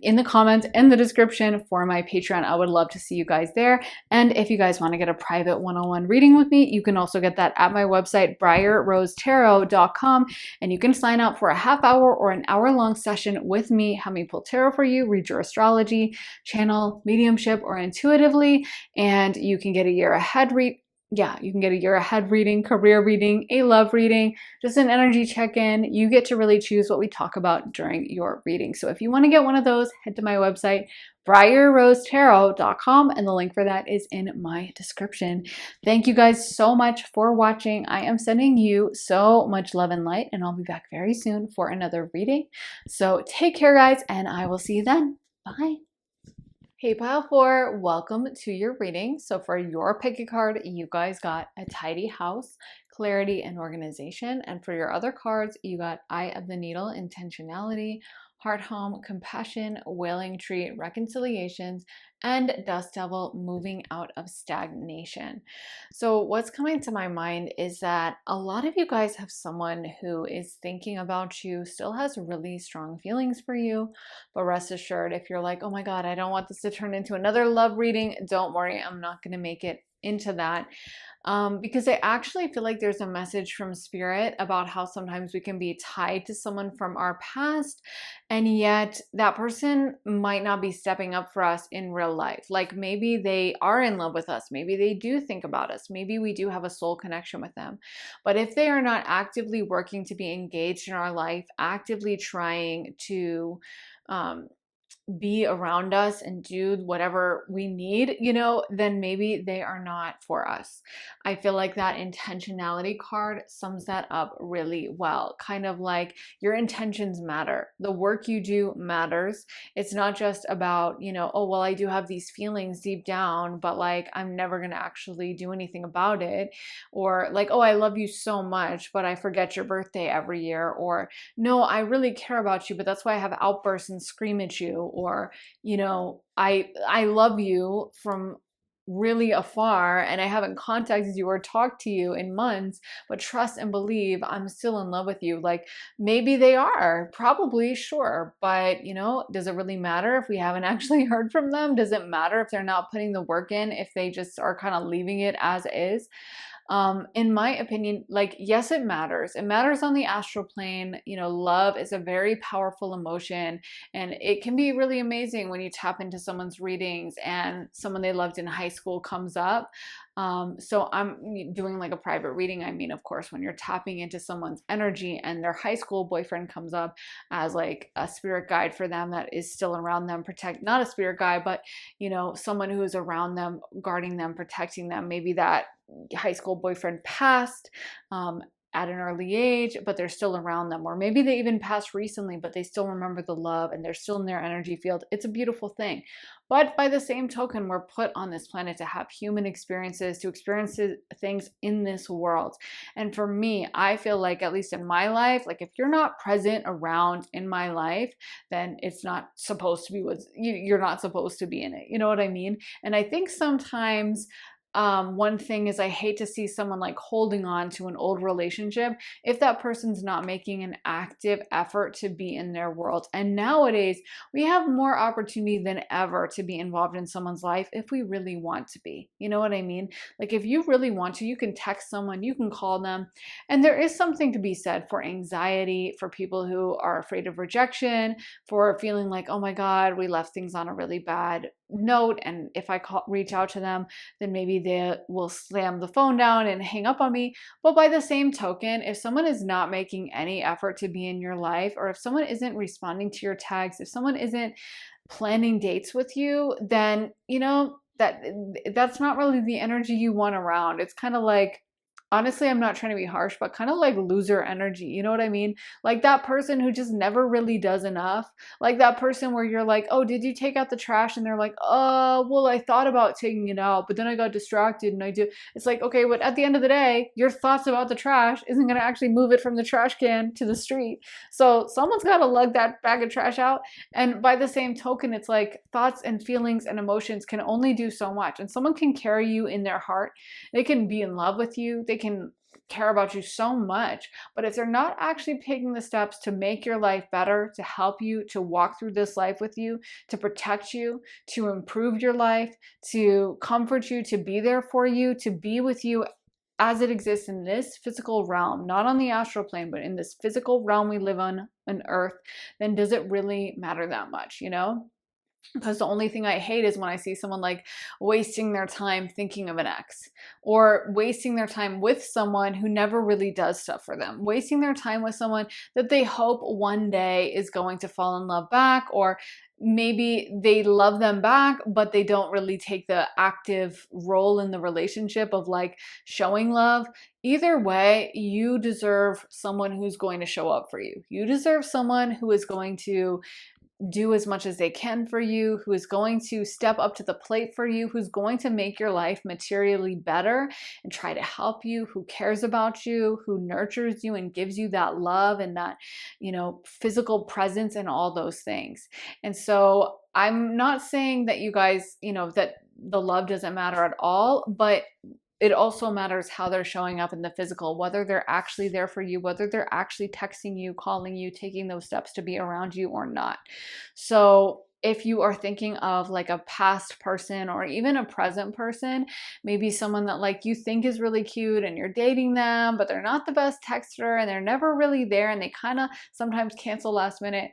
in the comments and the description for my Patreon. I would love to see you guys there. And if you guys want to get a private one-on-one reading with me, you can also get that at my website, briarrosetarot.com. And you can sign up for a half-hour or an hour-long session with me, have me pull tarot for you, read your astrology, channel, mediumship, or intuitively. And you can get a year ahead you can get a year ahead reading, career reading, a love reading, just an energy check-in. You get to really choose what we talk about during your reading. So if you want to get one of those, head to my website, briarrosetarot.com, and the link for that is in my description. Thank you guys so much for watching. I am sending you so much love and light, and I'll be back very soon for another reading. So take care, guys, and I will see you then. Bye. Hey Pile 4, welcome to your reading. So for your pick a card, you guys got a tidy house, clarity, and organization. And for your other cards, you got Eye of the Needle, intentionality, heart home, compassion, wailing tree, reconciliations, and dust devil, moving out of stagnation. So what's coming to my mind is that a lot of you guys have someone who is thinking about you, still has really strong feelings for you, but rest assured, if you're like, oh my God, I don't want this to turn into another love reading, don't worry, I'm not going to make it into that. Because I actually feel like there's a message from spirit about how sometimes we can be tied to someone from our past, and yet that person might not be stepping up for us in real life. Like maybe they are in love with us, maybe they do think about us, maybe we do have a soul connection with them. But if they are not actively working to be engaged in our life, actively trying to um, be around us and do whatever we need, then maybe they are not for us. I feel like that intentionality card sums that up really well. Kind of like your intentions matter. The work you do matters. It's not just about, oh, well, I do have these feelings deep down, but like I'm never going to actually do anything about it. Or like, oh, I love you so much, but I forget your birthday every year. Or no, I really care about you, but that's why I have outbursts and scream at you. Or, I love you from really afar and I haven't contacted you or talked to you in months, but trust and believe I'm still in love with you. Like maybe they are, probably, sure, but does it really matter if we haven't actually heard from them? Does it matter if they're not putting the work in, if they just are kind of leaving it as is? In my opinion, like, yes, it matters. It matters on the astral plane. Love is a very powerful emotion, and it can be really amazing when you tap into someone's readings and someone they loved in high school comes up. So I'm doing like a private reading. I mean, of course, when you're tapping into someone's energy and their high school boyfriend comes up as like a spirit guide for them that is still around them, not a spirit guide, but someone who is around them, guarding them, protecting them. Maybe that high school boyfriend passed at an early age, but they're still around them. Or maybe they even passed recently, but they still remember the love and they're still in their energy field. It's a beautiful thing. But by the same token, we're put on this planet to have human experiences, to experience things in this world. And for me, I feel like, at least in my life, like if you're not present around in my life, then it's not supposed to be you're not supposed to be in it. You know what I mean? And I think sometimes one thing is I hate to see someone like holding on to an old relationship if that person's not making an active effort to be in their world. And nowadays, we have more opportunity than ever to be involved in someone's life if we really want to be. You know what I mean? Like if you really want to, you can text someone, you can call them. And there is something to be said for anxiety, for people who are afraid of rejection, for feeling like, oh my God, we left things on a really bad note. And if I reach out to them, then maybe they will slam the phone down and hang up on me. But by the same token, if someone is not making any effort to be in your life, or if someone isn't responding to your tags, if someone isn't planning dates with you, then that's not really the energy you want around. It's kind of like, honestly, I'm not trying to be harsh, but kind of like loser energy. You know what I mean? Like that person who just never really does enough. Like that person where you're like, oh, did you take out the trash? And they're like, oh, well, I thought about taking it out, but then I got distracted and I do. It's like, okay, but at the end of the day, your thoughts about the trash isn't going to actually move it from the trash can to the street. So someone's got to lug that bag of trash out. And by the same token, it's like thoughts and feelings and emotions can only do so much. And someone can carry you in their heart. They can be in love with you. They can care about you so much, but if they're not actually taking the steps to make your life better, to help you, to walk through this life with you, to protect you, to improve your life, to comfort you, to be there for you, to be with you as it exists in this physical realm, not on the astral plane, but in this physical realm we live on Earth, then does it really matter that much, Because the only thing I hate is when I see someone like wasting their time thinking of an ex, or wasting their time with someone who never really does stuff for them, wasting their time with someone that they hope one day is going to fall in love back, or maybe they love them back, but they don't really take the active role in the relationship of like showing love. Either way, you deserve someone who's going to show up for you. You deserve someone who is going to do as much as they can for you, who is going to step up to the plate for you, who's going to make your life materially better and try to help you, who cares about you, who nurtures you and gives you that love and that, physical presence and all those things. And so I'm not saying that you guys, that the love doesn't matter at all, but it also matters how they're showing up in the physical, whether they're actually there for you, whether they're actually texting you, calling you, taking those steps to be around you or not. So if you are thinking of like a past person or even a present person, maybe someone that like you think is really cute and you're dating them, but they're not the best texter and they're never really there and they kind of sometimes cancel last minute.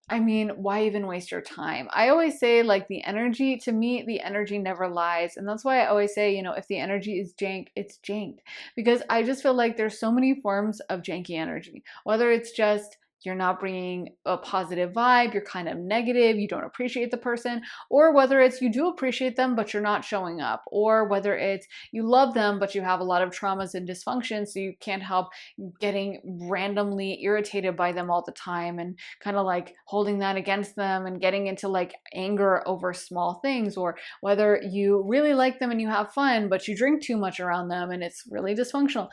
I mean, why even waste your time? I always say, like, the energy, to me, the energy never lies. And that's why I always say, if the energy is jank, it's janked. Because I just feel like there's so many forms of janky energy, whether it's just you're not bringing a positive vibe, you're kind of negative, you don't appreciate the person, or whether it's you do appreciate them, but you're not showing up, or whether it's you love them, but you have a lot of traumas and dysfunction, so you can't help getting randomly irritated by them all the time and kind of like holding that against them and getting into like anger over small things, or whether you really like them and you have fun, but you drink too much around them and it's really dysfunctional.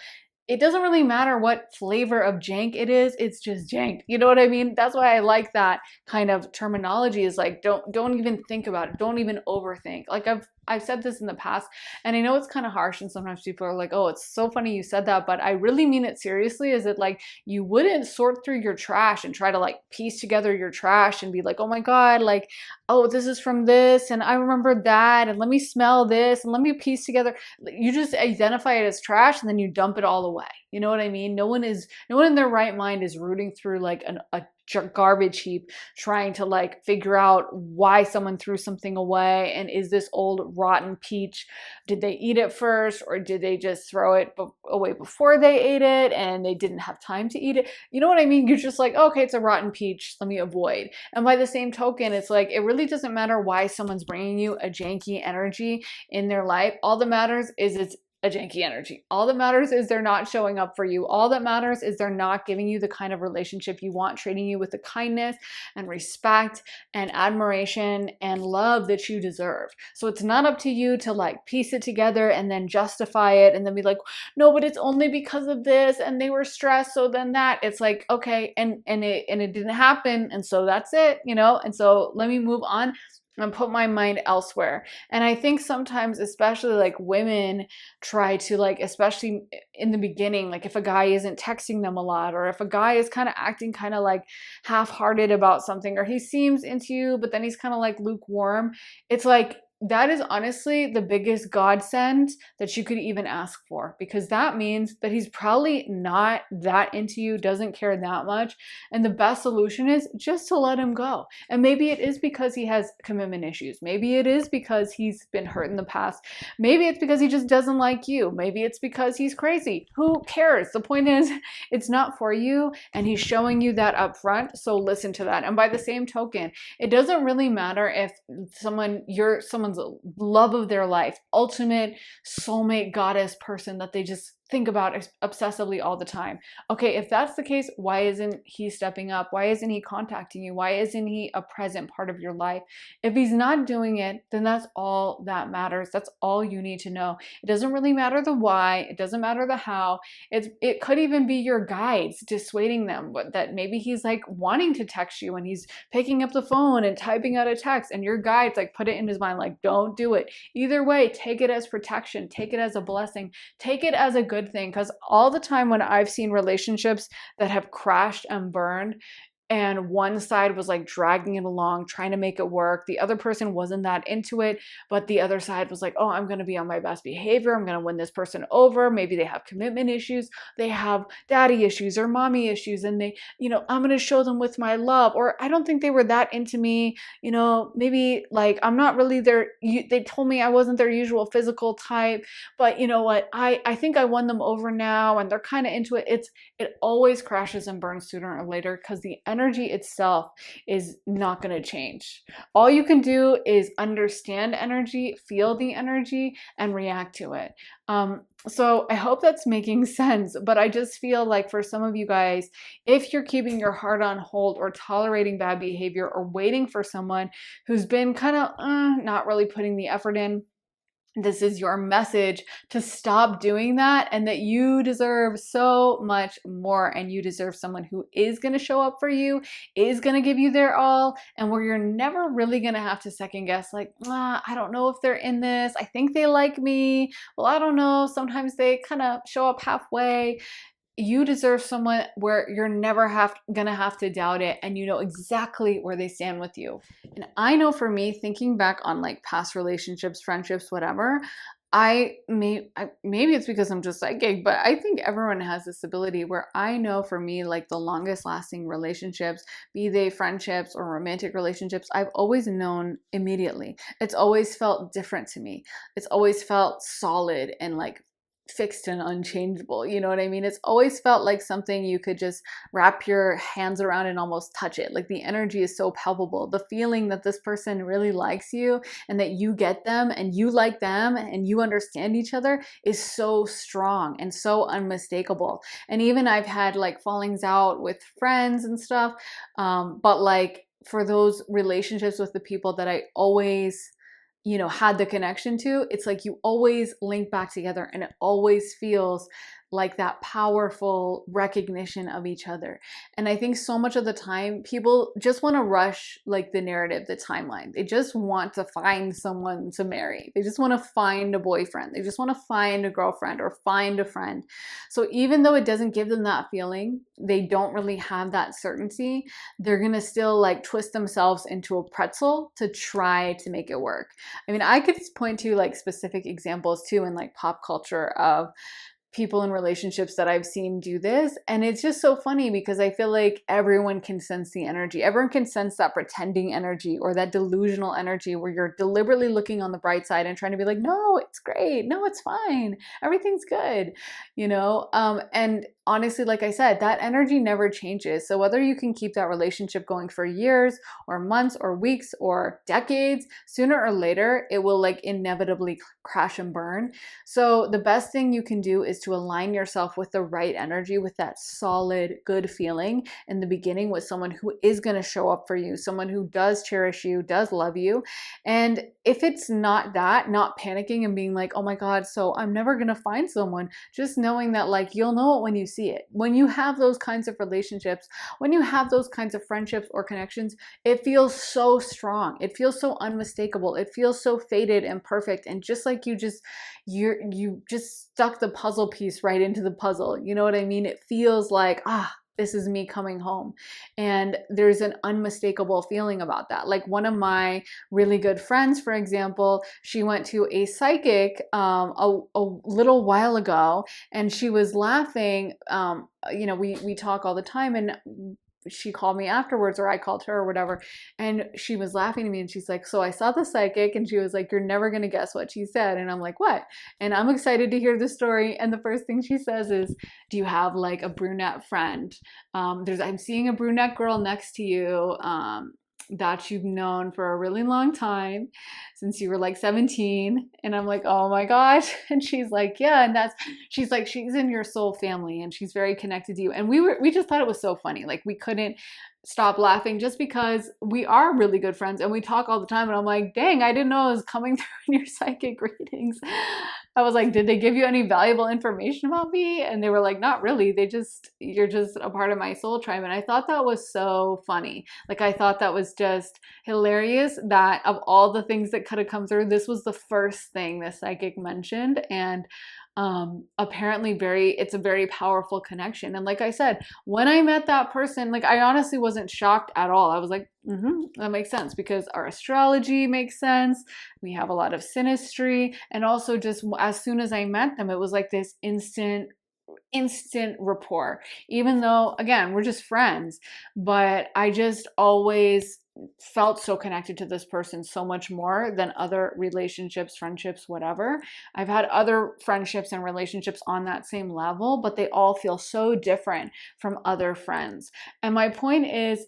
It doesn't really matter what flavor of jank it is, it's just jank. You know what I mean? That's why I like that kind of terminology, is like don't even think about it. Don't even overthink. Like I've said this in the past, and I know it's kind of harsh and sometimes people are like, "Oh, it's so funny you said that," but I really mean it seriously. Is it like you wouldn't sort through your trash and try to like piece together your trash and be like, "Oh my God, like, oh, this is from this and I remember that and let me smell this and let me piece together." You just identify it as trash and then you dump it all away. You know what I mean? No one in their right mind is rooting through like a garbage heap trying to like figure out why someone threw something away, and is this old rotten peach, did they eat it first or did they just throw it away before they ate it and they didn't have time to eat it? You know what I mean? You're just like, okay, it's a rotten peach, let me avoid. And by the same token, it's like it really doesn't matter why someone's bringing you a janky energy in their life. All that matters is it's a janky energy. All that matters is they're not showing up for you. All that matters is they're not giving you the kind of relationship you want, treating you with the kindness and respect and admiration and love that you deserve. So it's not up to you to like piece it together and then justify it and then be like, no, but it's only because of this and they were stressed, so then that. It's like, okay, and it didn't happen, and so that's it, and so let me move on and put my mind elsewhere. And I think sometimes, especially like women, try to like, especially in the beginning, like if a guy isn't texting them a lot, or if a guy is kind of acting kind of like half-hearted about something, or he seems into you, but then he's kind of like lukewarm, it's like, that is honestly the biggest godsend that you could even ask for, because that means that he's probably not that into you, doesn't care that much. And the best solution is just to let him go. And maybe it is because he has commitment issues. Maybe it is because he's been hurt in the past. Maybe it's because he just doesn't like you. Maybe it's because he's crazy. Who cares? The point is, it's not for you, and he's showing you that up front. So listen to that. And by the same token, it doesn't really matter if someone's love of their life, ultimate soulmate goddess person that they just think about obsessively all the time. Okay, if that's the case, why isn't he stepping up? Why isn't he contacting you? Why isn't he a present part of your life? If he's not doing it, then that's all that matters. That's all you need to know. It doesn't really matter the why. It doesn't matter the how. It could even be your guides dissuading them, but that maybe he's like wanting to text you and he's picking up the phone and typing out a text, and your guides like put it in his mind like, don't do it. Either way, take it as protection, take it as a blessing, take it as a good thing. Because all the time when I've seen relationships that have crashed and burned, and one side was like dragging it along, trying to make it work, the other person wasn't that into it, but the other side was like, oh, I'm going to be on my best behavior, I'm going to win this person over. Maybe they have commitment issues, they have daddy issues or mommy issues, and they, I'm going to show them with my love, or I don't think they were that into me, maybe like I'm not really they told me I wasn't their usual physical type, but you know what, I think I won them over now and they're kind of into it. It always crashes and burns sooner or later, because the energy itself is not going to change. All you can do is understand energy, feel the energy, and react to it. So I hope that's making sense, but I just feel like for some of you guys, if you're keeping your heart on hold or tolerating bad behavior or waiting for someone who's been kind of not really putting the effort in, This is your message to stop doing that, and that you deserve so much more, and you deserve someone who is going to show up for you, is going to give you their all, and where you're never really going to have to second guess, like, I don't know if they're in this. I think they like me. Well, I don't know. Sometimes they kind of show up halfway. You deserve someone where you're never gonna have to doubt it, and you know exactly where they stand with you. And I know for me, thinking back on like past relationships, friendships, whatever, maybe it's because I'm just psychic, but I think everyone has this ability where I know for me, like the longest lasting relationships, be they friendships or romantic relationships, I've always known immediately. It's always felt different to me. It's always felt solid and like fixed and unchangeable. You know what I mean? It's always felt like something you could just wrap your hands around and almost touch it. Like the energy is so palpable. The feeling that this person really likes you and that you get them and you like them and you understand each other is so strong and so unmistakable. And even I've had like fallings out with friends and stuff, but like for those relationships with the people that I always had the connection to, it's like you always link back together, and it always feels like that powerful recognition of each other. And I think so much of the time people just want to rush like the narrative, the timeline. They just want to find someone to marry. They just want to find a boyfriend. They just want to find a girlfriend or find a friend. So even though it doesn't give them that feeling, they don't really have that certainty, they're going to still like twist themselves into a pretzel to try to make it work. I mean, I could point to like specific examples too in like pop culture of people in relationships that I've seen do this. And it's just so funny because I feel like everyone can sense the energy. Everyone can sense that pretending energy or that delusional energy where you're deliberately looking on the bright side and trying to be like, no, it's great. No, it's fine. Everything's good. And honestly, like I said, that energy never changes. So whether you can keep that relationship going for years or months or weeks or decades, sooner or later, it will like inevitably crash and burn. So the best thing you can do is to align yourself with the right energy, with that solid, good feeling in the beginning, with someone who is going to show up for you, someone who does cherish you, does love you. And if it's not that, not panicking and being like, oh my God, so I'm never going to find someone, just knowing that like you'll know it when you see it. When you have those kinds of relationships, when you have those kinds of friendships or connections, it feels so strong. It feels so unmistakable. It feels so fated and perfect. And just like you just stuck the puzzle piece right into the puzzle. You know what I mean? It feels like, this is me coming home. And there's an unmistakable feeling about that. Like one of my really good friends, for example, she went to a psychic a little while ago, and she was laughing. We talk all the time, and she called me afterwards, or I called her or whatever, and she was laughing at me and she's like, so I saw the psychic, and she was like, you're never going to guess what she said. And I'm like, what? And I'm excited to hear the story. And the first thing she says is, do you have like a brunette friend? I'm seeing a brunette girl next to you that you've known for a really long time, since you were like 17. And I'm like, oh my gosh. And she's like, yeah. And she's like, she's in your soul family and she's very connected to you. And we just thought it was so funny. Like we couldn't stop laughing just because we are really good friends and we talk all the time. And I'm like, dang, I didn't know it was coming through in your psychic readings. I was like, did they give you any valuable information about me? And they were like, not really. You're just a part of my soul tribe. And I thought that was so funny. Like, I thought that was just hilarious that of all the things that could have come through, this was the first thing the psychic mentioned. And apparently it's a very powerful connection. And like I said, when I met that person, like I honestly wasn't shocked at all. I was like, that makes sense, because our astrology makes sense. We have a lot of synastry. And also just as soon as I met them, it was like this instant rapport, even though again, we're just friends, but I just always felt so connected to this person so much more than other relationships, friendships, whatever. I've had other friendships and relationships on that same level, but they all feel so different from other friends. And my point is,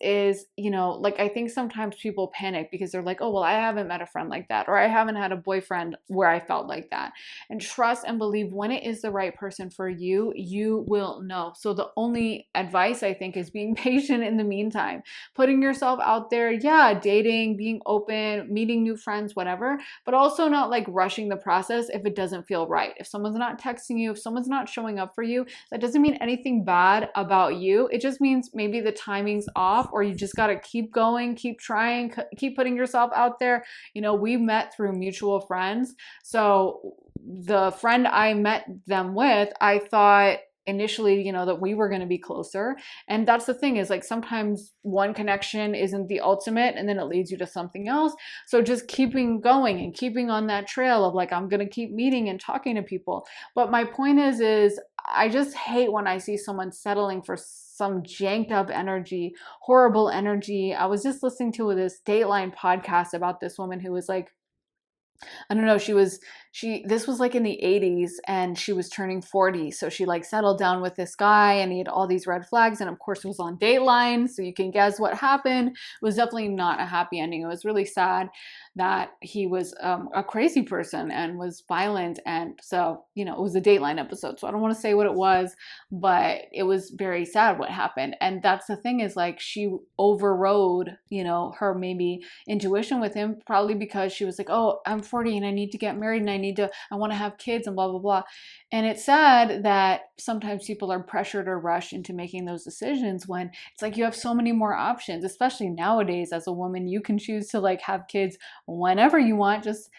like I think sometimes people panic because they're like, oh, well, I haven't met a friend like that, or I haven't had a boyfriend where I felt like that. And trust and believe when it is the right person for you, you will know. So the only advice I think is being patient in the meantime, putting yourself out there, yeah, dating, being open, meeting new friends, whatever, but also not like rushing the process if it doesn't feel right. If someone's not texting you, if someone's not showing up for you, that doesn't mean anything bad about you. It just means maybe the timing's off, or you just got to keep going, keep trying, keep putting yourself out there. We met through mutual friends. So the friend I met them with, I thought initially, that we were going to be closer. And that's the thing, is like sometimes one connection isn't the ultimate and then it leads you to something else. So just keeping going and keeping on that trail of like, I'm going to keep meeting and talking to people. But my point is I just hate when I see someone settling for some janked up energy, horrible energy. I was just listening to this Dateline podcast about this woman who was like, I don't know, this was like in the 80s and she was turning 40. So she like settled down with this guy and he had all these red flags. And of course it was on Dateline. So you can guess what happened. It was definitely not a happy ending. It was really sad that he was a crazy person and was violent. And so, it was a Dateline episode. So I don't want to say what it was, but it was very sad what happened. And that's the thing, is like she overrode, her maybe intuition with him, probably because she was like, oh, I'm 40 and I need to get married and I want to have kids and blah, blah, blah. And it's sad that sometimes people are pressured or rushed into making those decisions when it's like you have so many more options, especially nowadays. As a woman, you can choose to like have kids whenever you want. Just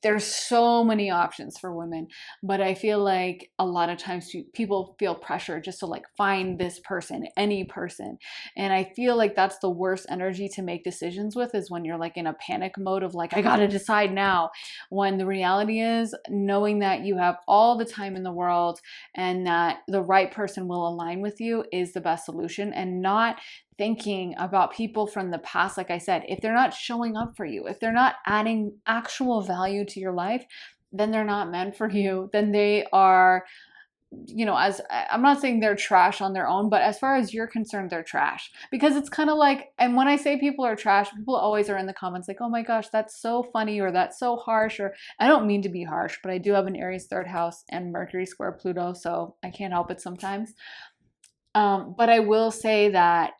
there's so many options for women, but I feel like a lot of times people feel pressure just to like find this person, any person. And I feel like that's the worst energy to make decisions with, is when you're like in a panic mode of like, I gotta decide now, when the reality is knowing that you have all the time in the world and that the right person will align with you is the best solution. And not thinking about people from the past. Like I said, if they're not showing up for you, if they're not adding actual value to your life, then they're not meant for you. Then they are, as I'm not saying they're trash on their own, but as far as you're concerned, they're trash. Because it's kind of like, and when I say people are trash, people always are in the comments like, oh my gosh, that's so funny, or that's so harsh, or I don't mean to be harsh, but I do have an Aries third house and Mercury square Pluto, so I can't help it sometimes. But I will say that,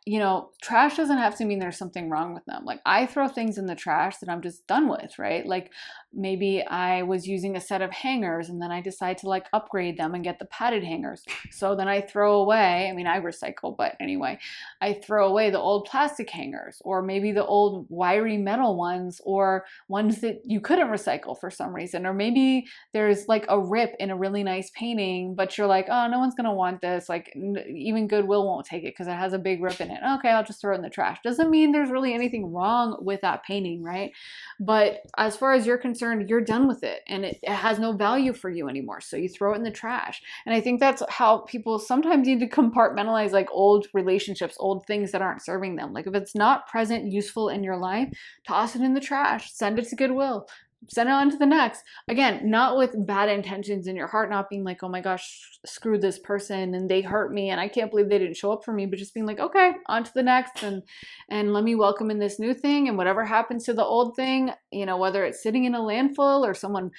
trash doesn't have to mean there's something wrong with them. Like I throw things in the trash that I'm just done with, right? Like maybe I was using a set of hangers and then I decide to like upgrade them and get the padded hangers. So then I throw away, I recycle, but anyway, I throw away the old plastic hangers, or maybe the old wiry metal ones, or ones that you couldn't recycle for some reason. Or maybe there's like a rip in a really nice painting, but you're like, oh, no one's going to want this. Like even Goodwill won't take it because it has a big rip in it. Okay, I'll just throw it in the trash. Doesn't mean there's really anything wrong with that painting, right? But as far as you're concerned, you're done with it and it has no value for you anymore. So you throw it in the trash. And I think that's how people sometimes need to compartmentalize like old relationships, old things that aren't serving them. Like if it's not present, useful in your life, toss it in the trash, send it to Goodwill. Send it on to the next. Again, not with bad intentions in your heart, not being like, oh my gosh, screw this person and they hurt me and I can't believe they didn't show up for me, but just being like, okay, on to the next, and let me welcome in this new thing. And whatever happens to the old thing, whether it's sitting in a landfill or someone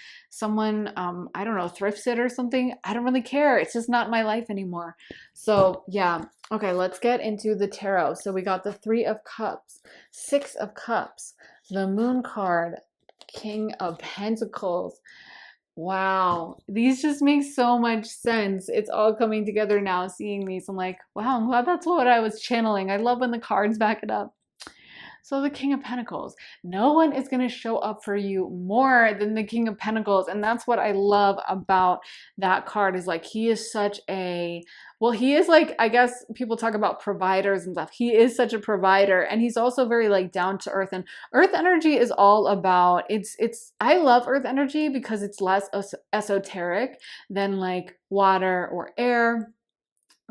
I don't know, thrifts it or something, I don't really care. It's just not my life anymore. So yeah. Okay, let's get into the tarot. So we got the 3 of Cups, 6 of Cups, the Moon card, King of Pentacles. Wow, these just make so much sense. It's all coming together now, seeing these. I'm like, wow, I'm glad that's what I was channeling. I love when the cards back it up. So the King of Pentacles, no one is going to show up for you more than the King of Pentacles. And that's what I love about that card, is like, he is such a, well, he is like, I guess people talk about providers and stuff. He is such a provider, and he's also very like down to earth. And earth energy is all about, I love earth energy because it's less esoteric than like water or air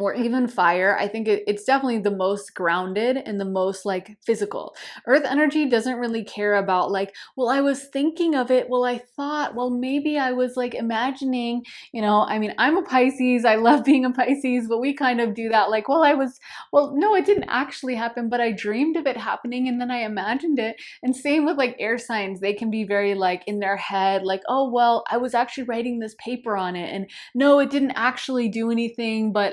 or even fire. I think it's definitely the most grounded and the most like physical. Earth energy doesn't really care about like, well, I was thinking of it. Well, I thought, well, maybe I was like imagining, I'm a Pisces. I love being a Pisces, but we kind of do that. Like, well, no, it didn't actually happen, but I dreamed of it happening and then I imagined it. And same with like air signs. They can be very like in their head, like, oh, well, I was actually writing this paper on it. And no, it didn't actually do anything, but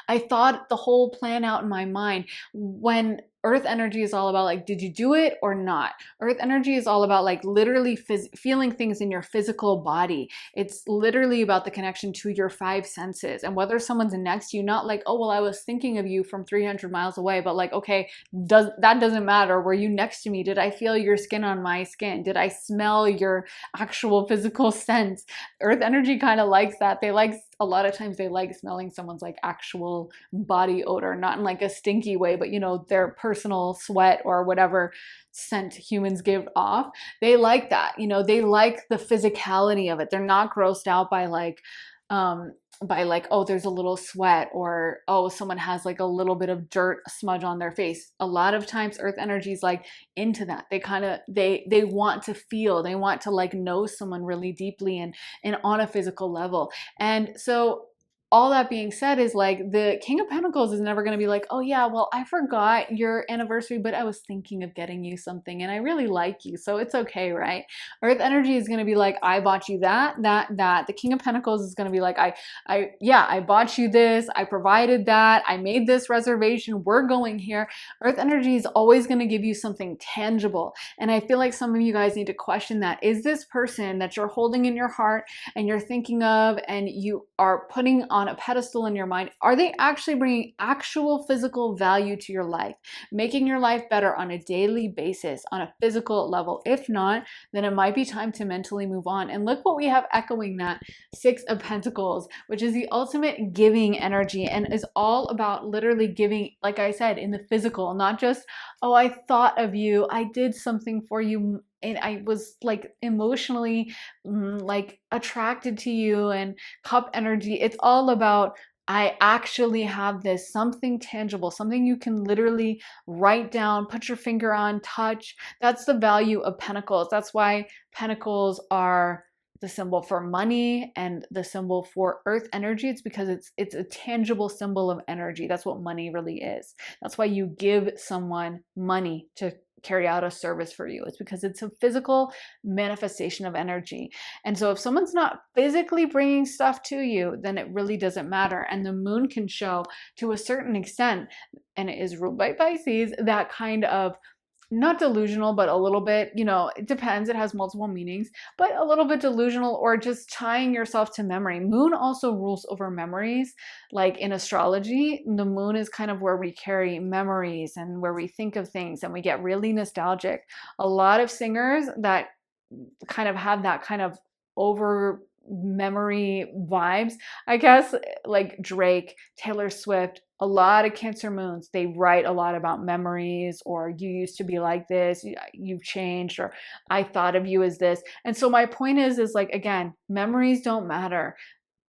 I thought the whole plan out in my mind. When Earth energy is all about like, did you do it or not? Earth energy is all about like literally feeling things in your physical body. It's literally about the connection to your five senses, and whether someone's next to you, not like, oh, well, I was thinking of you from 300 miles away, but like, okay, that doesn't matter. Were you next to me? Did I feel your skin on my skin? Did I smell your actual physical sense? Earth energy kind of likes that. They like, a lot of times they like smelling someone's like actual body odor, not in like a stinky way, but you know, their personal sweat or whatever scent humans give off. They like that. You know, they like the physicality of it. They're not grossed out by like, oh, there's a little sweat, or oh, someone has like a little bit of dirt smudge on their face. A lot of times earth energy is like into that. They kind of they want to feel, they want to like know someone really deeply and on a physical level. And so all that being said is like the King of Pentacles is never going to be like, oh yeah, well, I forgot your anniversary, but I was thinking of getting you something and I really like you, so it's okay, right? Earth energy is going to be like, I bought you that. The King of Pentacles is going to be like, I bought you this, I provided that, I made this reservation, we're going here. Earth energy is always going to give you something tangible. And I feel like some of you guys need to question that. Is this person that you're holding in your heart and you're thinking of and you are putting on a pedestal in your mind, are they actually bringing actual physical value to your life, making your life better on a daily basis, on a physical level? If not, then it might be time to mentally move on. And look what we have echoing that, Six of Pentacles, which is the ultimate giving energy and is all about literally giving, like I said, in the physical, not just, oh, I thought of you, I did something for you, and I was like emotionally like attracted to you, and cup energy. It's all about, I actually have this, something tangible, something you can literally write down, put your finger on, touch. That's the value of pentacles. That's why pentacles are the symbol for money and the symbol for earth energy. It's because it's a tangible symbol of energy. That's what money really is. That's why you give someone money to carry out a service for you. It's because it's a physical manifestation of energy. And so if someone's not physically bringing stuff to you, then it really doesn't matter. And the moon can show to a certain extent, and it is ruled by Pisces, that kind of, not delusional, but a little bit, you know, it depends. It has multiple meanings, but a little bit delusional, or just tying yourself to memory. Moon also rules over memories. Like in astrology, the moon is kind of where we carry memories and where we think of things and we get really nostalgic. A lot of singers that kind of have that kind of over memory vibes, I guess, like Drake, Taylor Swift, a lot of Cancer moons, they write a lot about memories, or you used to be like this, you've changed, or I thought of you as this. And so my point is like, again, memories don't matter.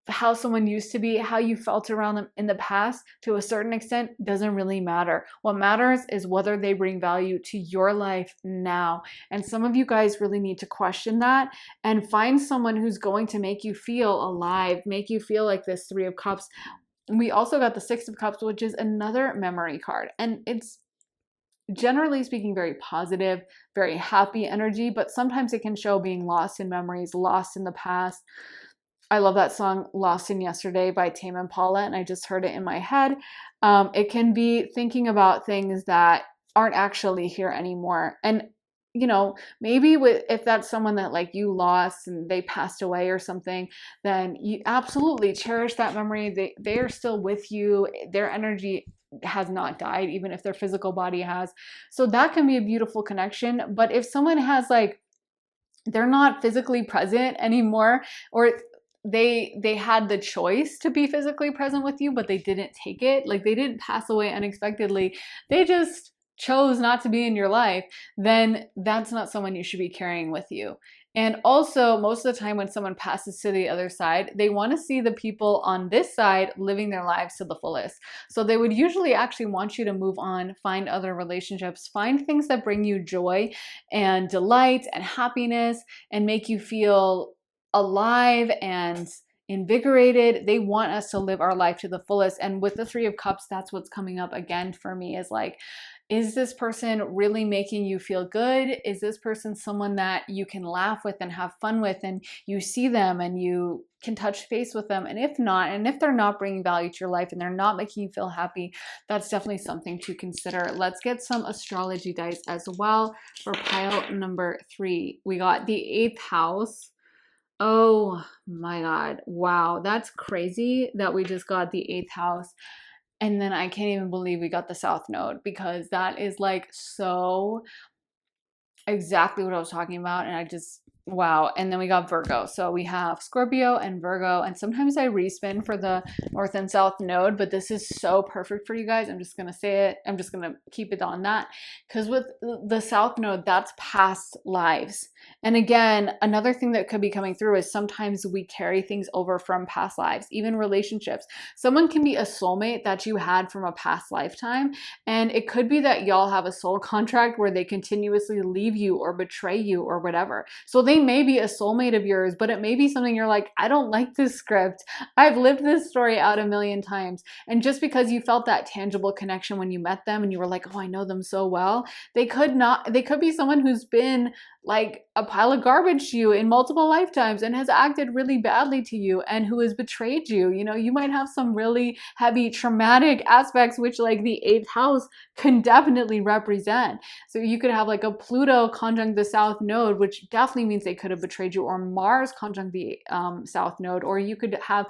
How someone used to be, how you felt around them in the past, to a certain extent, doesn't really matter. What matters is whether they bring value to your life now. And some of you guys really need to question that and find someone who's going to make you feel alive, make you feel like this Three of Cups. We also got the Six of Cups, which is another memory card. And it's, generally speaking, very positive, very happy energy, but sometimes it can show being lost in memories, lost in the past. I love that song Lost in Yesterday by Tame Impala, and I just heard it in my head. It can be thinking about things that aren't actually here anymore. And, you know, maybe if that's someone that like you lost and they passed away or something, then you absolutely cherish that memory. They are still with you. Their energy has not died, even if their physical body has. So that can be a beautiful connection. But if someone has like, they're not physically present anymore, or they had the choice to be physically present with you, but they didn't take it, like they didn't pass away unexpectedly, they just chose not to be in your life, then that's not someone you should be carrying with you. And also, most of the time when someone passes to the other side, they want to see the people on this side living their lives to the fullest. So they would usually actually want you to move on, find other relationships, find things that bring you joy and delight and happiness and make you feel alive and invigorated. They want us to live our life to the fullest. And with the Three of Cups, that's what's coming up again for me, is like, Is this person really making you feel good? Is this person someone that you can laugh with and have fun with, and you see them and you can touch base with them? And if not, and if they're not bringing value to your life and they're not making you feel happy, that's definitely something to consider. Let's get some astrology dice as well for pile number 3. We got the 8th house. Oh my God. Wow. That's crazy that we just got the 8th house. And then I can't even believe we got the South Node, because that is like so exactly what I was talking about. And I just, wow. And then we got Virgo. So we have Scorpio and Virgo. And sometimes I respin for the North and South Node, but this is so perfect for you guys. I'm just going to say it. I'm just going to keep it on that. Because with the South Node, that's past lives. And again, another thing that could be coming through is sometimes we carry things over from past lives, even relationships. Someone can be a soulmate that you had from a past lifetime. And it could be that y'all have a soul contract where they continuously leave you or betray you or whatever. So they may be a soulmate of yours, but it may be something you're like, I don't like this script. I've lived this story out a million times. And just because you felt that tangible connection when you met them and you were like, oh, I know them so well, they could be someone who's been like a pile of garbage to you in multiple lifetimes and has acted really badly to you and who has betrayed you. You know, you might have some really heavy traumatic aspects, which like the 8th house can definitely represent. So you could have like a Pluto conjunct the South Node, which definitely means they could have betrayed you, or Mars conjunct the South Node, or you could have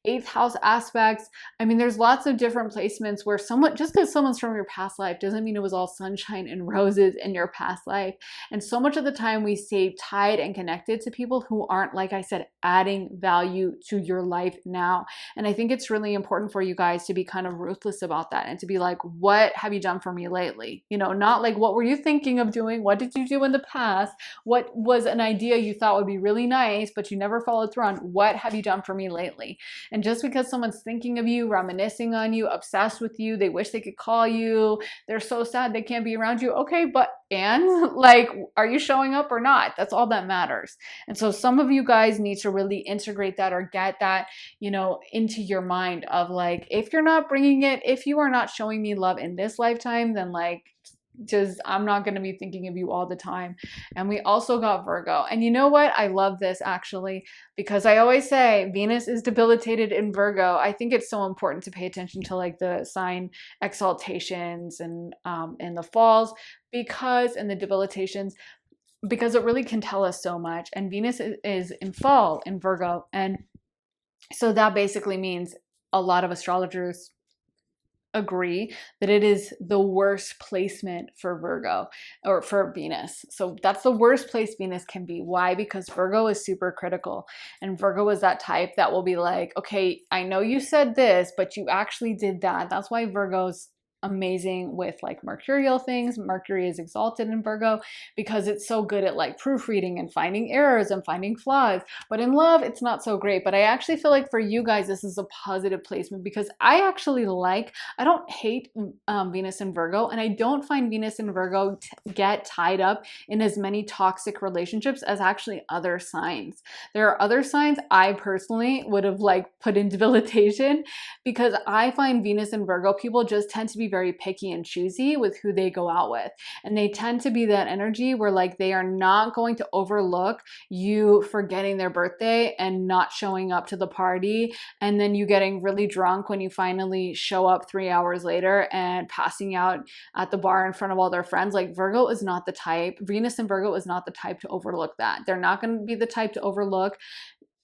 8th house aspects. I mean, there's lots of different placements where someone, just because someone's from your past life doesn't mean it was all sunshine and roses in your past life. And so much of the time we stay tied and connected to people who aren't, like I said, adding value to your life now. And I think it's really important for you guys to be kind of ruthless about that and to be like, what have you done for me lately? You know, not like, what were you thinking of doing? What did you do in the past? What was an idea you thought would be really nice, but you never followed through on? What have you done for me lately? And just because someone's thinking of you, reminiscing on you, obsessed with you, they wish they could call you, they're so sad they can't be around you. Okay, but and like, are you showing up or not? That's all that matters. And so some of you guys need to really integrate that or get that, you know, into your mind of like, if you're not bringing it, if you are not showing me love in this lifetime, then like, just, I'm not going to be thinking of you all the time. And we also got Virgo. And you know what? I love this actually, because I always say Venus is debilitated in Virgo. I think it's so important to pay attention to like the sign exaltations and the falls, because, and the debilitations, because it really can tell us so much. And Venus is in fall in Virgo. And so that basically means a lot of astrologers agree that it is the worst placement for Virgo or for Venus. So that's the worst place Venus can be. Why? Because Virgo is super critical. And Virgo is that type that will be like, okay, I know you said this, but you actually did that. That's why Virgo's amazing with like mercurial things. Mercury is exalted in Virgo because it's so good at like proofreading and finding errors and finding flaws. But in love, it's not so great. But I actually feel like for you guys, this is a positive placement, because I actually I don't hate Venus in Virgo, and I don't find Venus in Virgo get tied up in as many toxic relationships as actually other signs. There are other signs I personally would have like put in debilitation, because I find Venus in Virgo people just tend to be very picky and choosy with who they go out with. And they tend to be that energy where like they are not going to overlook you forgetting their birthday and not showing up to the party, and then you getting really drunk when you finally show up 3 hours later and passing out at the bar in front of all their friends. Like Virgo is not the type, Venus and Virgo is not the type to overlook that. They're not going to be the type to overlook,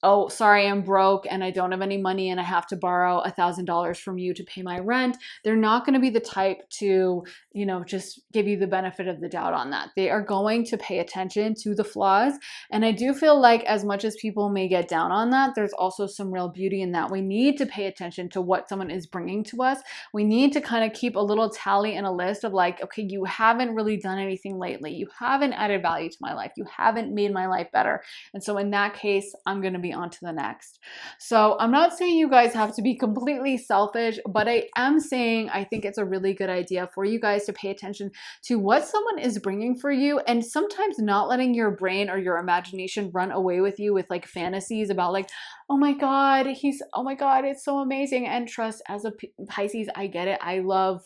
oh, sorry, I'm broke and I don't have any money and I have to borrow $1,000 from you to pay my rent. They're not going to be the type to, you know, just give you the benefit of the doubt on that. They are going to pay attention to the flaws. And I do feel like as much as people may get down on that, there's also some real beauty in that. We need to pay attention to what someone is bringing to us. We need to kind of keep a little tally and a list of like, okay, you haven't really done anything lately. You haven't added value to my life. You haven't made my life better. And so in that case, I'm going to be on to the next. So I'm not saying you guys have to be completely selfish, but I am saying I think it's a really good idea for you guys to pay attention to what someone is bringing for you, and sometimes not letting your brain or your imagination run away with you with like fantasies about like, oh my God, oh my God, it's so amazing. And trust, as a Pisces, I get it. I love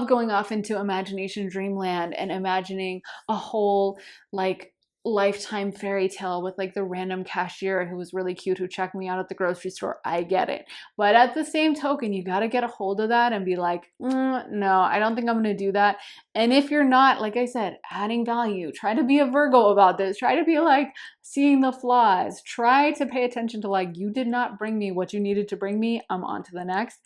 going off into imagination dreamland and imagining a whole like lifetime fairy tale with like the random cashier who was really cute who checked me out at the grocery store. I get it. But at the same token, you got to get a hold of that and be like, no, I don't think I'm going to do that. And if you're not, like I said, adding value, try to be a Virgo about this. Try to be like seeing the flaws. Try to pay attention to like, you did not bring me what you needed to bring me. I'm on to the next.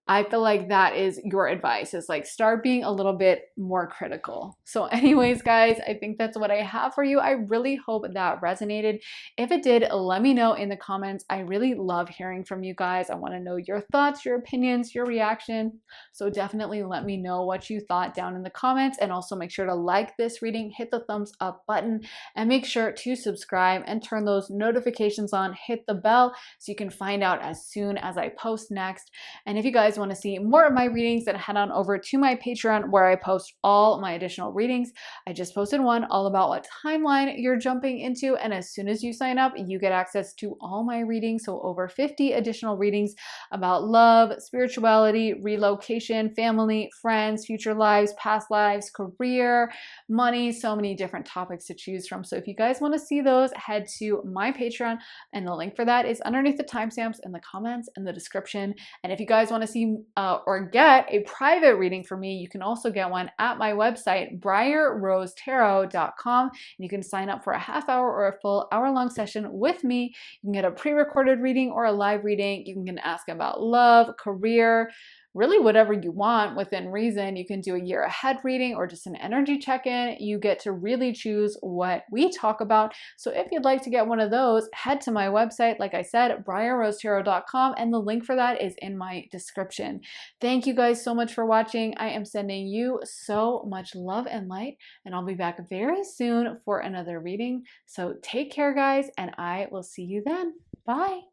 I feel like that is your advice, is like start being a little bit more critical. So anyways, guys, I think that's what I have for you. I really hope that resonated. If it did, let me know in the comments. I really love hearing from you guys. I want to know your thoughts, your opinions, your reaction. So definitely let me know what you thought down in the comments, and also make sure to like this reading, hit the thumbs up button, and make sure to subscribe and turn those notifications on, hit the bell so you can find out as soon as I post next. And if you guys want to see more of my readings, then head on over to my Patreon where I post all my additional readings. I just posted one all about what timeline you're jumping into, and as soon as you sign up, you get access to all my readings. So over 50 additional readings about love, spirituality, relocation, family, friends, future lives, past lives, career, money, so many different topics to choose from. So if you guys want to see those, head to my Patreon, and the link for that is underneath the timestamps in the comments and the description. And if you guys want to see or get a private reading from me, you can also get one at my website, briarrosetarot.com. And you can sign up for a half hour or a full hour-long session with me. You can get a pre-recorded reading or a live reading. You can ask about love, career, really whatever you want within reason. You can do a year ahead reading or just an energy check-in. You get to really choose what we talk about. So if you'd like to get one of those, head to my website, like I said, briarrosetarot.com, and the link for that is in my description. Thank you guys so much for watching. I am sending you so much love and light, and I'll be back very soon for another reading. So take care, guys, and I will see you then. Bye.